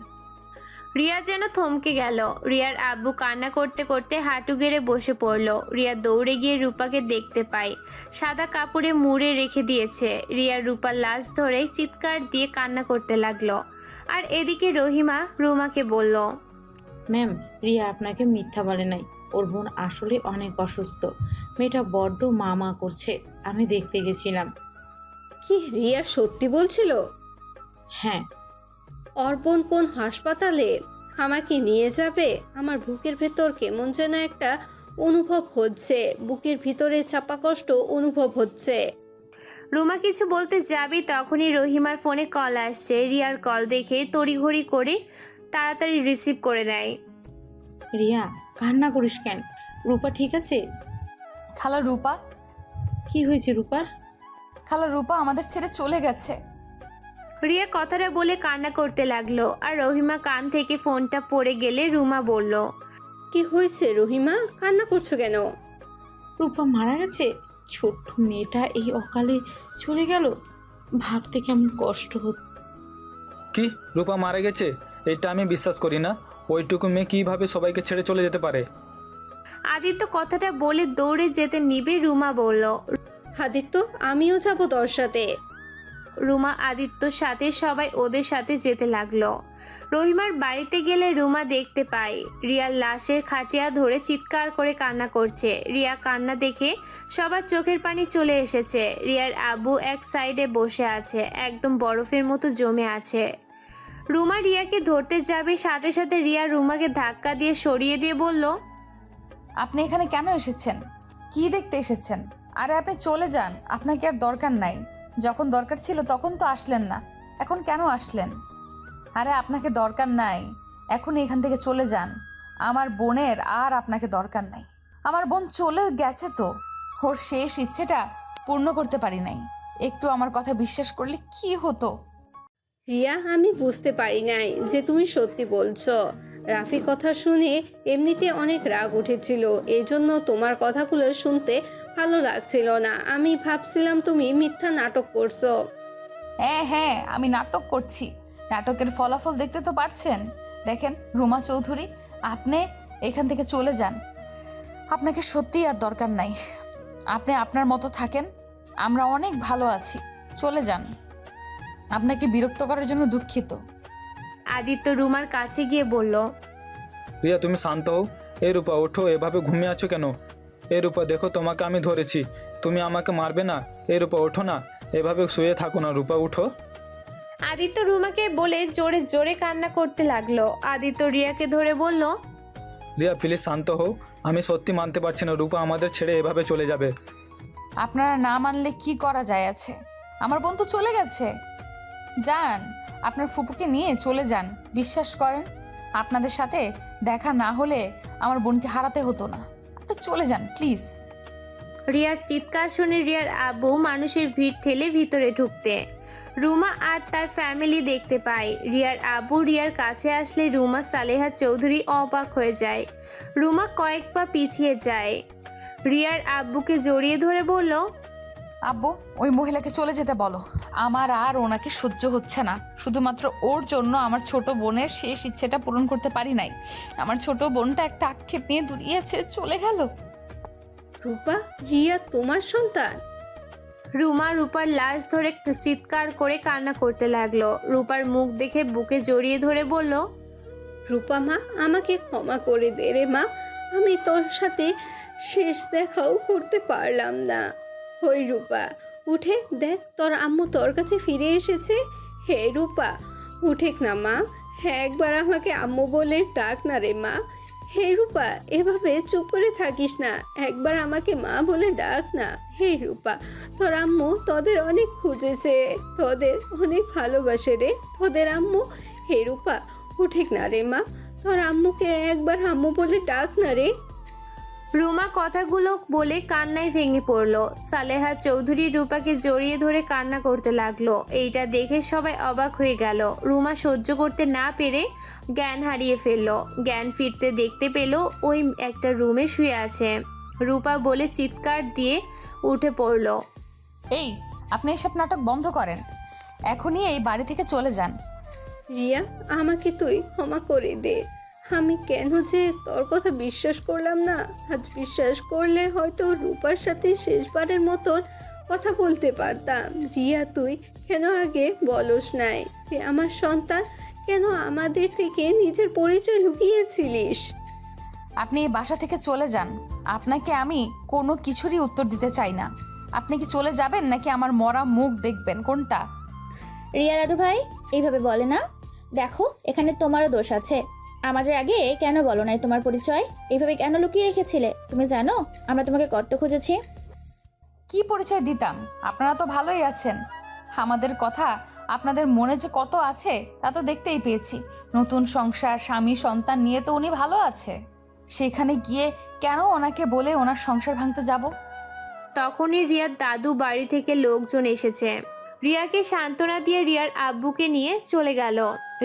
রিয়া যেন থমকে গেল। রিয়ার আব্বু কান্না করতে করতে হাঁটু গেড়ে বসে পড়ল। রিয়া দৌড়ে গিয়ে রূপাকে দেখতে পায় সাদা কাপড়ে মুড়ে রেখে দিয়েছে। রিয়া রূপার লাশ ধরে চিৎকার দিয়ে কান্না করতে লাগলো। আর এদিকে রহিমা রুমাকে বলল, ম্যাম, রিয়া আপনাকে মিথ্যা বলে নাই। ওর বোন আসলে অনেক অসুস্থ। মেয়েটা বড্ড মা করছে। আমি দেখতে গেছিলাম। কি রিয়া সত্যি বলছিল? হ্যাঁ। ওর বোন কোন হাসপাতালে? আমাকে নিয়ে যাবে? আমার বুকের ভেতর কেমন যেন একটা অনুভব হচ্ছে, বুকের ভিতরে চাপা কষ্ট অনুভব হচ্ছে। রুমা কিছু বলতে যাবে তখনই রহিমার ফোনে কল আসছে। রিয়ার কল দেখে তড়িঘড়ি করে তাড়াতাড়ি রিসিভ করে নেয়। রিয়া, কান্না করিস কেন? রূপা ঠিক আছে? খালা রূপা? কি হয়েছে রূপার? খালা রূপা আমাদের ছেড়ে চলে গেছে। রিয়া কথাটা বলে কান্না করতে লাগলো। আর রহিমা কান থেকে ফোনটা পড়ে গেলে রুমা বলল, কি হয়েছে রহিমা, কান্না করছো কেন? রূপা মারা গেছে? ছোট্ট মেয়েটা এই অকালে চলে গেল, ভাবতে কেমন কষ্ট হচ্ছে। কি রূপা মারা গেছে? এটা আমি বিশ্বাস করি না। ওইটুকু মেয়ে কীভাবে সবাইকে ছেড়ে চলে যেতে পারে? আদিত্য কথাটা বলে দৌড়ে যেতে নিবে রুমা বলল, আদিত্য আমিও যাবো তোর সাথে। রুমা আদিত্যর সাথে সবাই ওদের সাথে যেতে লাগলো। রহিমার বাড়িতে গেলে রুমা দেখতে পায় রিয়ার লাশের খাটিয়া ধরে চিৎকার করে কান্না করছে। রিয়া কান্না দেখে সবার চোখের পানি চলে এসেছে। রিয়ার আব্বু এক সাইডে বসে আছে, একদম বরফের মতো জমে আছে। রুমা রিয়াকে ধরতে যাবে, সাথে সাথে রিয়া রুমাকে ধাক্কা দিয়ে সরিয়ে দিয়ে বলল, আপনি এখানে কেন এসেছেন? কি দেখতে এসেছেন? আরে আপনি চলে যান, আপনাকে আর দরকার নাই। যখন দরকার ছিল তখন তো আসলেন না, এখন কেন আসলেন? আরে আপনাকে দরকার নাই, এখন এখান থেকে চলে যান। আমার বোনের আর আপনাকে দরকার নাই। আমার বোন চলে গেছে তো, ওর শেষ ইচ্ছেটা পূর্ণ করতে পারি নাই। একটু আমার কথা বিশ্বাস করলে কি হতো? রিয়া আমি বুঝতে পারি নাই যে তুমি সত্যি বলছো। রাফি কথা শুনে এমনিতে অনেক রাগ উঠেছিল, এজন্য তোমার কথাগুলো শুনতে ভালো লাগছিল না। আমি ভাবছিলাম তুমি মিথ্যা নাটক করছো। হ্যাঁ আমি নাটক করছি। নাটকের ফলাফল দেখতে তো পারছেন। দেখেন রুমা চৌধুরী, আপনি এখান থেকে চলে যান। আপনাকে সত্যিই আর দরকার নাই। আপনি আপনার মতো থাকেন, আমরা অনেক ভালো আছি। চলে যান। আপনাকে বিরক্ত করার জন্য দুঃখিত। আদিত্য রুমার কাছে গিয়ে বলল, রিয়া তুমি শান্ত হও। এ রূপা ওঠো, এভাবে ঘুমিয়ে আছো কেন? এ রূপা দেখো, তোমাকে আমি ধরেছি, তুমি আমাকে মারবে না। এ রূপা ওঠো না, এভাবে শুয়ে থাকো না। রূপা উঠো। আদিত্য রুমাকে বলে জোরে জোরে কান্না করতে লাগলো। আদিত্য রিয়াকে ধরে বলল, রিয়া প্লিজ শান্ত হও। আমি সত্যি মানতে পারছি না রূপা আমাদের ছেড়ে এভাবে চলে যাবে। আপনারা না মানলে কি করা যায় আছে? আমার বোন তো চলে গেছে। যান, আপনার ফুপুকে নিয়ে চলে যান। বিশ্বাস করেন, আপনাদের সাথে দেখা না হলে আমার বোনকে হারাতে হতো না। আপনি চলে যান প্লিজ। রিয়ার চিৎকার শুনে রিয়ার আব্বু মানুষের ভিড় ঠেলে ভিতরে ঢুকতে রুমা আর তার ফ্যামিলি দেখতে পায়। রিয়ার আব্বু রিয়ার কাছে আসলে রুমা সালেহা চৌধুরী অবাক হয়ে যায়। রুমা কয়েক পা পিছিয়ে যায়। রিয়ার আব্বুকে জড়িয়ে ধরে বলল, আব্বু ওই মহিলাকে চলে যেতে বলো। আমার আর ওনাকে সহ্য হচ্ছে না। শুধুমাত্র ওর জন্য আমার ছোট বোনের শেষ ইচ্ছেটা পূরণ করতে পারি নাই। আমার ছোট বোনটা একটা আক্ষেপ নিয়ে দুনিয়াছে চলে গেল। রূপা, রিয়া তোমার সন্তান? রুমা রূপার লাশ ধরে চিৎকার করে কান্না করতে লাগলো। রূপার মুখ দেখে বুকে জড়িয়ে ধরে বলল, রূপা মা, আমাকে ক্ষমা করে দে রে মা। আমি তোর সাথে শেষ দেখাও করতে পারলাম না। হই রূপা, উঠে দেখ, তোর আম্মু তোর কাছে ফিরে এসেছে। হে রূপা, উঠেক না মা। হ্যাঁ, একবার আমাকে আম্মু বলে ডাক না রে মা। হে রূপা, এভাবে চুপ করে থাকিস না, একবার আমাকে মা বলে ডাক না। হে রূপা, তোর আম্মু তোদের অনেক খুঁজেছে, তোদের অনেক ভালোবাসে রে। তোদের আম্মু হে রূপা, উঠিক না রে মা, তোর আম্মুকে একবার আম্মু বলে ডাক না রে। রুমা কথাগুলো বলে কান্নায় ভেঙে পড়লো। সালেহা চৌধুরী রূপাকে জড়িয়ে ধরে কান্না করতে লাগলো। এইটা দেখে সবাই অবাক হয়ে গেল। রুমা সহ্য করতে না পেরে জ্ঞান হারিয়ে ফেললো। জ্ঞান ফিরতে দেখতে পেল ওই একটা রুমে শুয়ে আছে। রূপা বলে চিৎকার দিয়ে উঠে পড়লো। এই, আপনি এসব নাটক বন্ধ করেন, এখনই এই বাড়ি থেকে চলে যান। রিয়া, আমাকে তুই ক্ষমা করে দে। আমি কেন যে তোর কথা বিশ্বাস করলাম না। আজ বিশ্বাস করলে হয়তো রূপার সাথে শেষবারের মতন কথা বলতে পারতাম। রিয়া, তুই কেন আগে বলস নাই? তুই আমার সন্তান, কেন আমাদের থেকে নিজের পরিচয় লুকিয়েছিলিস? আপনি এই বাসা থেকে চলে যান, আপনাকে আমি কোনো কিছুরই উত্তর দিতে চাই না। আপনি কি চলে যাবেন নাকি আমার মরা মুখ দেখবেন, কোনটা? রিয়া দাদু ভাই এইভাবে বলে না, দেখো এখানে তোমারও দোষ আছে। আমাদের আগে কেন বলো নাই তোমার পরিচয়? এইভাবে কেন লুকিয়ে রেখেছিলে? তুমি জানো আমরা তোমাকে কত খুঁজেছি। কি পরিচয় দিতাম? আপনারা তো ভালোই আছেন। আমাদের কথা আপনাদের মনে যে কত আছে তা তো দেখতেই পেয়েছি। নতুন সংসার, স্বামী, সন্তান নিয়ে তো উনি ভালো আছে। সেখানে গিয়ে কেন ওনাকে বলে ওনার সংসার ভাঙতে যাব? তখনই রিয়ার দাদু বাড়ি থেকে লোকজন এসেছে। রিয়াকে সান্ত্বনা দিয়ে রিয়ার আব্বুকে নিয়ে চলে গেল।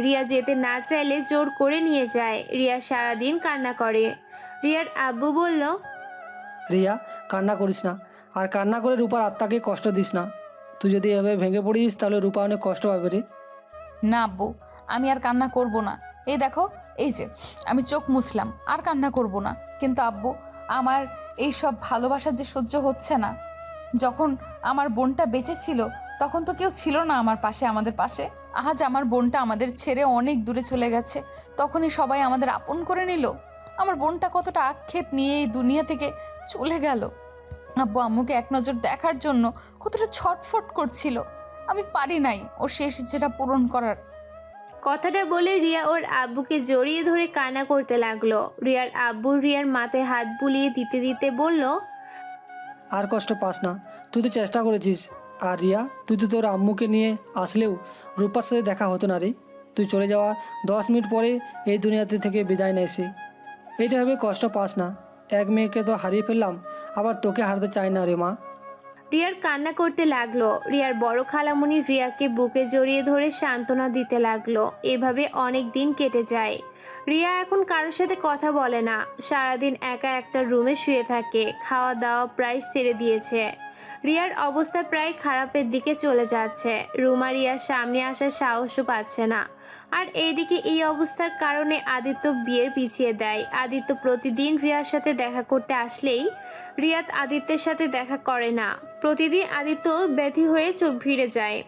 রিয়া যেতে না চাইলে জোর করে নিয়ে যায়। রিয়া সারাদিন কান্না করে। রিয়ার আব্বু বলল, রিয়া, কান্না করিস না, আর কান্না করে রূপার আত্মাকে কষ্ট দিস না। তুই যদি এভাবে ভেঙে পড়িস তাহলে রূপা অনেক কষ্ট পাবে রে। না আব্বু, আমি আর কান্না করব না। এই দেখো, এই যে আমি চোখ মুছলাম, আর কান্না করব না। কিন্তু আব্বু, আমার এই সব ভালোবাসা যে সহ্য হচ্ছে না। যখন আমার বোনটা বেঁচে ছিল তখন তো কেউ ছিল না আমার পাশে, আমাদের পাশে। আজ আমার বোনটা আমাদের ছেড়ে অনেক দূরে চলে গেছে, তখনই সবাই আমাদের আপন করে নিল। আমার বোনটা কতটা আক্ষেপ নিয়ে এই দুনিয়া থেকে চলে গেল। আব্বু আম্মুকে এক নজর দেখার জন্য কতটা ছটফট করছিল। আমি পারি নাই ওর শেষ ইচ্ছেটা পূরণ করার। কথাটা বলে রিয়া ওর আব্বুকে জড়িয়ে ধরে কান্না করতে লাগলো। রিয়ার আব্বু রিয়ার মাথায় হাত বুলিয়ে দিতে দিতে বলল, আর কষ্ট পাস না, তুই তো চেষ্টা করেছিস। আর রিয়া, তুই তো তোর আম্মুকে নিয়ে আসলেও রূপার সাথে দেখা হতো না রে। তুই চলে যাওয়া 10 মিনিট পরে এই দুনিয়াতে থেকে বিদায় নেয় সে। এইটা ভেবে কষ্ট পাস না। এক মেয়েকে তো হারিয়ে ফেললাম, আবার তোকে হারাতে চাই না রে মা। রিয়ার কান্না করতে লাগলো। রিয়ার বড় খালামণি রিয়াকে বুকে জড়িয়ে ধরে সান্ত্বনা দিতে লাগলো। এভাবে অনেক দিন কেটে যায়। রিয়া এখন কারোর সাথে কথা বলে না, সারাদিন একা একটা রুমে শুয়ে থাকে। খাওয়া দাওয়া প্রায় ছেড়ে দিয়েছে। রিয়ার অবস্থা প্রায় খারাপের দিকে চলে যাচ্ছে। রুমা রিয়ার সামনে আসার সাহসও পাচ্ছে না। আর এইদিকে এই অবস্থার কারণে আদিত্য বিয়ের পিছিয়ে দেয়। আদিত্য প্রতিদিন রিয়ার সাথে দেখা করতে আসলেই রিয়াত আদিত্যের সাথে দেখা করে না। প্রতিদিন আদিত্য ব্যথী হয়ে চোখ ভিড়ে যায়।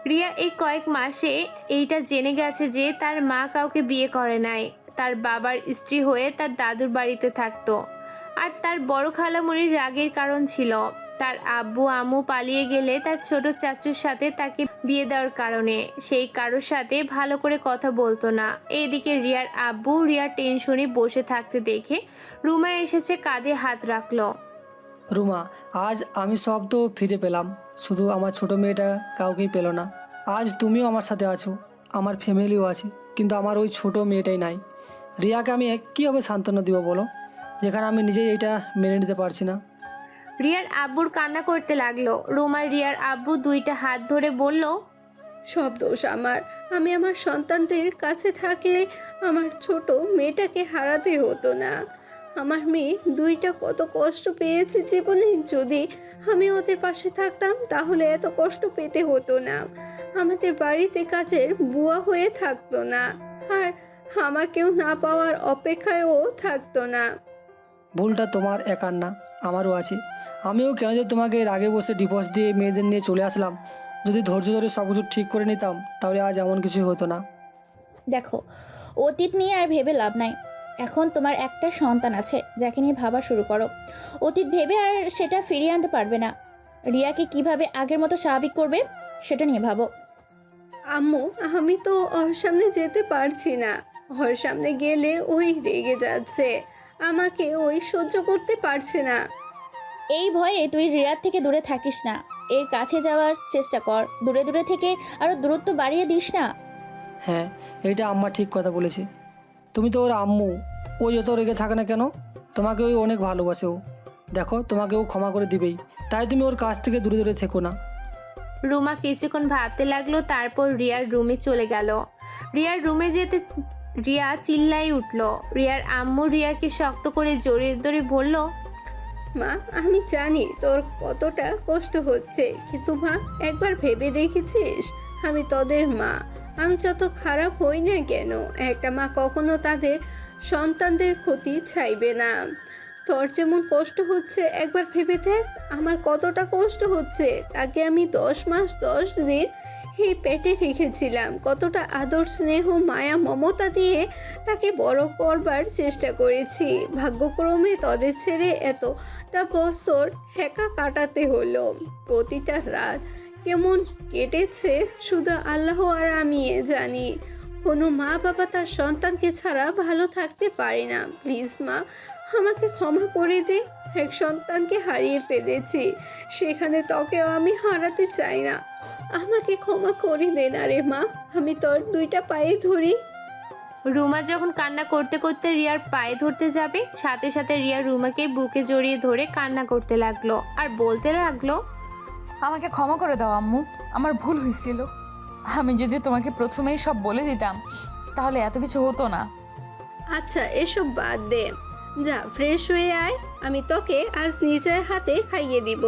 রিয়া এই কয়েক মাসে এইটা জেনে গেছে যে তার মা কাউকে বিয়ে করে নাই, তার বাবার স্ত্রী হয়ে তার দাদুর বাড়িতে থাকতো। আর তার বড় খালামণির রাগের কারণ ছিল তার আব্বু আম্মু পালিয়ে গেলে তার ছোট চাচুর সাথে তাকে বিয়ে দেওয়ার কারণে। সেই কারোর সাথে ভালো করে কথা বলতো না। এইদিকে রিয়ার আব্বু রিয়ার টেনশনে বসে থাকতে দেখে রুমা এসেছে, কাঁধে হাত রাখলো। রুমা, আজ আমি সব তো ফিরে পেলাম, শুধু আমার ছোট মেয়েটা কাউকেই পেল না। আজ তুমিও আমার সাথে আছো, আমার ফ্যামিলিও আছে, কিন্তু আমার ওই ছোট মেয়েটাই নাই। রিয়াকে আমি কীভাবে সান্ত্বনা দিব বলো, যেখানে আমি নিজেই এটা মেনে নিতে পারছি না। রিয়ার আব্বুর কান্না করতে লাগলো। রুমা রিয়ার আব্বু দুইটা হাত ধরে বলল, সব দোষ আমার। আমি আমার সন্তানদের কাছে থাকলে আমার ছোট মেয়েটাকে হারাতে হতো না। আমার মেয়ে দুইটা কত কষ্ট পেয়েছে জীবনে, যদি আমি ওদের পাশে থাকতাম তাহলে এত কষ্ট পেতে হতো না। আমাদের বাড়িতে কাজের বুয়া হয়ে থাকতো না, আর আমাকেও না পাওয়ার অপেক্ষায়ও থাকতো না। ভুলটা তোমার একার না, আমারও আছে। আমিও কেন যে তোমাকে এর আগে বসে ডিভোর্স দিয়ে মেয়েদের নিয়ে চলে আসলাম। যদি ধৈর্য ধরে সব কিছু ঠিক করে নিতাম তাহলে আজ এমন কিছুই হতো না। দেখো, অতীত নিয়ে আর ভেবে লাভ নাই। এখন তোমার একটা সন্তান আছে, যাকে নিয়ে ভাবা শুরু করো। অতীত ভেবে আর সেটা ফিরিয়ে আনতে পারবে না। রিয়াকে কিভাবে আগের মতো স্বাভাবিক করবে সেটা নিয়ে ভাবো। আম্মু, আমি তো ওর সামনে যেতে পারছি না। ওর সামনে গেলে ওই রেগে যাচ্ছে, আমাকে ওই সহ্য করতে পারছে না। এই ভয়ে তুই রিয়ার থেকে দূরে থাকিস না, এর কাছে যাওয়ার চেষ্টা কর। দূরে দূরে থেকে আরো দূরত্ব বাড়িয়ে দিস না। হ্যাঁ, এটা আম্মা ঠিক কথা বলেছে। তুমি তো ওর আম্মু, ও যত রেগে থাকে না কেন, তোমাকে ওই অনেক ভালোবাসে। ও দেখো, তোমাকে ও ক্ষমা করে দিবেই, তাই তুমি ওর কাছ থেকে দূরে দূরে থেকো না। রুমা কিছুক্ষণ ভাবতে লাগলো, তারপর রিয়ার রুমে চলে গেল। রিয়ার রুমে যেতে রিয়া চিল্লাই উঠল। রিয়ার আম্মু রিয়াকে শক্ত করে জড়িয়ে ধরে বলল, মা, আমি জানি তোর কতটা কষ্ট হচ্ছে, কিন্তু মা একবার ভেবে দেখেছিস আমি তোদের মা। আমি যত খারাপ হই না কেন, একটা মা কখনো তাদের সন্তানদের ক্ষতি চাইবে না। তোর যেমন কষ্ট হচ্ছে একবার ভেবে দেখ আমার কতটা কষ্ট হচ্ছে। তাকে আমি 10 মাস 10 দিন এই পেটে রেখেছিলাম, কতটা আদর স্নেহ মায়া মমতা দিয়ে তাকে বড় করবার চেষ্টা করেছি। ভাগ্যক্রমে তোদের ছেড়ে এতটা বছর একা কাটাতে হলো। প্রতিটা রাত কেমন কেটেছে শুধু আল্লাহ আর আমি জানি। কোনো মা বাবা তার সন্তানকে ছাড়া ভালো থাকতে পারে না। প্লিজ মা, আমাকে ক্ষমা করে দে। এক সন্তানকে হারিয়ে ফেলেছি, সেখানে তোকেও আমি হারাতে চাই না। আমাকে ক্ষমা করে দে না রে মা, আমি তোর 2টা পায়ে ধরি। রুমা যখন কান্না করতে করতে রিয়ার পায়ে ধরতে যাবে, সাথে সাথে রিয়া রুমাকে বুকে জড়িয়ে ধরে কান্না করতে লাগলো আর বলতে লাগলো, আমাকে ক্ষমা করে দাও আম্মু, আমার ভুল হয়েছিল। আমি যদি তোমাকে প্রথমেই সব বলে দিতাম তাহলে এত কিছু হতো না। আচ্ছা, এসব বাদ দে, যা ফ্রেশ হয়ে আয়, আমি তোকে আজ নিজের হাতে খাইয়ে দিব।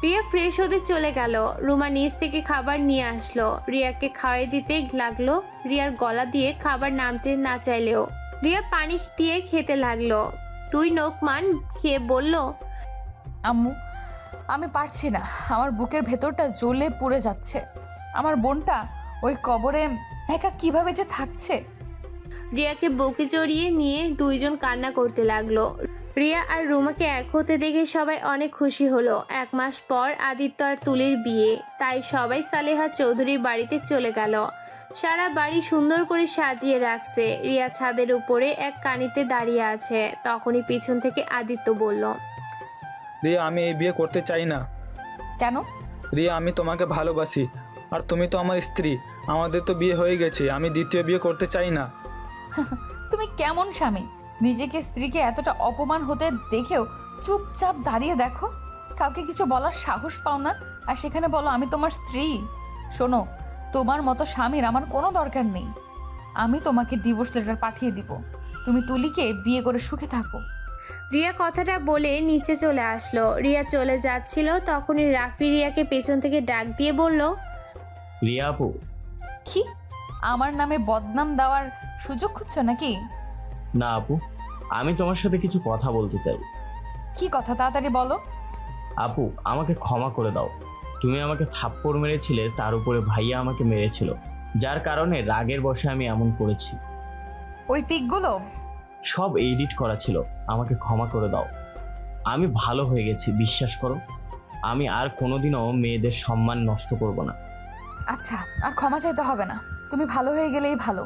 রিয়া ফ্রেশ হতে চলে গেল। রুমা নিচ থেকে খাবার নিয়ে আসলো, রিয়াকে খাওয়াই দিতে লাগলো। রিয়ার গলা দিয়ে খাবার নামতে না চাইলেও রিয়া পানি দিয়ে খেতে লাগলো। 2 নোকমান খেয়ে বলল, আম্মু, আমি পারছি না, আমার বুকের ভেতরটা জ্বলে পুড়ে যাচ্ছে। আমার বোনটা ওই কবরে একা কিভাবে যে থাকছে। রিয়াকে বুকে জড়িয়ে নিয়ে 2জন কান্না করতে লাগলো। রিয়া আর রুমাকে এক হতে দেখে সবাই অনেক খুশি হলো। 1 মাস পর আদিত্য আর তুলির বিয়ে, তাই সবাই সালেহা চৌধুরীর বাড়িতে চলে গেল। সারা বাড়ি সুন্দর করে সাজিয়ে রাখছে। রিয়া ছাদের উপরে এক কানিতে দাঁড়িয়ে আছে, তখনই পিছন থেকে আদিত্য বলল, রিয়া, আমি এই বিয়ে করতে চাই না। কেন? রিয়া, আমি তোমাকে ভালোবাসি, আর তুমি তো আমার স্ত্রী। আমাদের তো বিয়ে হয়ে গেছে, আমি দ্বিতীয় বিয়ে করতে চাই না। তুমি কেমন স্বামী? নিজেকে স্ত্রীকে এতটা অপমান হতে দেখেও চুপচাপ দাঁড়িয়ে দেখো, কাউকে কিছু বলার সাহস পাও না, আর সেখানে বলো আমি তোমার স্ত্রী। শোনো, তোমার মতো স্বামীর আমার কোনো দরকার নেই। আমি তোমাকে ডিভোর্স লেটার পাঠিয়ে দিব, তুমি তুলিকে বিয়ে করে সুখে থাকো। রিয়া কথাটা বলে নিচে চলে আসলো। রিয়া চলে যাচ্ছিল, তখনই রাফি রিয়াকে পেছন থেকে ডাক দিয়ে বলল, রিয়া আপু। কি, আমার নামে বদনাম দেওয়ার সুযোগ খুঁজছো নাকি? না আপু, আমি তোমার সাথে কিছু কথা বলতে চাই। কি কথা, তাড়াতাড়ি বলো। আপু, আমাকে ক্ষমা করে দাও। তুমি আমাকে থাপ্পড় মেরেছিলে, তার উপরে ভাইয়া আমাকে মেরেছিল, যার কারণে রাগের বশে আমি এমন করেছি। ওই পিকগুলো সব এডিট করা ছিল, আমাকে ক্ষমা করে দাও। আমি ভালো হয়ে গেছি, বিশ্বাস করো। আমি আর কোনোদিনও মেয়েদের সম্মান নষ্ট করব না। আচ্ছা, আর ক্ষমা চাইতে হবে না, তুমি ভালো হয়ে গেলেই ভালো।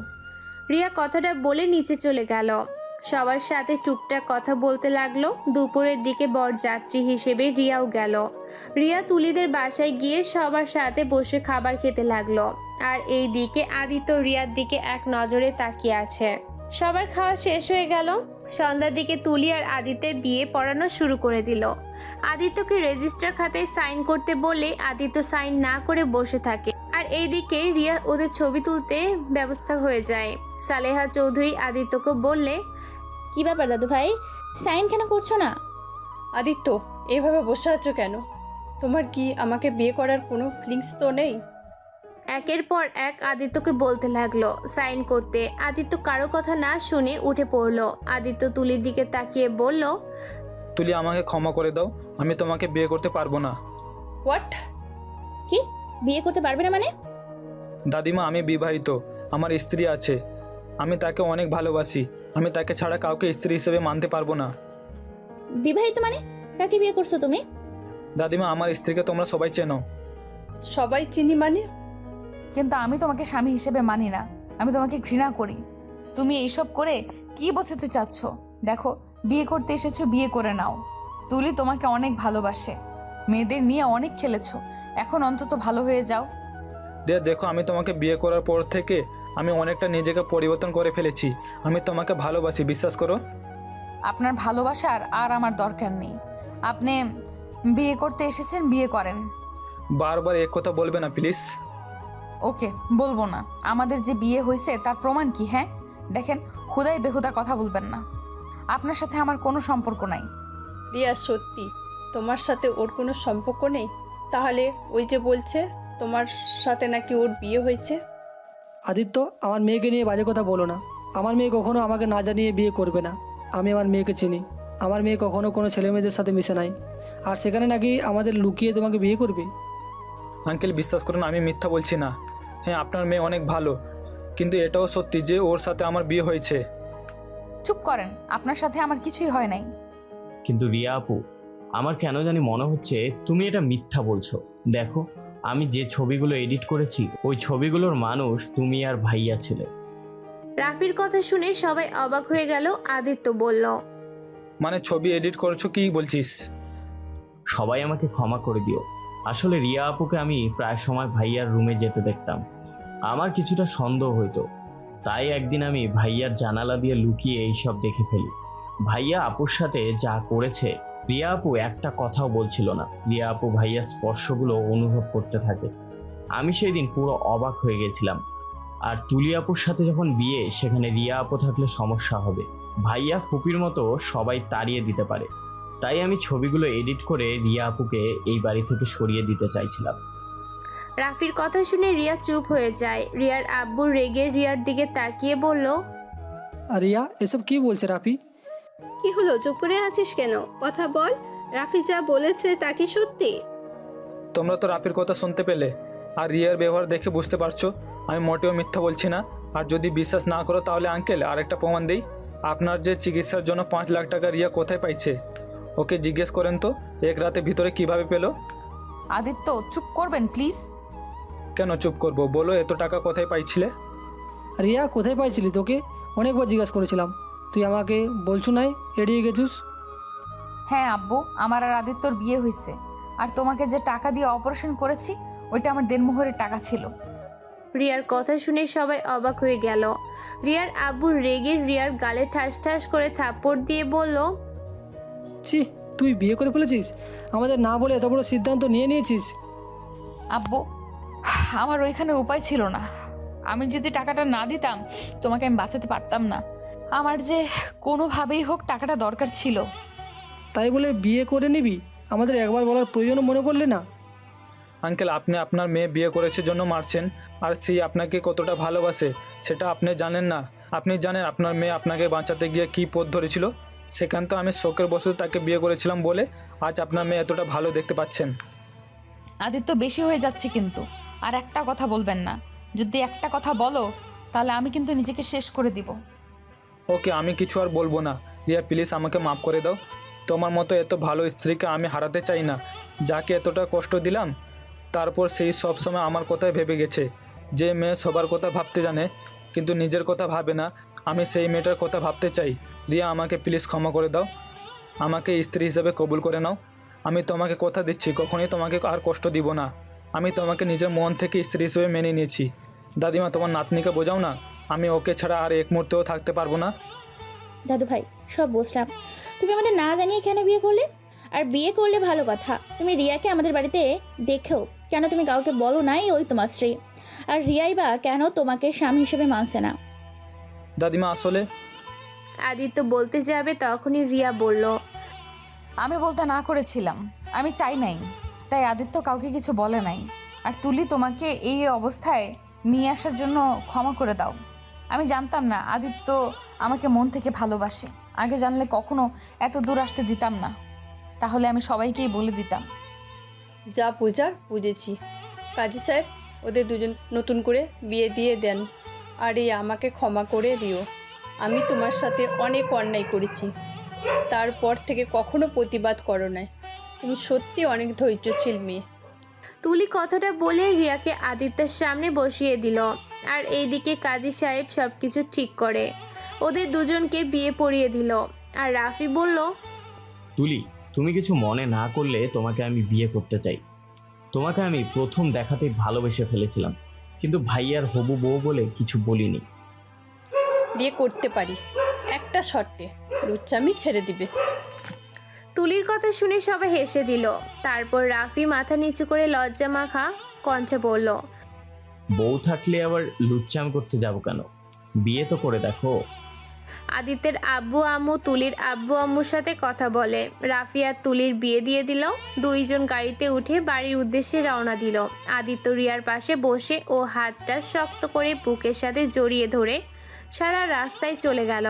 রিয়া কথাটা বলে নিচে চলে গেল। সবার সাথে টুকটাক কথা বলতে লাগলো। দুপুরের দিকে বরযাত্রী হিসেবে রিয়াও গেল। রিয়া তুলিদের বাসায় গিয়ে সবার সাথে বসে খাবার খেতে লাগলো। আর এই দিকে আদিত্য রিয়ার দিকে এক নজরে তাকিয়ে আছে। সবার খাওয়া শেষ হয়ে গেল। সন্ধ্যার দিকে তুলি আর আদিত্যের বিয়ে পড়ানো শুরু করে দিল। আদিত্যকে রেজিস্টার খাতায় সাইন করতে বলে আদিত্য সাইন না করে বসে থাকে। আর এইদিকে রিয়া ওদের ছবি তুলতে ব্যবস্থা হয়ে যায়। সালেহা চৌধুরী আদিত্যকে বললে, কি ব্যাপার দাদু ভাই, সাইন কেন করছো না? আদিত্য, এইভাবে বসে আছো কেন? তোমার কি আমাকে বিয়ে করার কোনো ফিলিংস তো নেই? একের পর এক আদিত্যকে বলতে লাগলো সাইন করতে। আদিত্য কারো কথা না শুনে উঠে পড়লো। আদিত্য তুলির দিকে তাকিয়ে বলল, তুলি, আমাকে ক্ষমা করে দাও, আমি তোমাকে বিয়ে করতে পারবো না। হোয়াট? কি, বিয়ে করতে পারবে না মানে? দাদিমা, আমি বিবাহিত, আমার স্ত্রী আছে, আমি তাকে অনেক ভালোবাসি, আমি তাকে ছাড়া কাউকে স্ত্রী হিসেবে মানতে পারবো না। বিবাহিত মানে? কাকে বিয়ে করছো তুমি? দাদিমা, আমার স্ত্রীকে তোমরা সবাই চেনো। সবাই চিনি মানে? কিন্তু আমি তোমাকে স্বামী হিসেবে মানি না, আমি তোমাকে ঘৃণা করি। তুমি এইসব করে কি বোঝাতে চাচ্ছ? দেখো, বিয়ে করতে এসেছো, বিয়ে করে নাও। তুলি তোমাকে অনেক ভালোবাসে, মেয়েদের নিয়ে অনেক খেলেছো, এখন অন্তত ভালো হয়ে যাও। রিয়া দেখো, আমি তোমাকে বিয়ে করার পর থেকে আমি অনেকটা নিজেকে পরিবর্তন করে ফেলেছি। আমি তোমাকে ভালোবাসি, বিশ্বাস করো। আপনার ভালোবাসার আর আমার দরকার নেই। আপনি বিয়ে করতে এসেছেন, বিয়ে করেন। বারবার এক কথা বলবে না প্লিজ। ওকে, বলবো না। আমাদের যে বিয়ে হয়েছে তার প্রমাণ কি? হ্যাঁ দেখেন, হুদাই বেহুদা কথা বলবেন না। আপনার সাথে আমার কোনো সম্পর্ক নাই। রিয়া সত্যি তোমার সাথে ওর কোনো সম্পর্ক নেই? তাহলে ওই যে বলছে তোমার সাথে নাকি ওর বিয়ে হয়েছে। আদিত্য, আমার মেয়েকে নিয়ে বাজে কথা বলো না। আমার মেয়ে কখনো আমাকে না জানিয়ে বিয়ে করবে না। আমি আমার মেয়েকে চিনি। আমার মেয়ে কখনো কোনো ছেলে মেয়েদের সাথে মিশে নাই, আর সেখানে নাকি আমাদের লুকিয়ে তোমাকে বিয়ে করবে। আঙ্কেল বিশ্বাস করুন, আমি মিথ্যা বলছি না। হ্যাঁ, আপনার মেয়ে অনেক ভালো, কিন্তু এটাও সত্যি যে ওর সাথে আমার বিয়ে হয়েছে। চুপ করেন, আপনার সাথে আমার কিছুই হয় নাই। কিন্তু রিয়া আপু, আমার কেন জানি মনে হচ্ছে তুমি এটা মিথ্যা বলছো। দেখো, আমি যে ছবিগুলো এডিট করেছি ওই ছবিগুলোর মানুষ তুমি আর ভাইয়া ছিলে। রাফির কথা শুনে সবাই অবাক হয়ে গেল। আদিত্য বলল, মানে ছবি এডিট করছো কি বলছিস? সবাই আমাকে ক্ষমা করে দিও। আসলে রিয়া আপুকে আমি প্রায় সময় ভাইয়ার রুমে যেতে দেখতাম। আমার কিছুটা সন্দেহ হইতো, তাই একদিন আমি ভাইয়ার জানালা দিয়ে লুকিয়ে এইসব দেখে ফেলি। ভাইয়া আপুর সাথে যা করেছে, রিয়া আপু একটা কথাও বলছিল না। রিয়া আপু ভাইয়ার স্পর্শগুলো অনুভব করতে থাকে। আমি সেই দিন পুরো অবাক হয়ে গেছিলাম। আর তুলি আপুর সাথে যখন বিয়ে, সেখানে রিয়া আপু থাকলে সমস্যা হবে। ভাইয়া ফুপির মতো সবাই তাড়িয়ে দিতে পারে। তাই আমি ছবিগুলো এডিট করে রিয়া আপুকে এই বাড়ি থেকে সরিয়ে দিতে চাইছিলাম। রাফির কথা শুনে রিয়া চুপ হয়ে যায়। রিয়ার আব্বু রেগে রিয়ার দিকে তাকিয়ে বলল, আর রিয়া, এসব কি বলছে রাফি? কি হলো, চুপ করে আছিস কেন? কথা বল। রাফি যা বলেছে তা কি সত্যি? তোমরা তো রাফির কথা শুনতে পেলে, আর রিয়ার ব্যবহার দেখে বুঝতে পারছো আমি মোটেও মিথ্যা বলছি না। আর যদি বিশ্বাস না করো তাহলে আঙ্কেল আরেকটা প্রমাণ দিই। আপনার যে চিকিৎসার জন্য 5 লাখ টাকা রিয়া কোথায় পাইছে, ওকে জিজ্ঞেস করেন তো এক রাতে ভিতরে কিভাবে পেলো। আদিত্য, চুপ করবেন প্লিজ। কেন চুপ করবো, বলো এত টাকা কোথায় পাইছিলে? রিয়া, কোথায় পাইছিলি? তোকে অনেকবার জিজ্ঞাসা করেছিলাম, তুই আমাকে বলছু নাই, এড়িয়ে গেছিস। হ্যাঁ আব্বু, আমার আর আদিত্যর বিয়ে হয়েছে। আর তোমাকে যে টাকা দিয়ে অপারেশন করেছি ওইটা আমার দেনমোহরের টাকা ছিল। রিয়ার কথা শুনে সবাই অবাক হয়ে গেল। রিয়ার আব্বু রেগে রিয়ার গালে ঠাস ঠাস করে থাপ্পড় দিয়ে বলল, ছি, তুই বিয়ে করে ফেলেছিস? আমাদের না বলে এত বড় সিদ্ধান্ত নিয়ে নিয়েছিস। আব্বু, আমার ওইখানে উপায় ছিল না। আমি যদি টাকাটা না দিতাম তোমাকে আমি বাঁচাতে পারতাম না। আমার যে কোনোভাবেই হোক টাকাটা দরকার ছিল। তাই বলে বিয়ে করে নিবি? আমাদের একবার বলার প্রয়োজন মনে করলে না? আঙ্কেল, আপনি আপনার মেয়ে বিয়ে করেছে জন্য মারছেন, আর সেই আপনাকে কতটা ভালোবাসে সেটা আপনি জানেন না। আপনি জানেন আপনার মেয়ে আপনাকে বাঁচাতে গিয়ে কী পথ ধরেছিল। সেখান তো আমি শখের বশত তাকে বিয়ে করেছিলাম বলে আজ আপনার মেয়ে এতটা ভালো দেখতে পাচ্ছেন। আদিত্য, বেশি হয়ে যাচ্ছে কিন্তু। আর একটা কথা বলবেন না। যদি একটা কথা বলো তাহলে আমি কিন্তু নিজেকে শেষ করে দিব। ওকে, আমি কিছু আর বলবো না। রিয়া প্লিজ আমাকে মাফ করে দাও। তোমার মতো এত ভালো স্ত্রীকে আমি হারাতে চাই না। যাকে এতটা কষ্ট দিলাম, তারপর সেই সব সময় আমার কথাই ভেবে গেছে। যে মেয়ে সবার কথা ভাবতে জানে কিন্তু নিজের কথা ভাবে না, আমি সেই মেয়েটার কথা ভাবতে চাই। রিয়া, আমাকে প্লিজ ক্ষমা করে দাও। আমাকে স্ত্রী হিসেবে কবুল করে নাও। আমি তোমাকে কথা দিচ্ছি কখনোই তোমাকে আর কষ্ট দিব না। আমি তোমাকে নিজের মন থেকে স্ত্রী হিসেবে মেনে নিয়েছি। দাদিমা, তোমার নাতনিকে বোঝাও না, আমি ওকে ছাড়া আর এক মুহূর্তেও থাকতে পারবো না। দাদু ভাই, সব বুঝলাম। তুমি আমাদের না জানিয়ে কেন বিয়ে করলে? আর বিয়ে করলে ভালো কথা, তুমি রিয়াকে আমাদের বাড়িতে দেখেও কেন তুমি কাউকে বলো নাই ওই তোমার স্ত্রী? আর রিয়াই বা কেন তোমাকে স্বামী হিসেবে মানছে না? দাদিমা, আসলে আদিত্য বলতে যাবে তখনই রিয়া বলল, আমি বলতে না করেছিলাম, আমি চাই নাই, তাই আদিত্য কাউকে কিছু বলে নাই। আর তুলি তোমাকে এই অবস্থায় নিয়ে আসার জন্য ক্ষমা করে দাও। আমি জানতাম না আদিত্য আমাকে মন থেকে ভালোবাসে। আগে জানলে কখনো এত দূর আসতে দিতাম না। তাহলে আমি সবাইকেই বলে দিতাম। যা পূজার বুঝেছি। কাজী সাহেব, ওদের দুজন নতুন করে বিয়ে দিয়ে দেন। আর এই আমাকে ক্ষমা করে দিও। আমি তোমার সাথে অনেক অন্যায় করেছি, তারপর থেকে কখনো প্রতিবাদ করো না। তুমি সত্যি অনেক ধৈর্যশীল মেয়ে। তুলি কথাটা বলে রিয়াকে আদিত্যের সামনে বসিয়ে দিল। আর এইদিকে কাজী সাহেব সব কিছু ঠিক করে ওদের দুজনকে বিয়ে পড়িয়ে দিল। আর রাফি বলল, তুলি, তুমি কিছু মনে না করলে তোমাকে আমি বিয়ে করতে চাই। তোমাকে আমি প্রথম দেখাতেই ভালোবেসে ফেলেছিলাম। কিন্তু ভাইয়ার হবু বউ বলে কিছু বলিনি। বিয়ে করতে পারি, একটা শর্তে, লুচ্চামি ছেড়ে দিবে। তুলির কথা শুনে সবাই হেসে দিল। তারপর রাফি মাথা নিচু করে লজ্জা মাখা কণ্ঠে বলল, বউ থাকলে আবার লুচ্চাম করতে যাব কেন? বিয়ে তো করে দেখো। আদিত্যের আব্বু আম্মু তুলির আব্বু আম্মুর সাথে কথা বলে রাফি আর তুলির বিয়ে দিয়ে দিল। দুইজন গাড়িতে উঠে বাড়ির উদ্দেশ্যে রওনা দিল। আদিত্য রিয়ার পাশে বসে ও হাতটা শক্ত করে বুকের সাথে জড়িয়ে ধরে সারা রাস্তায় চলে গেল।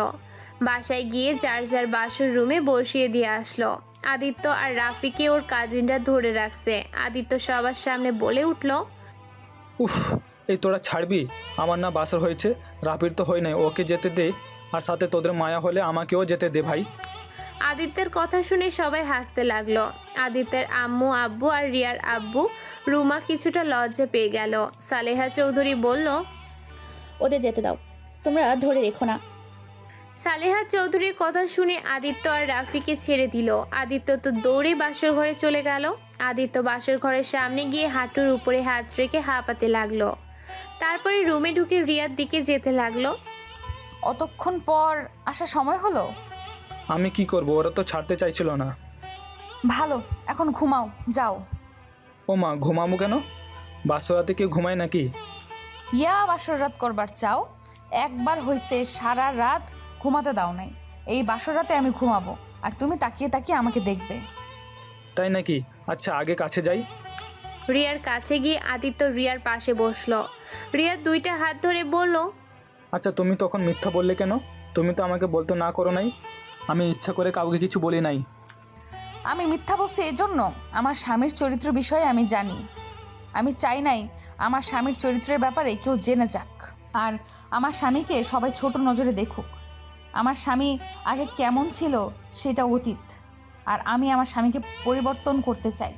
বাসায় গিয়ে যার যার বাসর রুমে বসিয়ে দিয়ে আসলো। আদিত্য আর রাফিকে ওর কাজিনরা ধরে রাখছে। আদিত্য সবার সামনে বলে উঠল, উফ, এই তোরা ছাড়বি? আমার না বাসর হয়েছে, রাফির তো হয় নাই, ওকে যেতে দে। আর সাথে তোদের মায়া হলে আমাকেও যেতে দে ভাই। আদিত্যের কথা শুনে সবাই হাসতে লাগলো। আদিত্যের আম্মু আব্বু আর রিয়ার আব্বু রুমা কিছুটা লজ্জা পেয়ে গেল। সালেহা চৌধুরী বলল, ওদের যেতে দাও, তোমরা ধরে রেখো না। সালেহা চৌধুরীর কথা শুনে আদিত্য আর রাফিকে ছেড়ে দিল। আদিত্য তো দৌড়ে বাসর ঘরে চলে গেল। আদিত্য বাসর ঘরের সামনে গিয়ে হাঁটুর উপরে হাত রেখে হাঁপাতে লাগলো। তারপরে রুমে ঢুকে রিয়ার দিকে যেতে লাগলো। অতক্ষণ পর আসার সময় হলো? আমি কি করব, ওরা তো ছাড়তে চাইছিল না। ভালো, এখন ঘুমাও, যাও। ও মা, ঘুমাবো কেন? বাসরাতে কি ঘুমায় নাকি? ইয়া বাসর রাত করবার চাও? একবার হয়েছে সারা রাত ঘুমাতে দাও নাই। এই বাসর রাতে আমি ঘুমাবো আর তুমি তাকিয়ে তাকিয়ে আমাকে দেখবে। তাই নাকি? আচ্ছা, আগে কাছে যাই। রিয়ার কাছে গিয়ে আদিত্য রিয়ার পাশে বসলো। রিয়ার দুইটা হাত ধরে বলল, আচ্ছা, তুমি তখন মিথ্যা বললে কেন? তুমি তো আমাকে বলতে না করো নাই। আমি ইচ্ছা করে কাউকে কিছু বলি নাই। আমি মিথ্যা বলছি এজন্য আমার স্বামীর চরিত্র বিষয়ে আমি জানি। আমি চাই নাই আমার স্বামীর চরিত্রের ব্যাপারে কেউ জেনে যাক, আর আমার স্বামীকে সবাই ছোট নজরে দেখুক। আমার স্বামী আগে কেমন ছিল সেটা অতীত, আর আমি আমার স্বামীকে পরিবর্তন করতে চাই।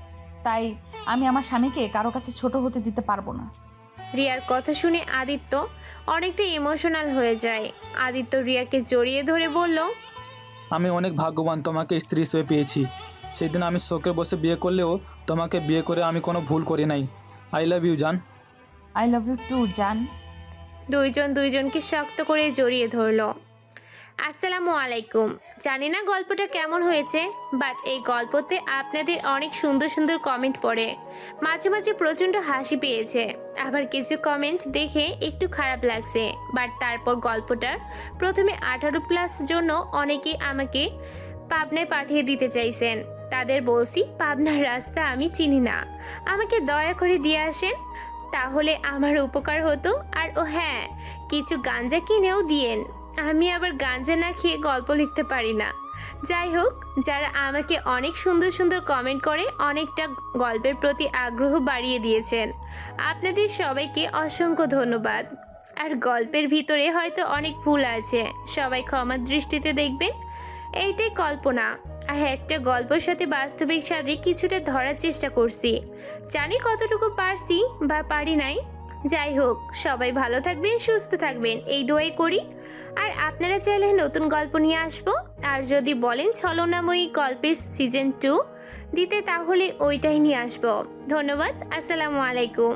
তাই আমি আমার স্বামীকে কারো কাছে ছোট হতে দিতে পারবো না। রিয়ার কথা শুনে আদিত্য অনেকটা ইমোশনাল হয়ে যায়। আদিত্য রিয়াকে জড়িয়ে ধরে বলল, আমি অনেক ভাগ্যবান তোমাকে স্ত্রী হিসেবে পেয়েছি। সেদিন আমি শোকে বসে বিয়ে করলেও তোমাকে বিয়ে করে আমি কোনো ভুল করি নাই। আই লাভ ইউ জান। আই লাভ ইউ টু জান। দুইজন দুইজনকে শক্ত করে জড়িয়ে ধরলো। আসসালামু আলাইকুম। জানি না গল্পটা কেমন হয়েছে, বাট এই গল্পতে আপনাদের অনেক সুন্দর সুন্দর কমেন্ট পড়ে। মাঝে মাঝে প্রচণ্ড হাসি পেয়েছে, আবার কিছু কমেন্ট দেখে একটু খারাপ লাগছে। বাট তারপর গল্পটার প্রথমে 18+ জন্য অনেকেই আমাকে পাবনায় পাঠিয়ে দিতে চাইছেন। তাদের বলছি, পাবনার রাস্তা আমি চিনি না, আমাকে দয়া করে দিয়ে আসেন, তাহলে আমার উপকার হতো। আর ও হ্যাঁ, কিছু গাঞ্জা কিনেও দিয়েন, আমি আবার গাঞ্জা না খেয়ে গল্প লিখতে পারি না। যাই হোক, যারা আমাকে অনেক সুন্দর সুন্দর কমেন্ট করে অনেকটা গল্পের প্রতি আগ্রহ বাড়িয়ে দিয়েছেন, আপনাদের সবাইকে অসংখ্য ধন্যবাদ। আর গল্পের ভিতরে হয়তো অনেক ভুল আছে, সবাই ক্ষমার দৃষ্টিতে দেখবেন। এইটাই কল্পনা, আর একটা গল্পের সাথে বাস্তবিক সাথে কিছুটা ধরার চেষ্টা করছি। জানি কতটুকু পারছি বা পারি নাই। যাই হোক, সবাই ভালো থাকবেন, সুস্থ থাকবেন, এই দোয়াই করি। আর আপনারা চাইলে নতুন গল্প নিয়ে আসবো, আর যদি বলেন ছলনাময়ী গল্পের সিজন 2 দিতে, তাহলে ওইটাই নিয়ে আসবো। ধন্যবাদ। আসসালামু আলাইকুম।